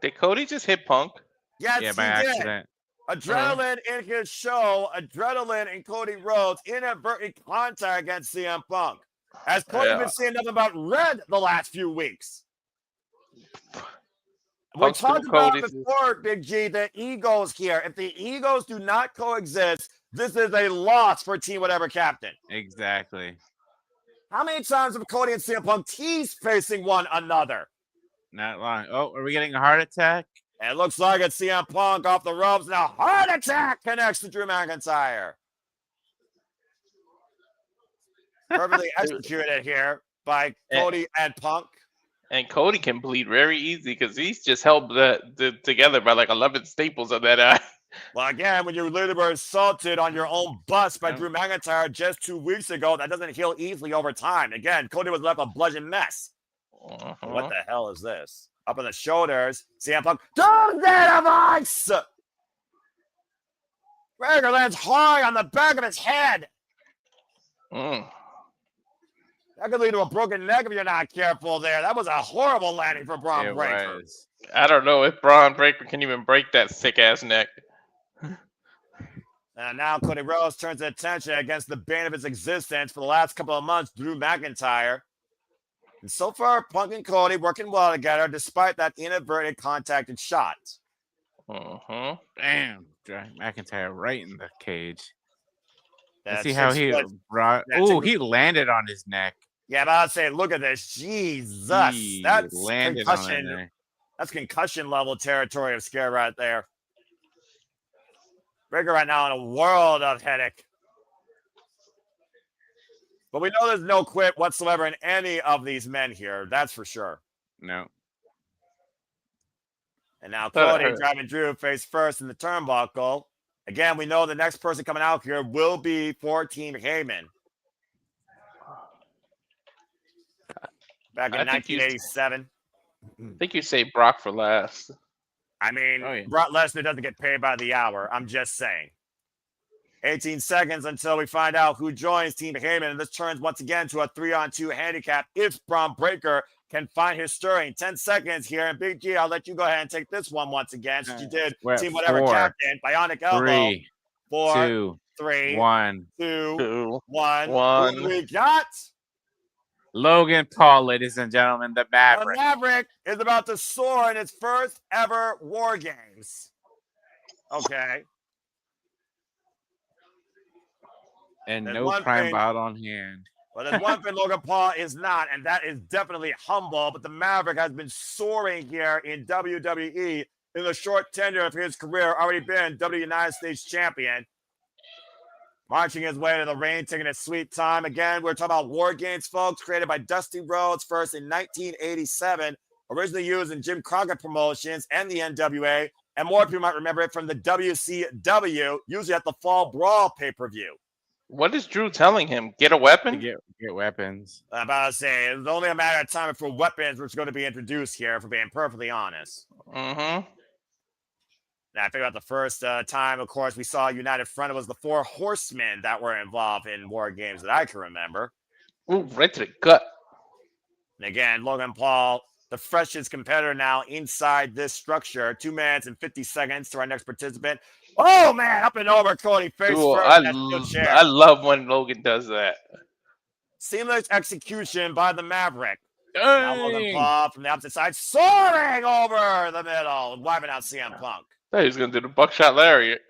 Did Cody just hit Punk? Yes, Yeah, by he did. accident. Adrenaline in his show. Adrenaline in Cody Rhodes. Inadvertent contact against CM Punk. As Cody's Yeah. been seeing nothing but red the last few weeks. We Punk's talked still about Cody's. before, Big G, the egos here. If the egos do not coexist, this is a loss for Team Whatever Captain. Exactly. How many times have Cody and CM Punk teased facing one another? Not long. Oh, are we getting a heart attack? It looks like it's CM Punk off the ropes. Now, heart attack connects to Drew McIntyre. Perfectly executed here by Cody and Punk. And Cody can bleed very easy because he's just held together by like 11 staples on that eye. Well, again, when you literally were assaulted on your own bus by Drew McIntyre just 2 weeks ago, that doesn't heal easily over time. Again, Cody was left a bludgeon mess. What the hell is this? Up on the shoulders, CM Punk. Don't get of ice! Breakker lands hard on the back of his head. Mm. That could lead to a broken neck if you're not careful there. That was a horrible landing for Bron It Breakker. was. I don't know if Bron Breakker can even break that thick ass neck. And now Cody Rhodes turns his attention against the bane of his existence for the last couple of months, Drew McIntyre. And so far, Punk and Cody working well together despite that inadvertent contact and shot. Mm-hmm. Damn. McIntyre right in the cage. That's Let's see how he brought. That's Oh, a- he landed on his neck. Yeah, but I'd say, look at this. Jesus. He That's landed on it concussion. there. That's concussion level territory of scare right there. Breaker right now in a world of headache. But we know there's no quit whatsoever in any of these men here. That's for sure. No. And now Thought it Cody hurt. driving Drew face first in the turnbuckle. Again, we know the next person coming out here will be for Team Heyman. Back in I think you- 1987. I think you say Brock for last. I mean, Oh, yeah. Brock Lesnar doesn't get paid by the hour. I'm just saying. 18 seconds until we find out who joins Team Heyman. And this turns once again to a 3-on-2 handicap if Braun Breaker can find his stirring. 10 seconds here. And Big G, I'll let you go ahead and take this one once again. Since you did We're at Team Whatever 4, Captain, Bionic Elbow. 3, 4, 2, 3, 1. 2, 2, 1. 1. Who do we got? Logan Paul, ladies and gentlemen, the The Maverick. Maverick is about to soar in its first ever War Games. Okay. And There's no one crime thing- bout on hand. Well, there's one thing Logan Paul is not, and that is definitely humble. But the Maverick has been soaring here in WWE in the short tenure of his career, already been United States champion. Marching his way to the ring, taking his sweet time. Again, we're talking about War Games, folks, created by Dusty Rhodes first in 1987, originally used in Jim Crockett Promotions and the NWA, and more people might remember it from the WCW, usually at the Fall Brawl pay-per-view. What is Drew telling him? Get a To weapon? get weapons. I'm about to say, it's only a matter of time before weapons which are going to be introduced here, for being perfectly honest. Mm-hmm. Now, I figure out the first time, of course, we saw United Front, it was the 4 Horsemen that were involved in War Games that I can remember. Ooh, right to the gut. And again, Logan Paul, the freshest competitor now inside this structure. 2 minutes and 50 seconds to our next participant. Oh, man, up and over Cody, face Ooh, first. I, in that steel chair. I love when Logan does that. Seamless execution by the Maverick. Now Logan Dang. Paul from the opposite side, soaring over the middle, wiping out CM Punk. I thought he was going to do the buckshot lariat.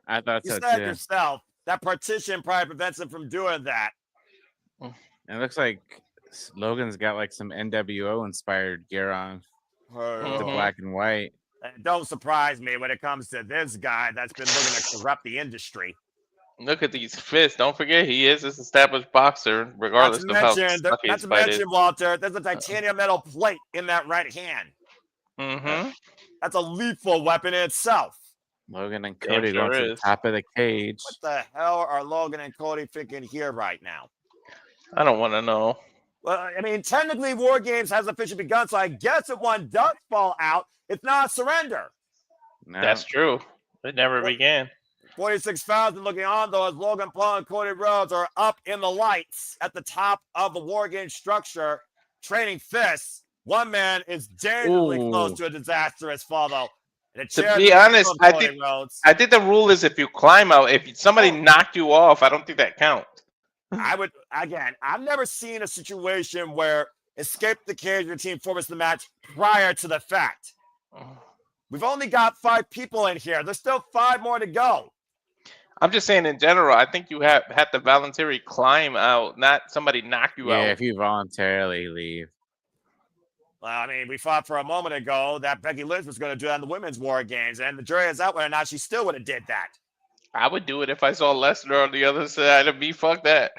I thought You so said too. yourself, that partition probably prevents him from doing that. It looks like Logan's got like some NWO inspired gear on. The Mhm. black and white. And don't surprise me when it comes to this guy that's been looking to corrupt the industry. Look at these fists. Don't forget, he is this established boxer, regardless of how sucky his fight is. Walter, there's a titanium metal plate in that right hand. Mm-hmm. That's a lethal weapon in itself. Logan and Damn Cody going sure to the is. top of the cage. What the hell are Logan and Cody thinking here right now? I don't want to know. Well, I mean, technically, War Games has officially begun, so I guess if one does fall out, it's not a surrender. No. That's true. It never What? began. 46,000 looking on, though, as Logan Paul and Cody Rhodes are up in the lights at the top of the War Games structure, trading fists. One man is dangerously close Ooh. to a disastrous fall, though. And a To chair be to honest, from I Cody think- Rhodes. I think the rule is if you climb out, if somebody knocked you off, I don't think that counts. I would, again, I've never seen a situation where escape the cage your team forfeits the match prior to the fact. We've only got 5 people in here. There's still 5 more to go. I'm just saying in general, I think you have to voluntarily climb out, not somebody knock you Yeah, out. if you voluntarily leave. Well, I mean, we thought for a moment ago that Becky Lynch was going to do that in the women's War Games, and the jury is out whether or not she still would have did that. I would do it if I saw Lesnar on the other side of me. Fuck that.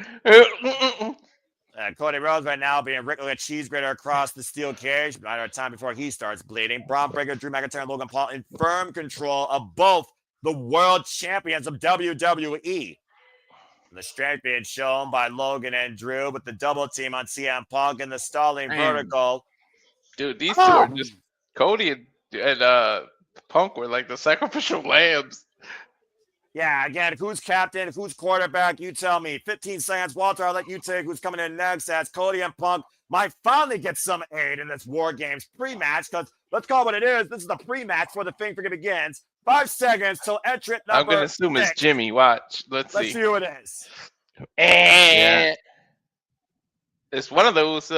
Cody Rhodes right now being wriggled a cheese grater across the steel cage. Matter of time before he starts bleeding. Braun Breaker, Drew McIntyre, and Logan Paul in firm control of both the world champions of WWE. The strength being shown by Logan and Drew with the double team on CM Punk and the stalling Man. vertical. Dude, these two are just Cody and Punk were like the sacrificial lambs. Yeah, again, who's captain, who's quarterback? You tell me. 15 seconds. Walter, I'll let you take who's coming in next as Cody and Punk might finally get some aid in this War Games pre-match, because let's call it what it is. This is the pre-match before the thing begins. 5 seconds till entrant number I'm going to assume 6. it's Jimmy. Watch. Let's Let's see. see who it is. Yeah. It's one of those.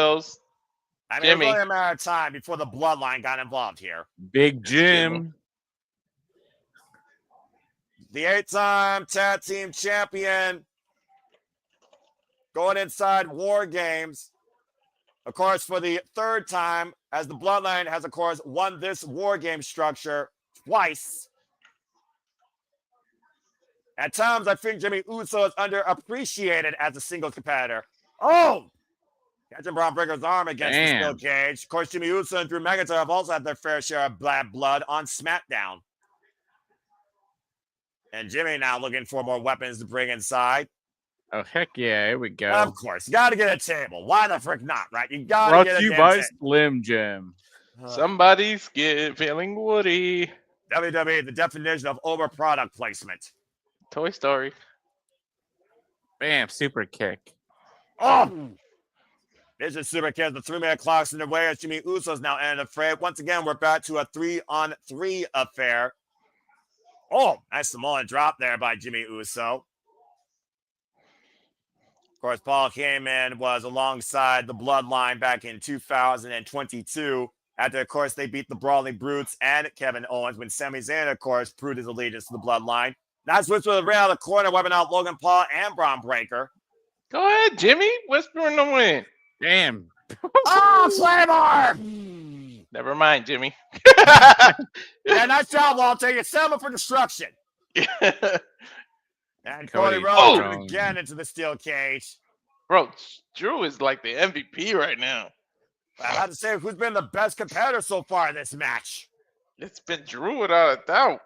I mean, Jimmy. it was only a matter of time before the bloodline got involved here. Big Jim. The 8-time tag team champion going inside War Games. Of course, for the 3rd time, as the bloodline has, of course, won this War Game structure twice. At times, I think Jimmy Uso is underappreciated as a singles competitor. Oh! Catching Bron Breaker's arm against the steel cage. Of course, Jimmy Uso and Drew McIntyre have also had their fair share of bad blood on SmackDown. And Jimmy now looking for more weapons to bring inside. Oh, heck yeah. Here we go. Of course, you got to get a table. Why the frick not, right? You got to Brought get to a you damn by table. Slim Jim. Somebody's feeling woody. WWE, the definition of over product placement. Toy Story. Bam, super kick. Oh! This is super kids. The 3-minute clock's in the way as Jimmy Uso's now ended the fray. Once again, we're back to a 3-on-3 affair. Oh, nice Samoan drop there by Jimmy Uso. Of course, Paul Heyman was alongside the Bloodline back in 2022. After, of course, they beat the Brawling Brutes and Kevin Owens when Sami Zayn, of course, proved his allegiance to the Bloodline. Now switch with Rhea out of the corner, wiping out Logan Paul and Bron Breaker. Go ahead, Jimmy. Whispering the win. Damn. Oh, Claymore! Never mind, Jimmy. Yeah, nice job, Walter. You set him for destruction. And Cody Cody. Rhodes again into the steel cage. Bro, Drew is like the MVP right now. I have to say, who's been the best competitor so far in this match? It's been Drew without a doubt.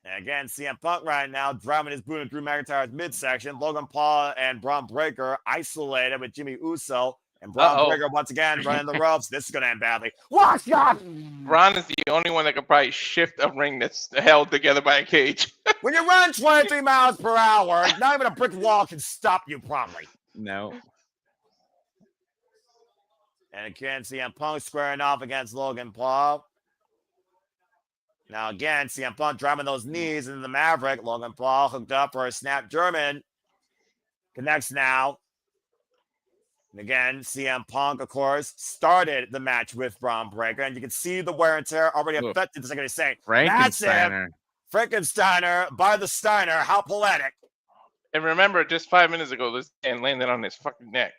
And again, CM Punk right now driving his boot in Drew McIntyre's midsection. Logan Paul and Bron Breaker isolated with Jimmy Uso. And Bron Breaker once again running the ropes. This is going to end badly. Watch out! Bron is the only one that could probably shift a ring that's held together by a cage. When you run 23 miles per hour, not even a brick wall can stop you probably. No. And again, CM Punk squaring off against Logan Paul. Now again, CM Punk driving those knees into the Maverick. Logan Paul hooked up for a snap German. Connects now. And again, CM Punk, of course, started the match with Bron Breaker. And you can see the wear and tear already affected the second he's saying. That's it. Frankensteiner by the Steiner. How poetic. And remember, just 5 minutes ago, this man landed on his fucking neck.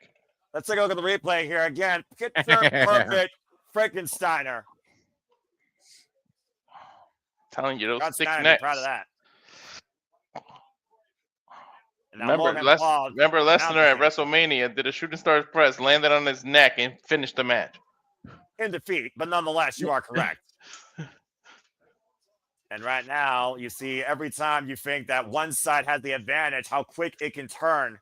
Let's take a look at the replay here again. Picture perfect Frankensteiner. Telling you, those God's thick Steiner, necks. proud of that. Remember Lesnar at WrestleMania did a shooting stars press, landed on his neck, and finished the match. In defeat, but nonetheless, you are correct. And right now, you see every time you think that one side has the advantage, how quick it can turn.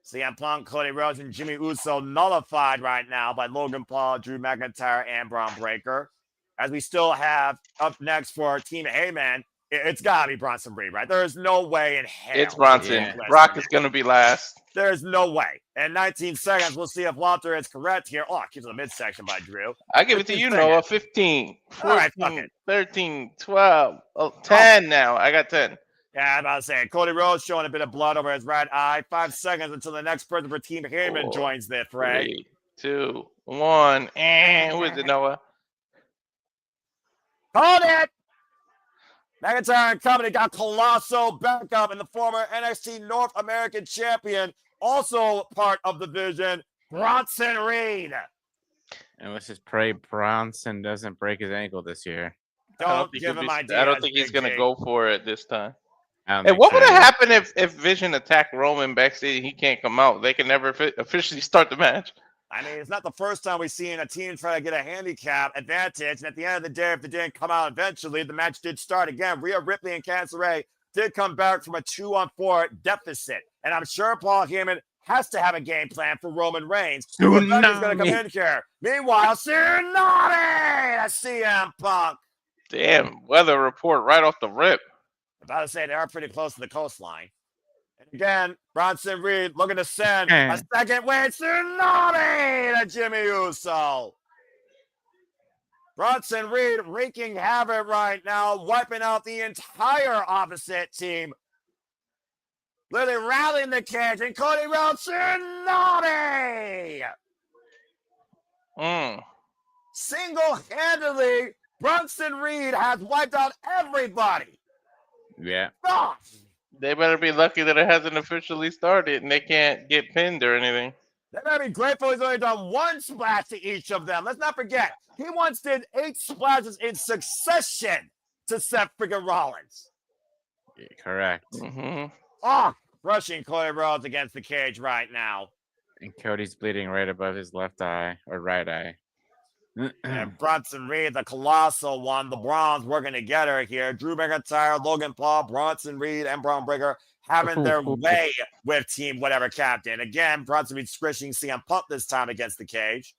CM Punk, Cody Rhodes, and Jimmy Uso nullified right now by Logan Paul, Drew McIntyre, and Bron Breaker. As we still have up next for Team Heyman, it's got to be Bronson Reed, right? There is no way in hell. It's Bronson. Yeah. Brock is going to be last. There's no way. In 19 seconds, we'll see if Walter is correct here. Oh, it keeps the midsection by Drew. I give it to you, Noah. 15, 14, 13, 12, 10 now. I got 10. Yeah, I'm about to say, Cody Rhodes showing a bit of blood over his right eye. 5 seconds until the next person for Team Heyman joins the fray. 3, 2, 1. And who is it, Noah? Called it! McIntyre and company got colossal backup in the former NXT North American champion, also part of the division, Bronson Reed. And let's just pray Bronson doesn't break his ankle this year. Don't give him ideas. I don't think he's going to go for it this time. And what would have happened if Vision attacked Roman backstage and he can't come out? They can never officially start the match. I mean, it's not the first time we've seen a team try to get a handicap advantage. And at the end of the day, if it didn't come out eventually, the match did start again. Rhea Ripley and Candice LeRae did come back from a 2-on-4 deficit. And I'm sure Paul Heyman has to have a game plan for Roman Reigns. Who's going to come in here? Meanwhile, Tsunami! That's CM Punk. Damn, weather report right off the rip. About to say they are pretty close to the coastline. And again, Bronson Reed looking to send a second win Tsunami to Jimmy Uso. Bronson Reed wreaking havoc right now, wiping out the entire opposite team. Literally rallying the cage, and Cody Rhodes Tsunami! Single-handedly, Bronson Reed has wiped out everybody. Yeah. Gosh. They better be lucky that it hasn't officially started and they can't get pinned or anything. They better be grateful he's only done one splash to each of them. Let's not forget, he once did 8 splashes in succession to Seth freaking Rollins. Correct. Oh, rushing Cody Rhodes against the cage right now. And Cody's bleeding right above his left eye or right eye. And Bronson Reed, the colossal one, the Brons working together here. Drew McIntyre, Logan Paul, Bronson Reed, and Bron Breakker having their way with Team Whatever Captain. Again, Bronson Reed squishing CM Punk this time against the cage.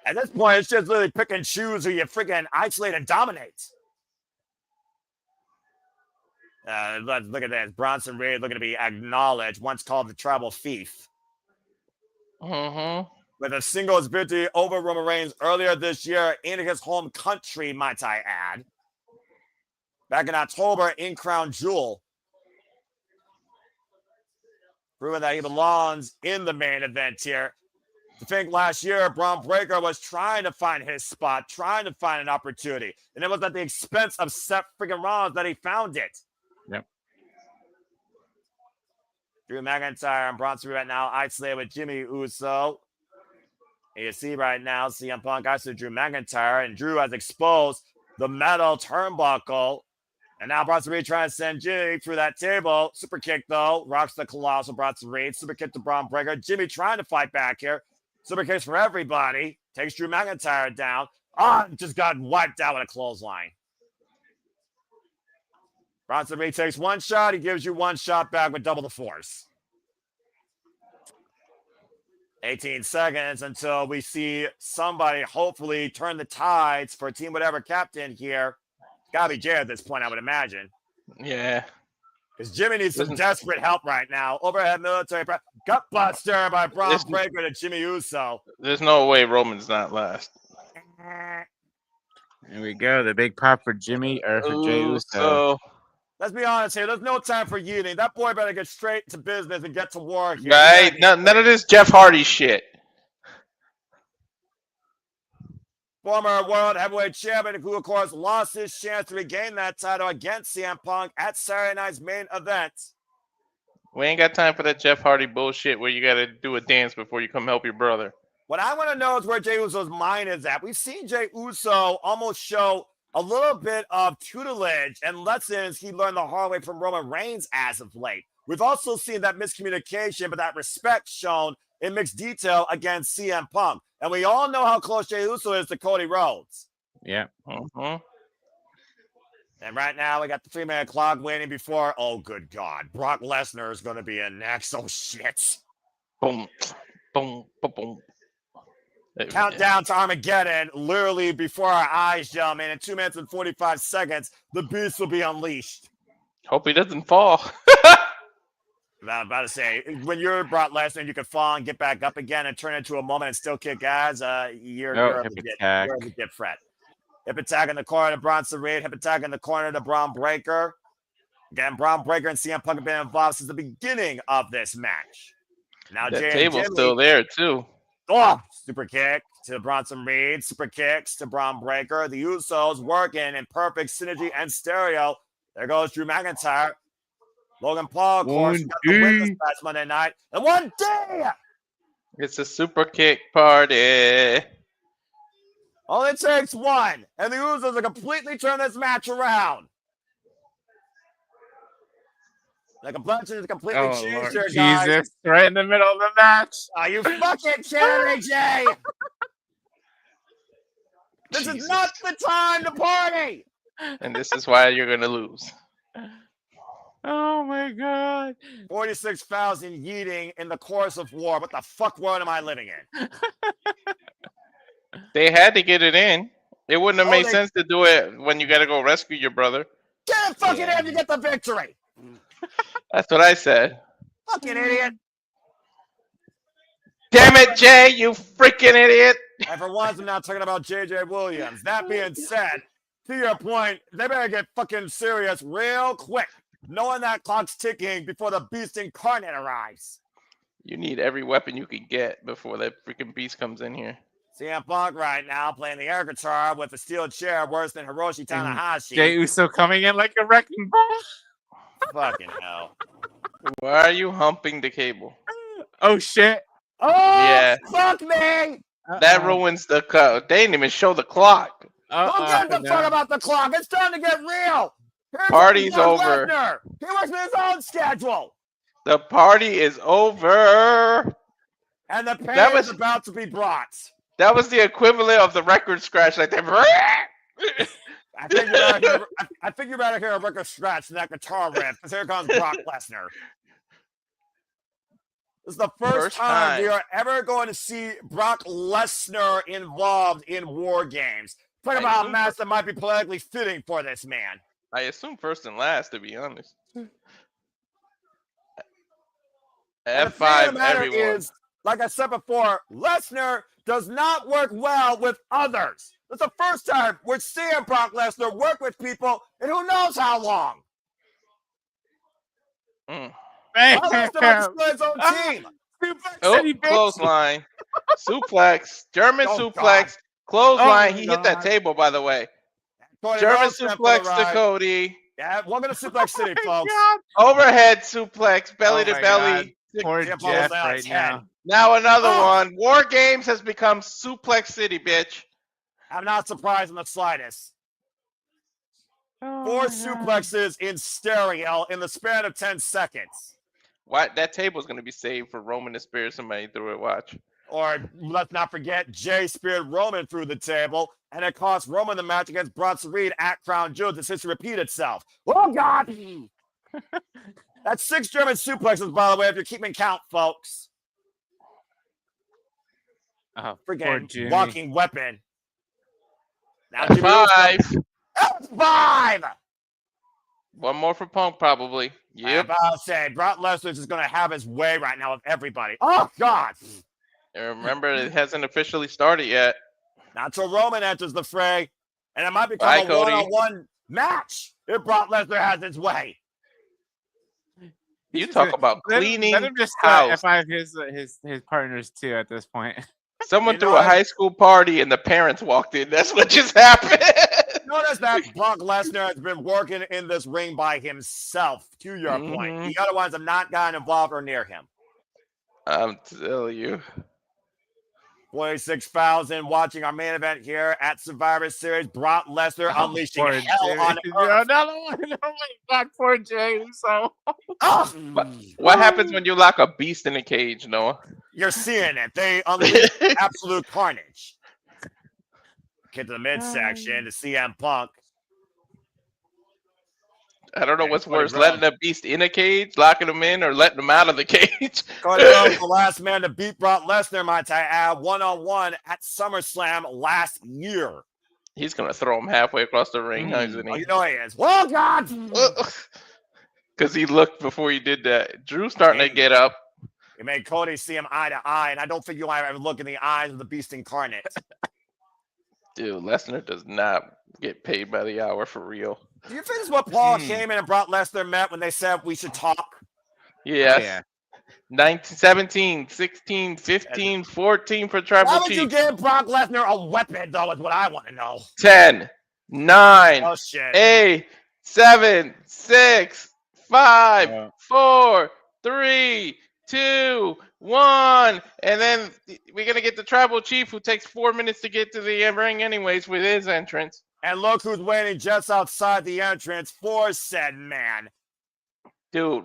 At this point, it's just literally pick and choose who you freaking isolate and dominate. Let's look at this. Bronson Reed looking to be acknowledged, once called the tribal thief. With a singles victory over Roman Reigns earlier this year in his home country, might I add. Back in October in Crown Jewel. Proving that he belongs in the main event here. I think last year, Bron Breakker was trying to find his spot, trying to find an opportunity. And it was at the expense of Seth freaking Rollins that he found it. Yep. Drew McIntyre and Bronson Reed right now isolated with Jimmy Uso. And you see right now, CM Punk isolated Drew McIntyre, and Drew has exposed the metal turnbuckle. And now Bronson Reed trying to send Jimmy through that table. Super kick, though. Rocks the colossal Bronson Reed. Super kick to Bron Breakker. Jimmy trying to fight back here. Super kicks for everybody. Takes Drew McIntyre down. Just got wiped out with a clothesline. Bronson Reed takes one shot. He gives you one shot back with double the force. 18 seconds until we see somebody hopefully turn the tides for Team Whatever Captain here. Gotta be Jay at this point, I would imagine. Yeah. Because Jimmy needs some desperate help right now. Overhead military press. Gut buster by Bron Breakker to Jimmy Uso. There's no way Roman's not last. There we go. The big pop for Jimmy or for Jey Uso. Let's be honest here. There's no time for yeeting. That boy better get straight to business and get to work here. Right? None of this Jeff Hardy shit. Former World Heavyweight Champion, who, of course, lost his chance to regain that title against CM Punk at Saturday night's main event. We ain't got time for that Jeff Hardy bullshit where you got to do a dance before you come help your brother. What I want to know is where Jey Uso's mind is at. We've seen Jey Uso almost show a little bit of tutelage and lessons he learned the hard way from Roman Reigns as of late. We've also seen that miscommunication, but that respect shown in mixed detail against CM Punk. And we all know how close Jey Uso is to Cody Rhodes. Yeah. And right now, we got the 3-minute clock waiting before. Oh, good God. Brock Lesnar is going to be in next. Oh, shit. Boom, boom, boom, boom. Countdown to Armageddon, literally before our eyes, gentlemen. In 2 minutes and 45 seconds, the beast will be unleashed. Hope he doesn't fall. I'm about to say, when you're Brock Lesnar, you can fall and get back up again and turn into a moment and still kick ass. You're a legit threat. Hip attack in the corner to Bronson Reed. Hip attack in the corner to Bron Breakker. Again, Bron Breakker and CM Punk have been involved since the beginning of this match. Now that Jay table's still there, too. Oh, super kick to Bronson Reed. Super kicks to Bron Breakker. The Usos working in perfect synergy and stereo. There goes Drew McIntyre. Logan Paul, of course, got the win this past Monday night. And one day! It's a super kick party. Only takes one. And the Usos have completely turned this match around. The complexion is completely changed here, guys. Jesus, right in the middle of the match. Are you fucking kidding me, Jay? This is not the time to party. And this is why you're going to lose. Oh, my God. 46,000 yeeting in the course of war. What the fuck world am I living in? They had to get it in. It wouldn't have made sense to do it when you got to go rescue your brother. Get it fucking in to get the victory. That's what I said. Fucking idiot. Damn it, Jay, you freaking idiot. And for once, I'm not talking about J.J. Williams. That being said, to your point, they better get fucking serious real quick, knowing that clock's ticking before the beast incarnate arrives. You need every weapon you can get before that freaking beast comes in here. CM Punk right now playing the air guitar with a steel chair worse than Hiroshi Tanahashi. Jey Uso coming in like a wrecking ball. Fucking hell. Why are you humping the cable? Oh, shit. Oh, yeah. Fuck me. That ruins the cut. They didn't even show the clock. Who gives a fuck about the clock? It's time to get real. Party's over. Lesnar. He works with his own schedule. The party is over. And the pain is about to be brought. That was the equivalent of the record scratch, like that. I think you're about to hear a record scratch in that guitar riff, because here comes Brock Lesnar. This is the first time we are ever going to see Brock Lesnar involved in War Games. Talk about a match that might be politically fitting for this man. I assume first and last, to be honest. F5 everyone. Is, like I said before, Lesnar does not work well with others. It's the first time we're seeing Brock Lesnar work with people in who knows how long. His own team. Clothesline. Suplex. German suplex. Clothesline. He hit that table, by the way. German suplex to Cody. Yeah, welcome to Suplex City, folks. Overhead suplex, belly to belly. Poor Jeff right now. Now another one. War Games has become Suplex City, bitch. I'm not surprised in the slightest. 4 suplexes in stereo in the span of 10 seconds. What? That table's going to be saved for Roman to spear somebody through it. Watch. Or let's not forget, Jay speared Roman through the table, and it cost Roman the match against Bronson Reed at Crown Jewel. This history repeat itself. Oh, God! That's 6 German suplexes, by the way, if you're keeping count, folks. Oh, freaking walking weapon. Now, 5. That's 5! One more for Punk, probably. Yep. I'll say, Brock Lesnar is going to have his way right now with everybody. Oh, God! And remember, it hasn't officially started yet. Not till Roman enters the fray. And it might become a one-on-one match if Brock Lesnar has his way. You talk about cleaning. Let him just F5 his partners too at this point. Someone threw a high school party and the parents walked in. That's what just happened. Notice that Brock Lesnar has been working in this ring by himself, to your point. The other ones have not gotten involved or near him. I'm telling you. 46,000 watching our main event here at Survivor Series. Brock Lesnar unleashing hell on earth. Another one. Oh my God, poor Jay. So, what happens when you lock a beast in a cage, Noah? You're seeing it. They unleash absolute carnage. Get to the midsection to CM Punk. I don't know what's worse, letting a beast in a cage, locking him in, or letting him out of the cage. Cody Rhodes, the last man to beat Brock Lesnar, might I add, one-on-one at SummerSlam last year. He's going to throw him halfway across the ring, isn't he? Oh, you know he is. Oh, God! Because he looked before he did that. Drew's starting to get up. It made Cody see him eye to eye, and I don't think you'll ever look in the eyes of the beast incarnate. Dude, Lesnar does not get paid by the hour for real. Do you think this is what Paul came in and Brock Lesnar met when they said we should talk? Yes. Yeah. 19, 17, 16, 15, 14 for Tribal Chief. Why would you give Brock Lesnar a weapon, though, is what I want to know. 10, 9, 8, 7, 6, 5, 4, 3, 2, 1. And then we're going to get the Tribal Chief who takes 4 minutes to get to the ring anyways with his entrance. And look who's waiting just outside the entrance for said man. Dude,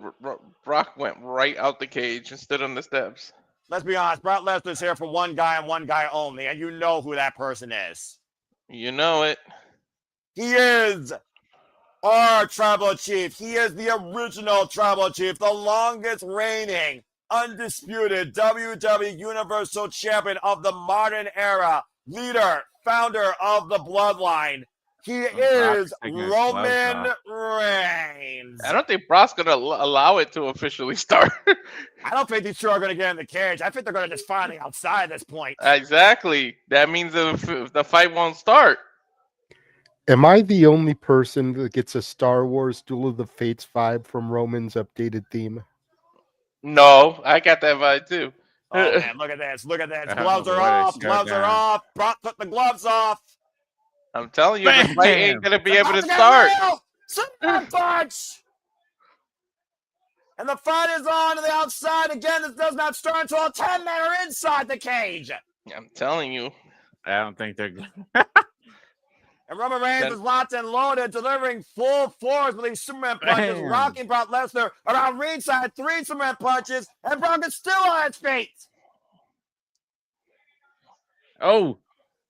Brock went right out the cage and stood on the steps. Let's be honest, Brock Lesnar's here for one guy and one guy only, and you know who that person is. You know it. He is our Tribal Chief. He is the original Tribal Chief, the longest reigning, undisputed WWE Universal Champion of the modern era, leader, founder of the Bloodline. He is Roman Reigns. I don't think Brock's going to allow it to officially start. I don't think these two are going to get in the cage. I think they're going to just find the outside at this point. Exactly. That means the fight won't start. Am I the only person that gets a Star Wars Duel of the Fates vibe from Roman's updated theme? No, I got that vibe too. Oh, man, look at this. Look at this. Gloves are off. Gloves are off. Brock took the gloves off. I'm telling you, the fight ain't going to be able to start. Punch! And the fight is on to the outside. Again, this does not start until 10 men are inside the cage. I'm telling you. I don't think they're good. And Roman Reigns is locked and loaded, delivering full force with these Superman punches, Bam. rocking Brock Lesnar around ringside, 3 Superman punches, and Brock is still on his feet. Oh,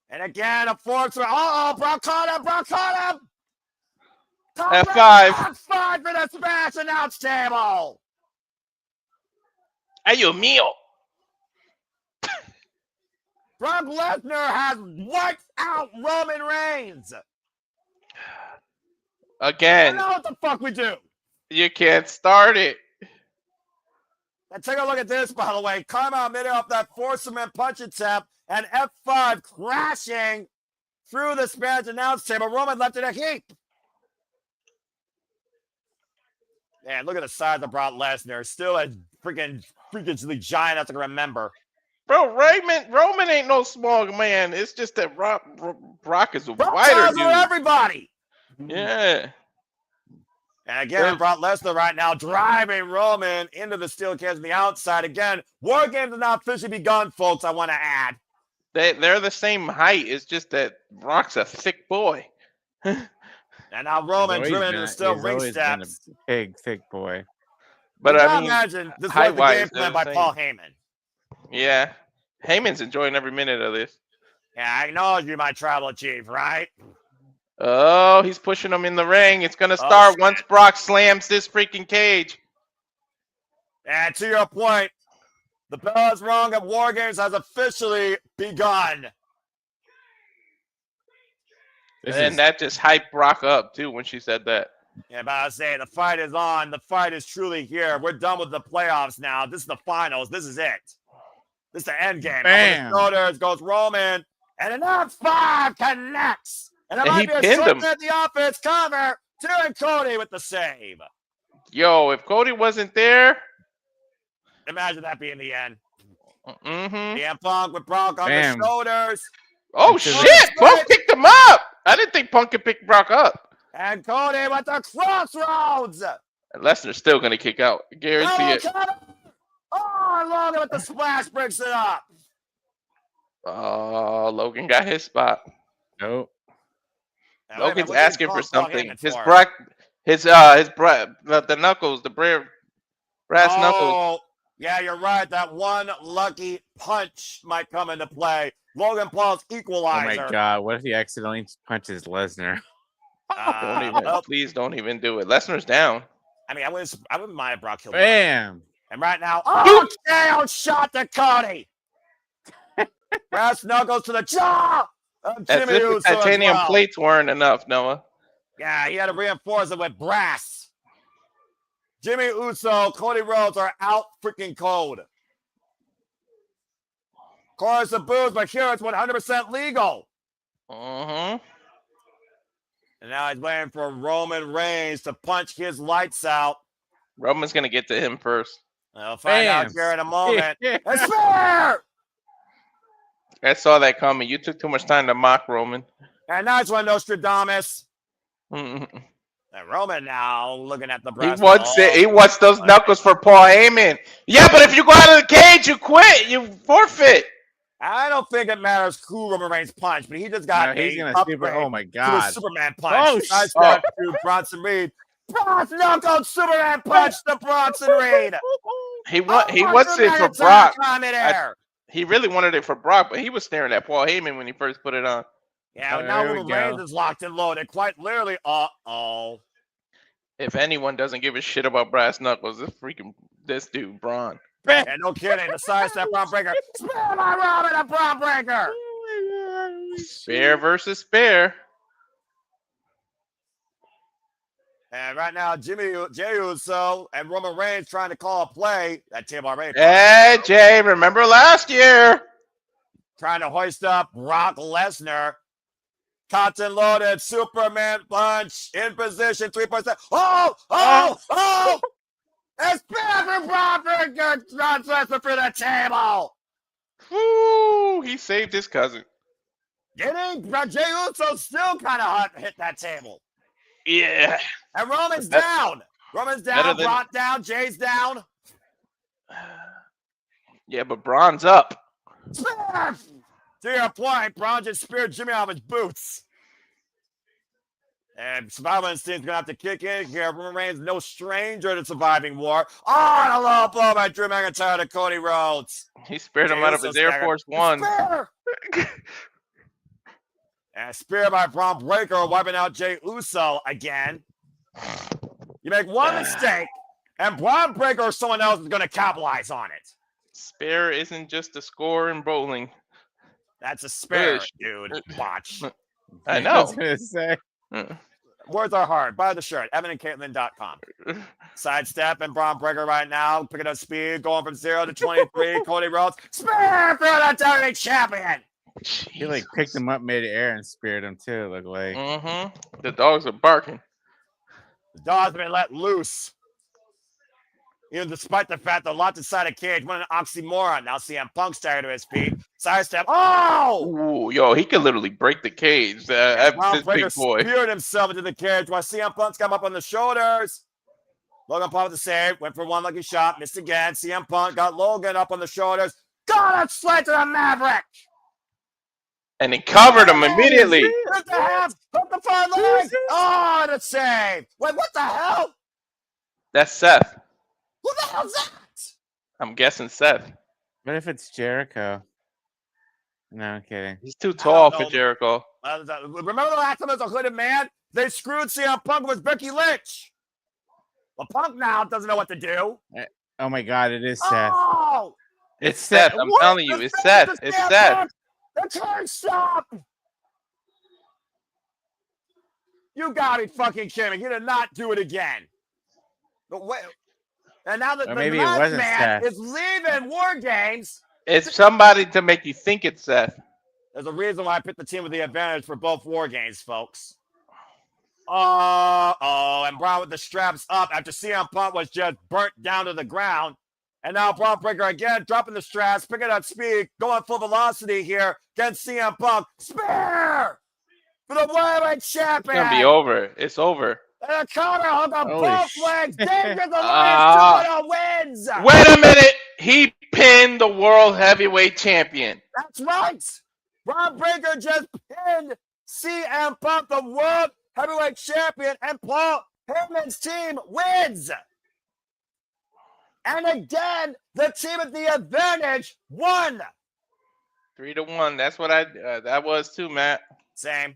And again, a force. Uh-oh, Brock caught him. F5. F5 for the smash announce table. Ay, Dios mío. Brock Lesnar has wiped out Roman Reigns. I Again, don't know what the fuck we do. you can't start it. And take a look at this, by the way. Come out midair off that 4-cement punch attempt and F5 crashing through the Spanish announce table. Roman left in a heap. Man, look at the size of Brock Lesnar. Still a freakishly giant enough to remember. Bro, Roman ain't no small man. It's just that Brock is a Brock wider size dude. for everybody. Yeah. And again, Brock Lesnar right now driving Roman into the steel cage on the outside. Again, War Games have not officially begun, folks, I want to add. They're the same height. It's just that Brock's a thick boy. And now Roman driven into the steel he's ring always been a steps. big, thick boy. But You I gotta mean, imagine this was the height-wise, game they're plan the by same. Paul Heyman. Yeah. Heyman's enjoying every minute of this. Yeah, I acknowledge you, my tribal chief, right? Oh, he's pushing him in the ring. It's going to Oh, start shit. once Brock slams this freaking cage. And to your point, the bell is rung and War Games has officially begun. And that just hyped Brock up, too, when she said that. Yeah, but I was saying, the fight is on. The fight is truly here. We're done with the playoffs now. This is the finals. This is it. This is the end game. Bam. Up with the shoulders goes Roman. And an F5 connects. And it And might he be a pinned short him. at the offense cover. And Cody with the save. Yo, if Cody wasn't there, Imagine that being the end. mm-hmm. CM Punk with Brock on Bam. the shoulders. Oh, This is shit! Punk picked him up! I didn't think Punk could pick Brock up. And Cody with the crossroads. And Lesnar's still going to kick out. Guarantee it. Oh, Logan with the splash breaks it up. Oh, Logan got his spot. Nope. Now, wait a minute, Logan's what did asking Punk for call something. Heyman His for? the knuckles, the brass knuckles. Oh, yeah, you're right. That one lucky punch might come into play. Logan Paul's Oh equalizer. my God! What if he accidentally punches Lesnar? Don't even, well, please don't even do it. Lesnar's down. I mean, I wouldn't mind if Brock killed him. Bam! And right now, oh, KO shot to Cody. Brass knuckles to the jaw of As Jimmy if the Uso as titanium well. plates weren't enough, Noah. Yeah, he had to reinforce it with brass. Jimmy Uso, Cody Rhodes are out freaking cold. Chorus of boos, but here it's 100% legal. Mm-hmm. And now he's waiting for Roman Reigns to punch his lights out. Roman's gonna get to him first. We'll find out Bam. here in a moment. It's fair! I saw that coming. You took too much time to mock Roman. And nice one, Nostradamus. Mhm. And Roman now looking at the He brass. wants it. He wants those knuckles for Paul Heyman. Yeah, but if you go out of the cage, you quit. You forfeit. I don't think it matters who Roman Reigns punched, but he just got No, he's a gonna upgrade super. Oh my to a God! Superman Oh, punch. shit. Nice step to Bronson Reed. Bronson knuckle Superman punch to Bronson Reed. He wants it for Brock. He really wanted it for Brock, but he was staring at Paul Heyman when he first put it on. Yeah, Oh, now there we Roman Reigns go. is locked and loaded. Quite literally, uh-oh. If anyone doesn't give a shit about brass knuckles, this dude, Bron. Yeah, no kidding. The sidestep Bron Breaker. Spare my Robin, a Bron Breaker. Spare versus spare. And right now, Jey Uso and Roman Reigns trying to call a play. That table already. Hey, Jay, remember last year? Trying to hoist up Brock Lesnar. Cotton loaded Superman punch in position 3.7. Oh! It's bad for Brock Breaker. Brock Lesnar for the table. Woo! He saved his cousin. Jey Uso still kind of hit that table. Yeah. And Roman's down. Roman's Better down. than- Brock down. Jay's down. Yeah, but Bron's up. Spear! To your point, Bron just speared Jimmy off his boots. And Survival Instinct's going to have to kick in here. Roman Reigns, no stranger to surviving war. Oh, and a low blow by Drew McIntyre to Cody Rhodes. He spared him out of his Air Force One. And spear by Bron Breakker, wiping out Jey Uso again. You make one mistake, and Bron Breakker or someone else is going to capitalize on it. Spare isn't just a score in bowling. That's a spare, dude. Watch. I know. I was gonna say. Words are hard. Buy the shirt. EvanandCaitlin.com. Sidestep and Bron Breakker right now. Picking up speed. Going from 0 to 23. Cody Rhodes. Spear for the WWE champion. He like picked him up mid-air and speared him too. It looked like. Mm-hmm. The dogs are barking. The dogs have been let loose. Even despite the fact that locked inside a cage, what an oxymoron. Now CM Punk staggered to his feet. Sidestep. Oh! Ooh, yo, he could literally break the cage. That's Bron this Breakker big boy. speared himself into the cage while CM Punk's got him up on the shoulders. Logan Paul with the save. Went for one lucky shot. Missed again. CM Punk got Logan up on the shoulders. Got a slice to the Maverick. And he covered him immediately. Hit the half. Hook the front leg. Oh, the save. Wait, what the hell? That's Seth. Who the hell's that? I'm guessing Seth. What if it's Jericho? No, I'm kidding. He's too tall know. for Jericho. Remember the last time there was a hooded man? They screwed CM Punk with Becky Lynch. Well, Punk now doesn't know what to do. Oh my God, it is Seth. Oh! It's Seth. I'm telling you, it's Seth. It's Seth. The turn stop! You gotta be fucking kidding me. You did not do it again. But wait. And now that Or the maybe it last wasn't man Seth. is leaving War Games, It's somebody to make you think it's Seth. there's a reason why I picked the team with the advantage for both War Games, folks. And Bron with the straps up after CM Punk was just burnt down to the ground. And now Bron Breakker again, dropping the straps, picking up speed, going full velocity here against CM Punk. Spear for the World Champion. It's gonna be over. It's over. And a counter hook on Holy both shit. legs. Dangerous Alliance 2-0 wins. Wait a minute. He pinned the World Heavyweight Champion. That's right. Bron Breakker just pinned CM Punk, the World Heavyweight Champion, and Paul Heyman's team wins. And again, the team at the advantage won. 3-1. That's what that was too, Matt. Same.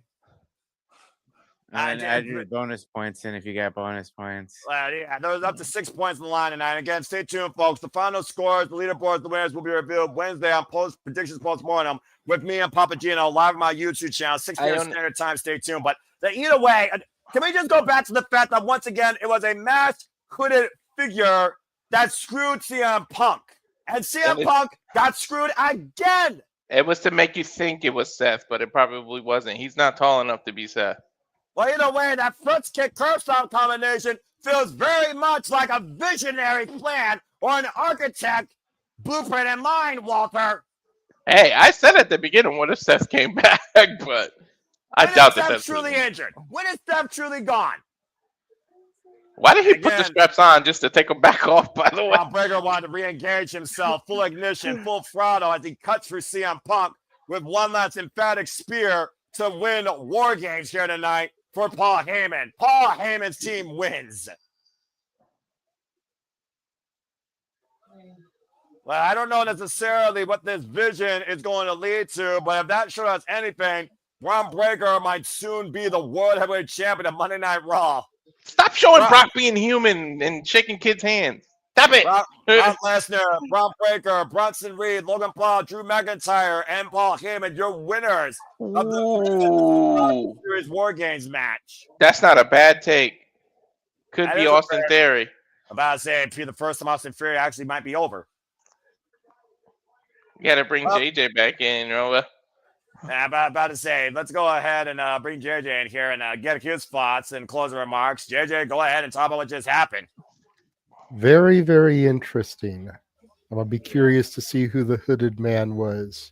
And then add your bonus points in if you got bonus points. Yeah, there was up to 6 points in the line tonight. Again, stay tuned, folks. The final scores, the leaderboards, the winners will be revealed Wednesday on predictions postmortem with me and Papa Gino live on my YouTube channel, 6 p.m. Standard Time. Stay tuned. But either way, can we just go back to the fact that once again, it was a masked hooded figure that screwed CM Punk. And CM Punk got screwed again. It was to make you think it was Seth, but it probably wasn't. He's not tall enough to be Seth. Well, either way, that front kick curve stomp combination feels very much like a visionary plan or an architect blueprint in mind, Walter. Hey, I said at the beginning, what if Seth came back? But I doubt that Steph's truly injured. When is Steph truly gone? Why did he put the straps on just to take them back off, by the way? Bron Breakker wanted to re-engage himself, full ignition, full throttle as he cuts through CM Punk with one last emphatic spear to win War Games here tonight for Paul Heyman. Paul Heyman's team wins. Well, I don't know necessarily what this vision is going to lead to, but if that shows us anything, Bron Breakker might soon be the World Heavyweight Champion of Monday Night Raw. Stop showing Brock being human and shaking kids' hands. Stop it. Brock Lesnar, Bron Breakker, Bronson Reed, Logan Paul, Drew McIntyre, and Paul Heyman, your winners of the Series War Games match. That's not a bad take. Could be Austin Theory. I'm about to say, for the first time, Austin Theory actually might be over. You got to bring JJ back in, you know. I'm about to say, let's go ahead and bring JJ in here and get his thoughts and closing remarks. JJ, go ahead and talk about what just happened. Very, very interesting. I'm going to be curious to see who the hooded man was.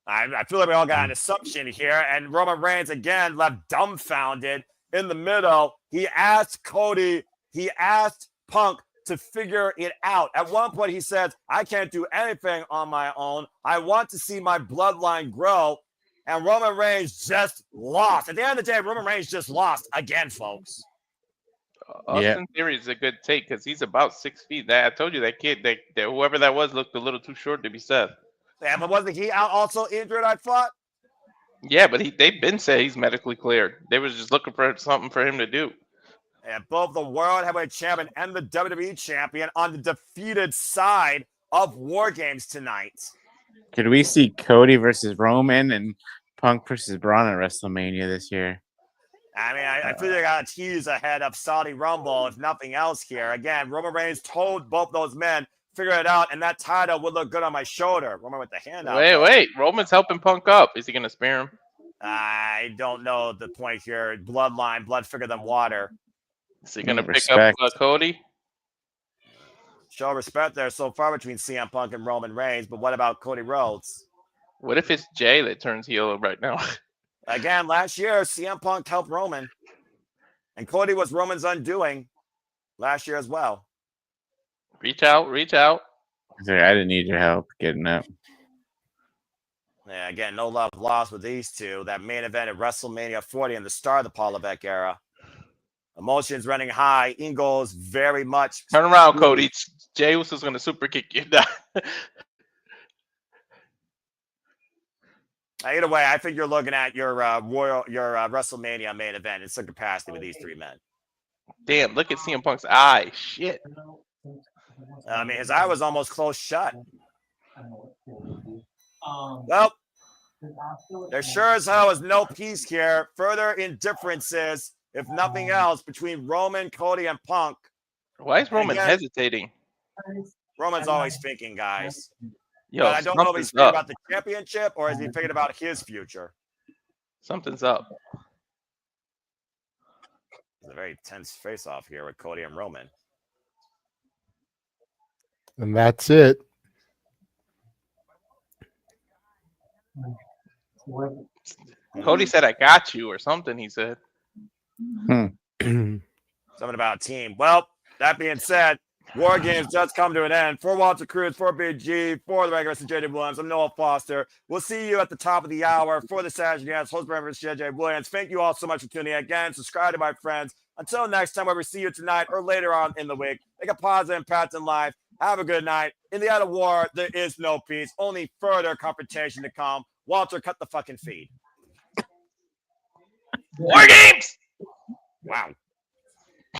I feel like we all got an assumption here, and Roman Reigns again left dumbfounded in the middle. He asked Cody, he asked Punk to figure it out. At one point, he says, I can't do anything on my own. I want to see my bloodline grow. And Roman Reigns just lost. At the end of the day, Roman Reigns just lost again, folks. Austin Theory is a good take because he's about 6 feet. I told you that kid, that whoever that was, looked a little too short to be Seth. Yeah, but wasn't he out also injured, I thought? Yeah, but they've been saying he's medically cleared. They was just looking for something for him to do. And both the World Heavyweight Champion and the WWE Champion on the defeated side of War Games tonight. Could we see Cody versus Roman and Punk versus Bron at WrestleMania this year? I mean, I feel like I got to tease ahead of Saudi Rumble, if nothing else here. Again, Roman Reigns told both those men, figure it out, and that title would look good on my shoulder. Roman with the hand out. Wait. Roman's helping Punk up. Is he going to spare him? I don't know the point here. Bloodline, blood thicker than water. Is he going to pick up Cody? Show respect there so far between CM Punk and Roman Reigns, but what about Cody Rhodes? What if it's Jay that turns heel right now? Again, last year, CM Punk helped Roman. And Cody was Roman's undoing last year as well. Reach out. Sorry, I didn't need your help getting up. Yeah, again, no love lost with these two. That main event at WrestleMania 40 and the start of the Paul Levesque era. Emotions running high. Ingles very much. Turn around, Cody. Jey Uso's going to super kick you down. Either way, I think you're looking at your WrestleMania main event in some capacity with these three men. Damn, look at CM Punk's eye. Shit. I mean, his eye was almost closed shut. Well, there sure as hell is no peace here. Further indifferences, if nothing else, between Roman, Cody, and Punk. Why is Roman hesitating? Roman's always thinking, guys. Yo, but I don't know if he's thinking about the championship or is he thinking about his future. Something's up. It's a very tense face-off here with Cody and Roman. And that's it. Cody said, I got you, or something, he said. Something about a team. Well, that being said, War Games does come to an end. For Walter Cruz, for Big G, for the regular JJ Williams, I'm Noah Foster. We'll see you at the top of the hour for the Saturday Dance. Host members JJ Williams. Thank you all so much for tuning in again. Subscribe to my friends. Until next time, whether we see you tonight or later on in the week, make a positive impact in life. Have a good night. In the out of war, there is no peace. Only further confrontation to come. Walter, cut the fucking feed. War Games! Wow.